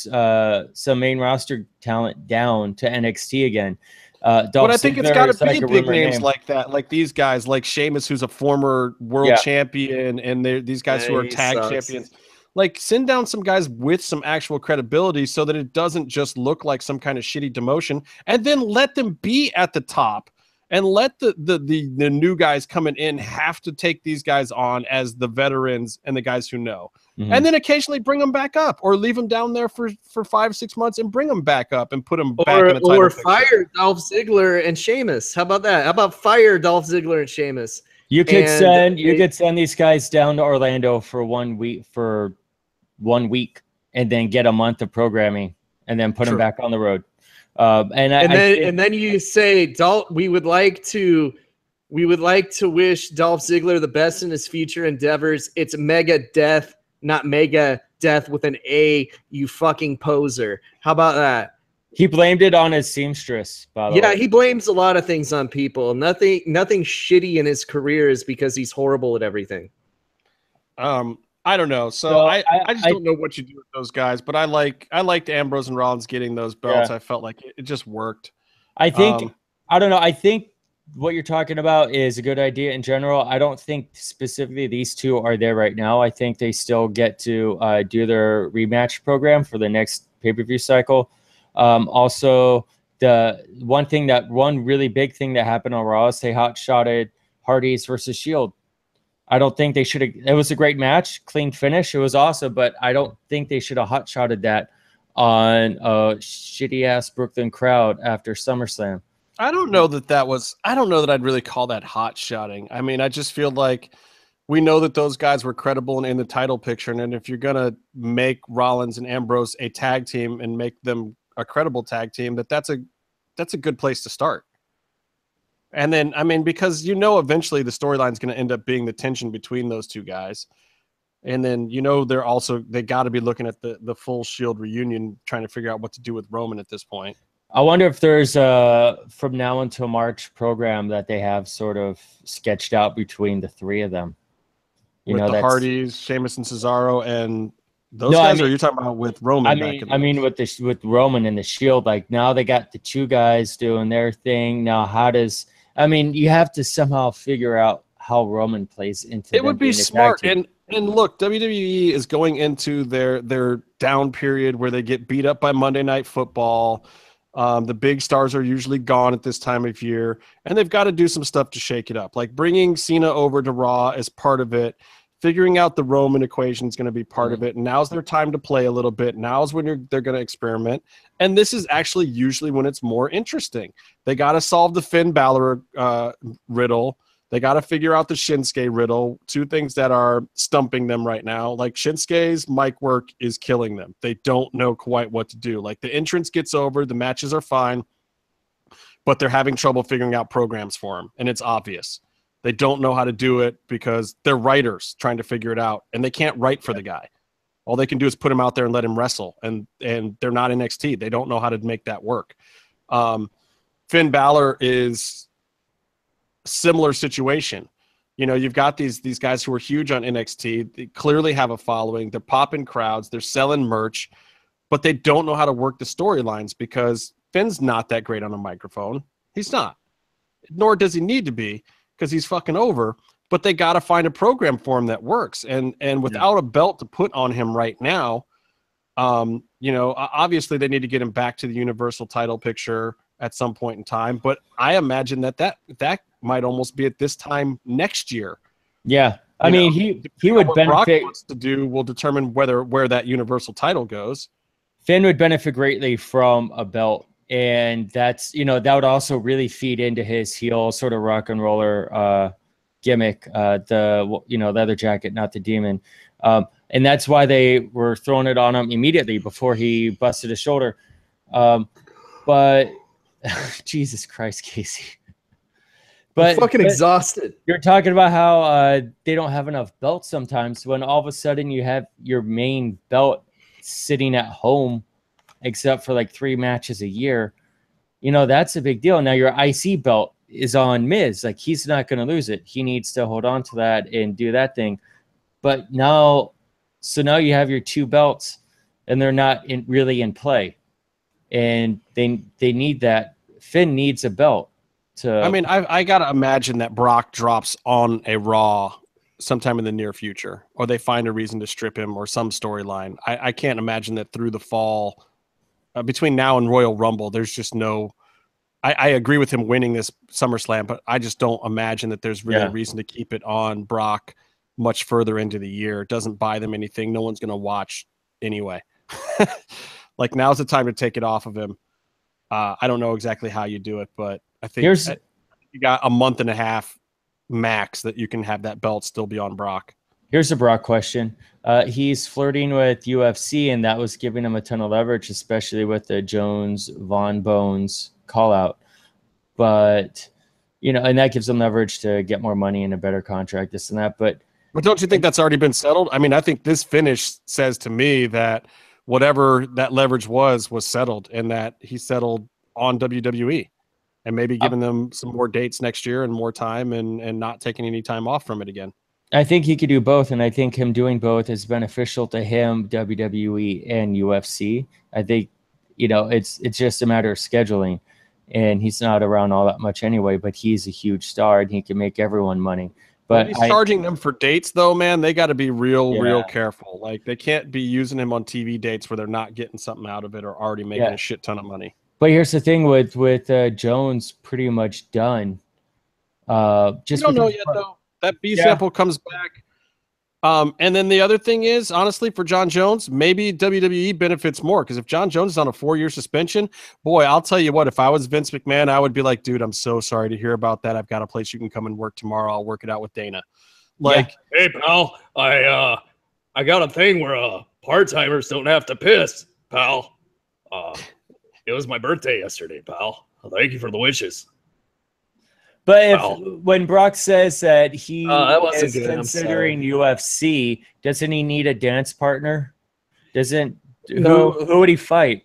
main roster talent down to NXT again. But I think it's got to be big names like that, like these guys, like Sheamus, who's a former world champion, and these guys who are tag champions. Like, send down some guys with some actual credibility so that it doesn't just look like some kind of shitty demotion, and then let them be at the top, and let the new guys coming in have to take these guys on as the veterans and the guys who know. And then occasionally bring them back up, or leave them down there for 5-6 months and bring them back up and put them back in the title or picture. fire Dolph Ziggler and Sheamus. How about that? How about fire Dolph Ziggler and Sheamus? You could send these guys down to Orlando for 1 week, and then get a month of programming, and then put them back on the road. And then you say, Dolph, we would like to wish Dolph Ziggler the best in his future endeavors. It's mega death, not mega death with an A, you fucking poser. How about that? He blamed it on his seamstress, by the way. Yeah, he blames a lot of things on people. Nothing shitty in his career is because he's horrible at everything. I don't know. So I just don't know what you do with those guys, but I liked Ambrose and Rollins getting those belts. I felt like it just worked. I think I don't know. I think what you're talking about is a good idea in general. I don't think specifically these two are there right now. I think they still get to do their rematch program for the next pay-per-view cycle. Also, the one really big thing that happened on Raw is they hot-shotted Hardys versus Shield. I don't think they should have. It was a great match, clean finish. It was awesome, but I don't think they should have hot-shotted that on a shitty-ass Brooklyn crowd after SummerSlam. I don't know that I'd really call that hot-shotting. I mean, I just feel like we know that those guys were credible and in the title picture, and if you're going to make Rollins and Ambrose a tag team and make them a credible tag team, that's a good place to start. And then, I mean, because eventually the storyline is going to end up being the tension between those two guys. And then, they got to be looking at the full Shield reunion, trying to figure out what to do with Roman at this point. I wonder if there's a from now until March program that they have sort of sketched out between the three of them. With the Hardys, Sheamus and Cesaro, and those guys, or you're talking about with Roman? With Roman and the Shield, like now they got the two guys doing their thing. Now, you have to somehow figure out how Roman plays into it. Would be smart. And look, WWE is going into their down period where they get beat up by Monday Night Football. The big stars are usually gone at this time of year, and they've got to do some stuff to shake it up. Like bringing Cena over to Raw as part of it, figuring out the Roman equation is going to be part of it. And now's their time to play a little bit. Now's when they're going to experiment. And this is actually usually when it's more interesting. They got to solve the Finn Balor riddle. They got to figure out the Shinsuke riddle, two things that are stumping them right now. Like Shinsuke's mic work is killing them. They don't know quite what to do. Like the entrance gets over, the matches are fine, but they're having trouble figuring out programs for him. And it's obvious. They don't know how to do it because they're writers trying to figure it out, and they can't write for the guy. All they can do is put him out there and let him wrestle, and they're not NXT. They don't know how to make that work. Finn Balor is similar situation. You've got these guys who are huge on NXT. They clearly have a following. They're popping crowds. They're selling merch, but they don't know how to work the storylines because Finn's not that great on a microphone. He's not, nor does he need to be because he's fucking over. But they got to find a program for him that works. And without a belt to put on him right now, obviously they need to get him back to the Universal title picture at some point in time. But I imagine that might almost be at this time next year. Yeah. I mean, he would benefit. Brock wants to do will determine where that Universal title goes. Finn would benefit greatly from a belt. And that's, that would also really feed into his heel sort of rock and roller gimmick, the leather jacket, not the demon. And that's why they were throwing it on him immediately before he busted his shoulder. But Jesus Christ, Casey. I'm fucking exhausted. You're talking about how they don't have enough belts sometimes when all of a sudden you have your main belt sitting at home except for like 3 matches a year. You know, that's a big deal. Now your IC belt is on Miz. Like, he's not going to lose it. He needs to hold on to that and do that thing. But now you have your 2 belts and they're not really in play. And they need that. Finn needs a belt. I mean, I gotta imagine that Brock drops on a Raw sometime in the near future, or they find a reason to strip him, or some storyline. I can't imagine that through the fall, between now and Royal Rumble, there's just no. I agree with him winning this SummerSlam, but I just don't imagine that there's really a reason to keep it on Brock much further into the year. It doesn't buy them anything. No one's gonna watch anyway. Like, now's the time to take it off of him. I don't know exactly how you do it, but I think you got a month and a half max that you can have that belt still be on Brock. Here's a Brock question. He's flirting with UFC, and that was giving him a ton of leverage, especially with the Jones Von Bones call out. But, you know, and that gives him leverage to get more money and a better contract, this and that. But don't you think that's already been settled? I mean, I think this finish says to me that whatever that leverage was settled, and that he settled on WWE. And maybe giving them some more dates next year and more time, and not taking any time off from it again. I think he could do both, and I think him doing both is beneficial to him, WWE, and UFC. I think, you know, it's just a matter of scheduling, and he's not around all that much anyway, but he's a huge star, and he can make everyone money. But he's charging them for dates, though, man. They got to be real careful. Like, they can't be using him on TV dates where they're not getting something out of it or already making a shit ton of money. But here's the thing with Jones pretty much done. Just don't know yet, though. That B sample comes back. And then the other thing is, honestly, for Jon Jones, maybe WWE benefits more, because if Jon Jones is on a 4-year suspension, boy, I'll tell you what, if I was Vince McMahon, I would be like, dude, I'm so sorry to hear about that. I've got a place you can come and work tomorrow. I'll work it out with Dana. Like, hey, pal, I got a thing where part-timers don't have to piss, pal. It was my birthday yesterday, pal. Thank you for the wishes. But when Brock says that he is good. considering UFC, doesn't he need a dance partner? Who would he fight?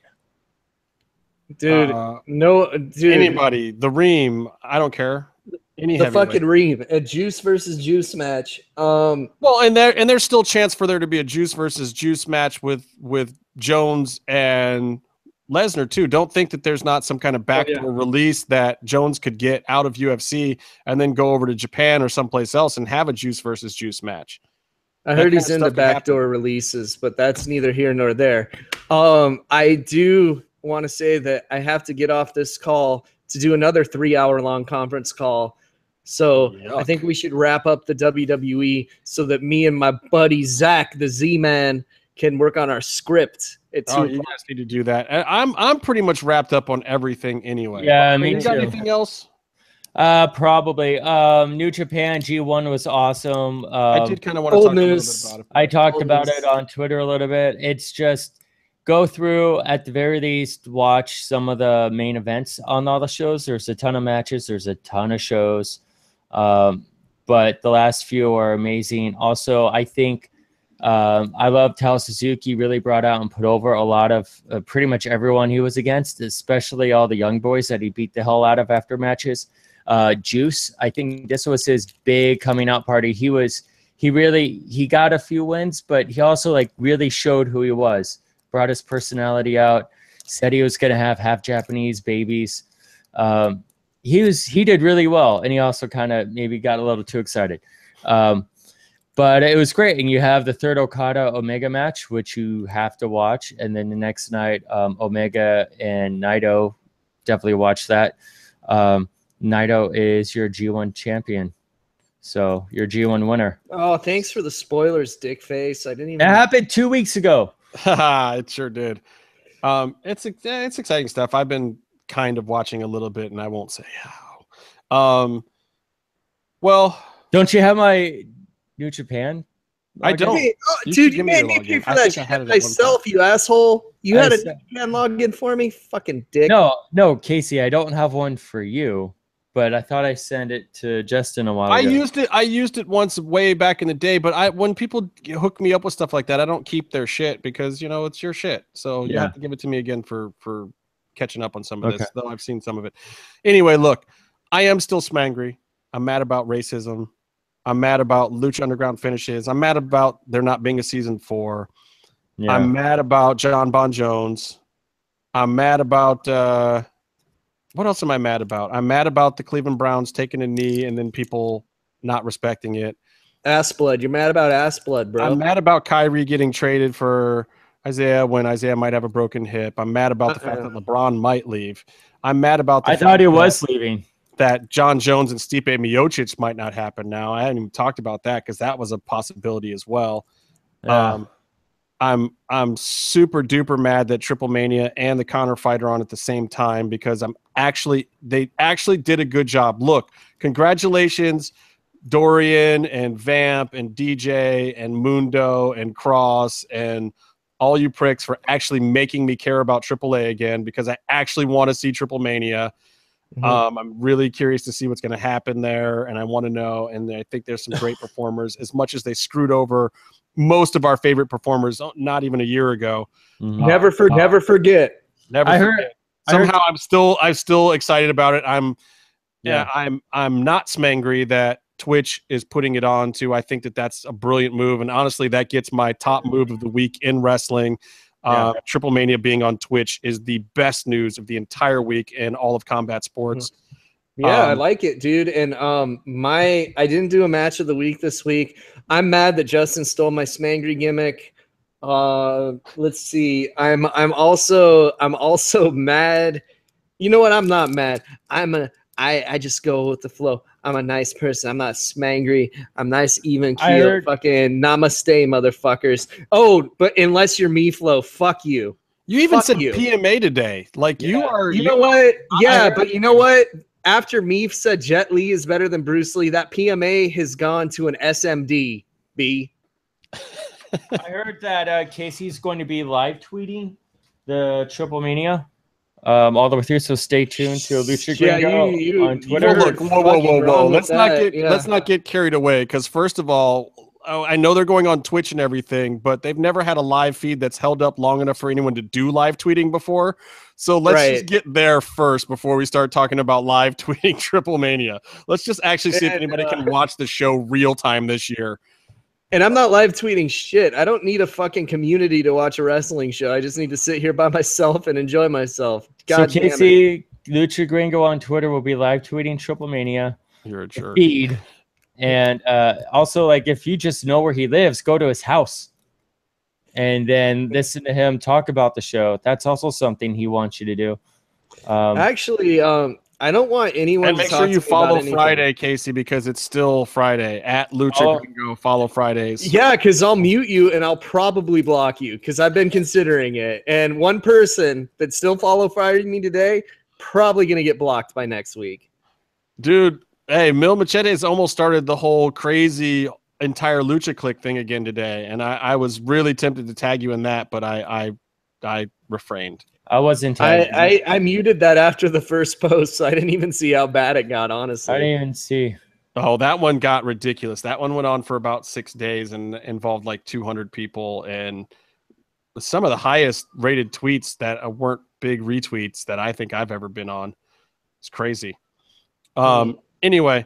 Dude, anybody. The Reem, I don't care. The fucking Reem, a Juice versus Juice match. Well, and there's still chance for there to be a Juice versus Juice match with Jones and Lesnar too. Don't think that there's not some kind of backdoor release that Jones could get out of UFC and then go over to Japan or someplace else and have a Juice versus Juice match. I heard he's into backdoor releases, but that's neither here nor there. I do want to say that I have to get off this call to do another 3-hour-long conference call. So I think we should wrap up the WWE so that me and my buddy Zach, the Z-Man, can work on our script. You guys need to do that. I'm pretty much wrapped up on everything anyway. Yeah, me too. You got anything else? Probably. New Japan G1 was awesome. I did kind of want to talk a little bit about it. I talked about it on Twitter a little bit. It's just go through, at the very least, watch some of the main events on all the shows. There's a ton of matches. There's a ton of shows. But the last few are amazing. Also, I think I loved how Suzuki really brought out and put over a lot of pretty much everyone he was against, especially all the young boys that he beat the hell out of after matches. Juice, I think this was his big coming out party. He got a few wins, but he also really showed who he was, brought his personality out, said he was going to have half Japanese babies. He did really well, and he also kind of maybe got a little too excited. But it was great. And you have the third Okada Omega match, which you have to watch. And then the next night, Omega and Naito, definitely watch that. Naito is your G1 champion. So your G1 winner. Oh, thanks for the spoilers, dick face. I didn't even. It happened 2 weeks ago. It sure did. It's exciting stuff. I've been kind of watching a little bit, and I won't say how. Well, don't you have my New Japan? I don't. Hey, dude, you made me pay for that shit myself, you asshole. You had a can login for me? Fucking dick. No, Casey, I don't have one for you, but I thought I sent it to Justin a while ago. I used it once way back in the day, but when people hook me up with stuff like that, I don't keep their shit because, you know, it's your shit. So you have to give it to me again for catching up on some of this, though I've seen some of it. Anyway, look, I am still smangry. I'm mad about racism. I'm mad about Lucha Underground finishes. I'm mad about there not being a season 4. Yeah. I'm mad about Jon Jones. I'm mad about what else am I mad about? I'm mad about the Cleveland Browns taking a knee and then people not respecting it. Ass blood. You're mad about ass blood, bro. I'm mad about Kyrie getting traded for Isaiah when Isaiah might have a broken hip. I'm mad about the fact that LeBron might leave. I'm mad about the I thought he was leaving. That Jon Jones and Stipe Miocic might not happen now. I hadn't even talked about that because that was a possibility as well. Yeah. I'm super duper mad that TripleMania and the Connor fight are on at the same time because they actually did a good job. Look, congratulations, Dorian and Vamp and DJ and Mundo and Cross and all you pricks for actually making me care about AAA again because I actually want to see TripleMania. I'm really curious to see what's going to happen there, and I want to know. And I think there's some great performers. As much as they screwed over most of our favorite performers, not even a year ago. Never forget. Somehow I'm still excited about it. I'm not smangry that Twitch is putting it on too. I think that's a brilliant move, and honestly, that gets my top move of the week in wrestling. TripleMania being on Twitch is the best news of the entire week in all of combat sports. Yeah, I like it, dude. And I didn't do a match of the week this week. I'm mad that Justin stole my smangry gimmick. Let's see. I'm also mad. You know what? I'm not mad. I just go with the flow. I'm a nice person. I'm not smangry. I'm nice, even keel. Fucking namaste, motherfuckers. Oh, but unless you're me, Flo, fuck you. You even said PMA today. Like you are. You know what? Yeah, but you know what? After Meef said Jet Li is better than Bruce Lee, that PMA has gone to an SMD. B. I heard that Casey's going to be live tweeting the TripleMania all the way through. So stay tuned to Lucha Gringo on Twitter. Look, whoa. Let's not get carried away because first of all, I know they're going on Twitch and everything, but they've never had a live feed that's held up long enough for anyone to do live tweeting before. So let's just get there first before we start talking about live tweeting TripleMania. Let's just actually see if anybody can watch the show real time this year. And I'm not live tweeting shit. I don't need a fucking community to watch a wrestling show. I just need to sit here by myself and enjoy myself. God so Casey, Lucha Gringo on Twitter will be live tweeting TripleMania. You're a jerk. Feed. And also, like, if you just know where he lives, go to his house and then listen to him talk about the show. That's also something he wants you to do. Actually, I don't want anyone and to make sure you follow Friday, Casey, because it's still Friday. At Lucha Gringo, follow Fridays. Yeah, because I'll mute you and I'll probably block you because I've been considering it. And one person that still follow Friday me today, probably going to get blocked by next week. Dude. Hey, Mil Machete has almost started the whole crazy entire Lucha Click thing again today, and I was really tempted to tag you in that, but I refrained. I wasn't tagged. I muted that after the first post, so I didn't even see how bad it got, honestly. I didn't even see. Oh, that one got ridiculous. That one went on for about 6 days and involved like 200 people, and some of the highest rated tweets that weren't big retweets that I think I've ever been on. It's crazy. Anyway,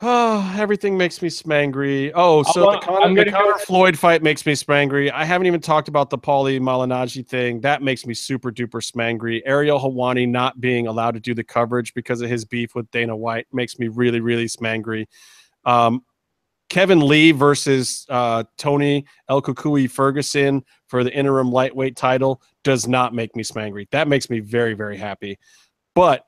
everything makes me smangry. Oh, so the Conor Floyd fight makes me smangry. I haven't even talked about the Paulie Malignaggi thing. That makes me super duper smangry. Ariel Helwani not being allowed to do the coverage because of his beef with Dana White makes me really, really smangry. Kevin Lee versus Tony El Kukui Ferguson for the interim lightweight title does not make me smangry. That makes me very, very happy. But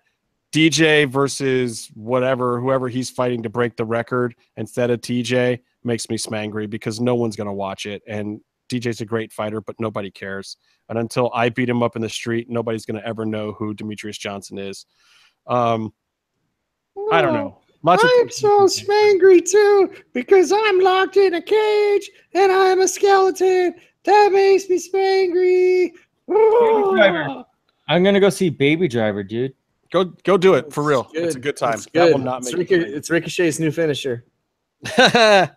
DJ versus whoever he's fighting to break the record instead of TJ makes me smangry because no one's going to watch it. And DJ's a great fighter, but nobody cares. And until I beat him up in the street, nobody's going to ever know who Demetrius Johnson is. I don't know. I'm so smangry too because I'm locked in a cage and I'm a skeleton. That makes me spangry. Baby Driver. I'm gonna go see Baby Driver, dude. Go do it for real. It's a good time. It's That good. will not make It's Ricochet's new finisher. it.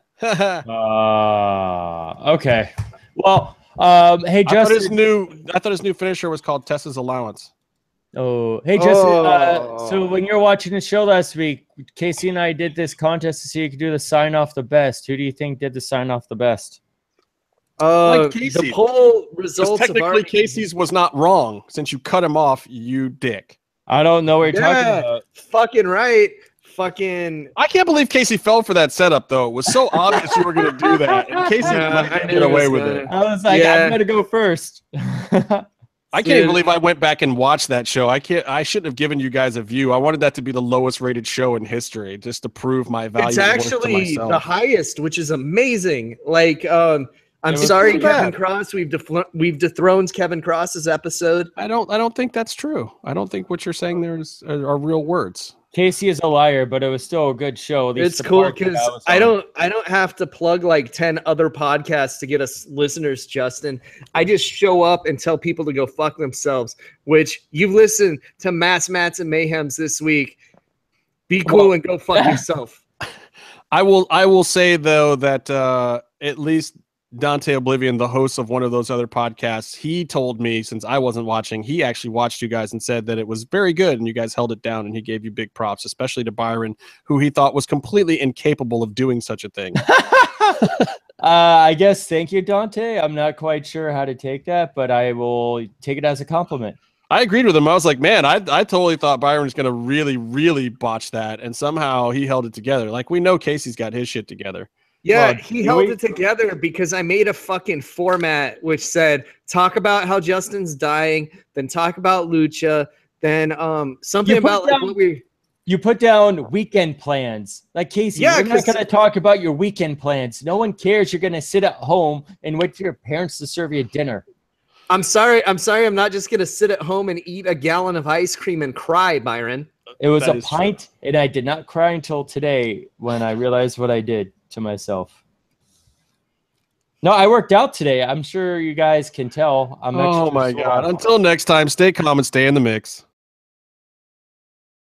Okay. Well, hey, I thought Justin. his new finisher was called Tessa's Allowance. Oh, hey, Justin. So when you were watching the show last week, Casey and I did this contest to see who could do the sign off the best. Who do you think did the sign off the best? The poll results technically Casey's was not wrong since you cut him off, you dick. I don't know what you're talking about. Fucking right. Fucking. I can't believe Casey fell for that setup though. It was so obvious you were going to do that, and Casey didn't get away with it. I was like, I'm gonna go first. I can't even believe I went back and watched that show. I shouldn't have given you guys a view. I wanted that to be the lowest rated show in history, just to prove my value. It's actually the highest, which is amazing. Like, I'm sorry, Kevin Cross. We've dethroned Kevin Cross's episode. I don't think that's true. I don't think what you're saying there are real words. Casey is a liar, but it was still a good show. It's cool because I don't have to plug like 10 other podcasts to get us listeners, Justin. I just show up and tell people to go fuck themselves, which you've listened to Mats and Mayhems this week. Be cool and go fuck yourself. I will say though that at least Dante Oblivion, the host of one of those other podcasts, he told me, since I wasn't watching, he actually watched you guys and said that it was very good and you guys held it down, and he gave you big props, especially to Byron, who he thought was completely incapable of doing such a thing. I guess thank you, Dante. I'm not quite sure how to take that, but I will take it as a compliment. I agreed with him. I was like, man, I totally thought Byron was going to really, really botch that, and somehow he held it together. Like, we know Casey's got his shit together. Yeah, he held it together because I made a fucking format which said talk about how Justin's dying, then talk about Lucha, then something about like what we. You put down weekend plans, like Casey. You're not going to talk about your weekend plans. No one cares. You're going to sit at home and wait for your parents to serve you dinner. I'm sorry. I'm not just going to sit at home and eat a gallon of ice cream and cry, Byron. It was a pint, and I did not cry until today when I realized what I did to myself. No, I worked out today. I'm sure you guys can tell. I'm oh my God. Until next time, stay calm and stay in the mix.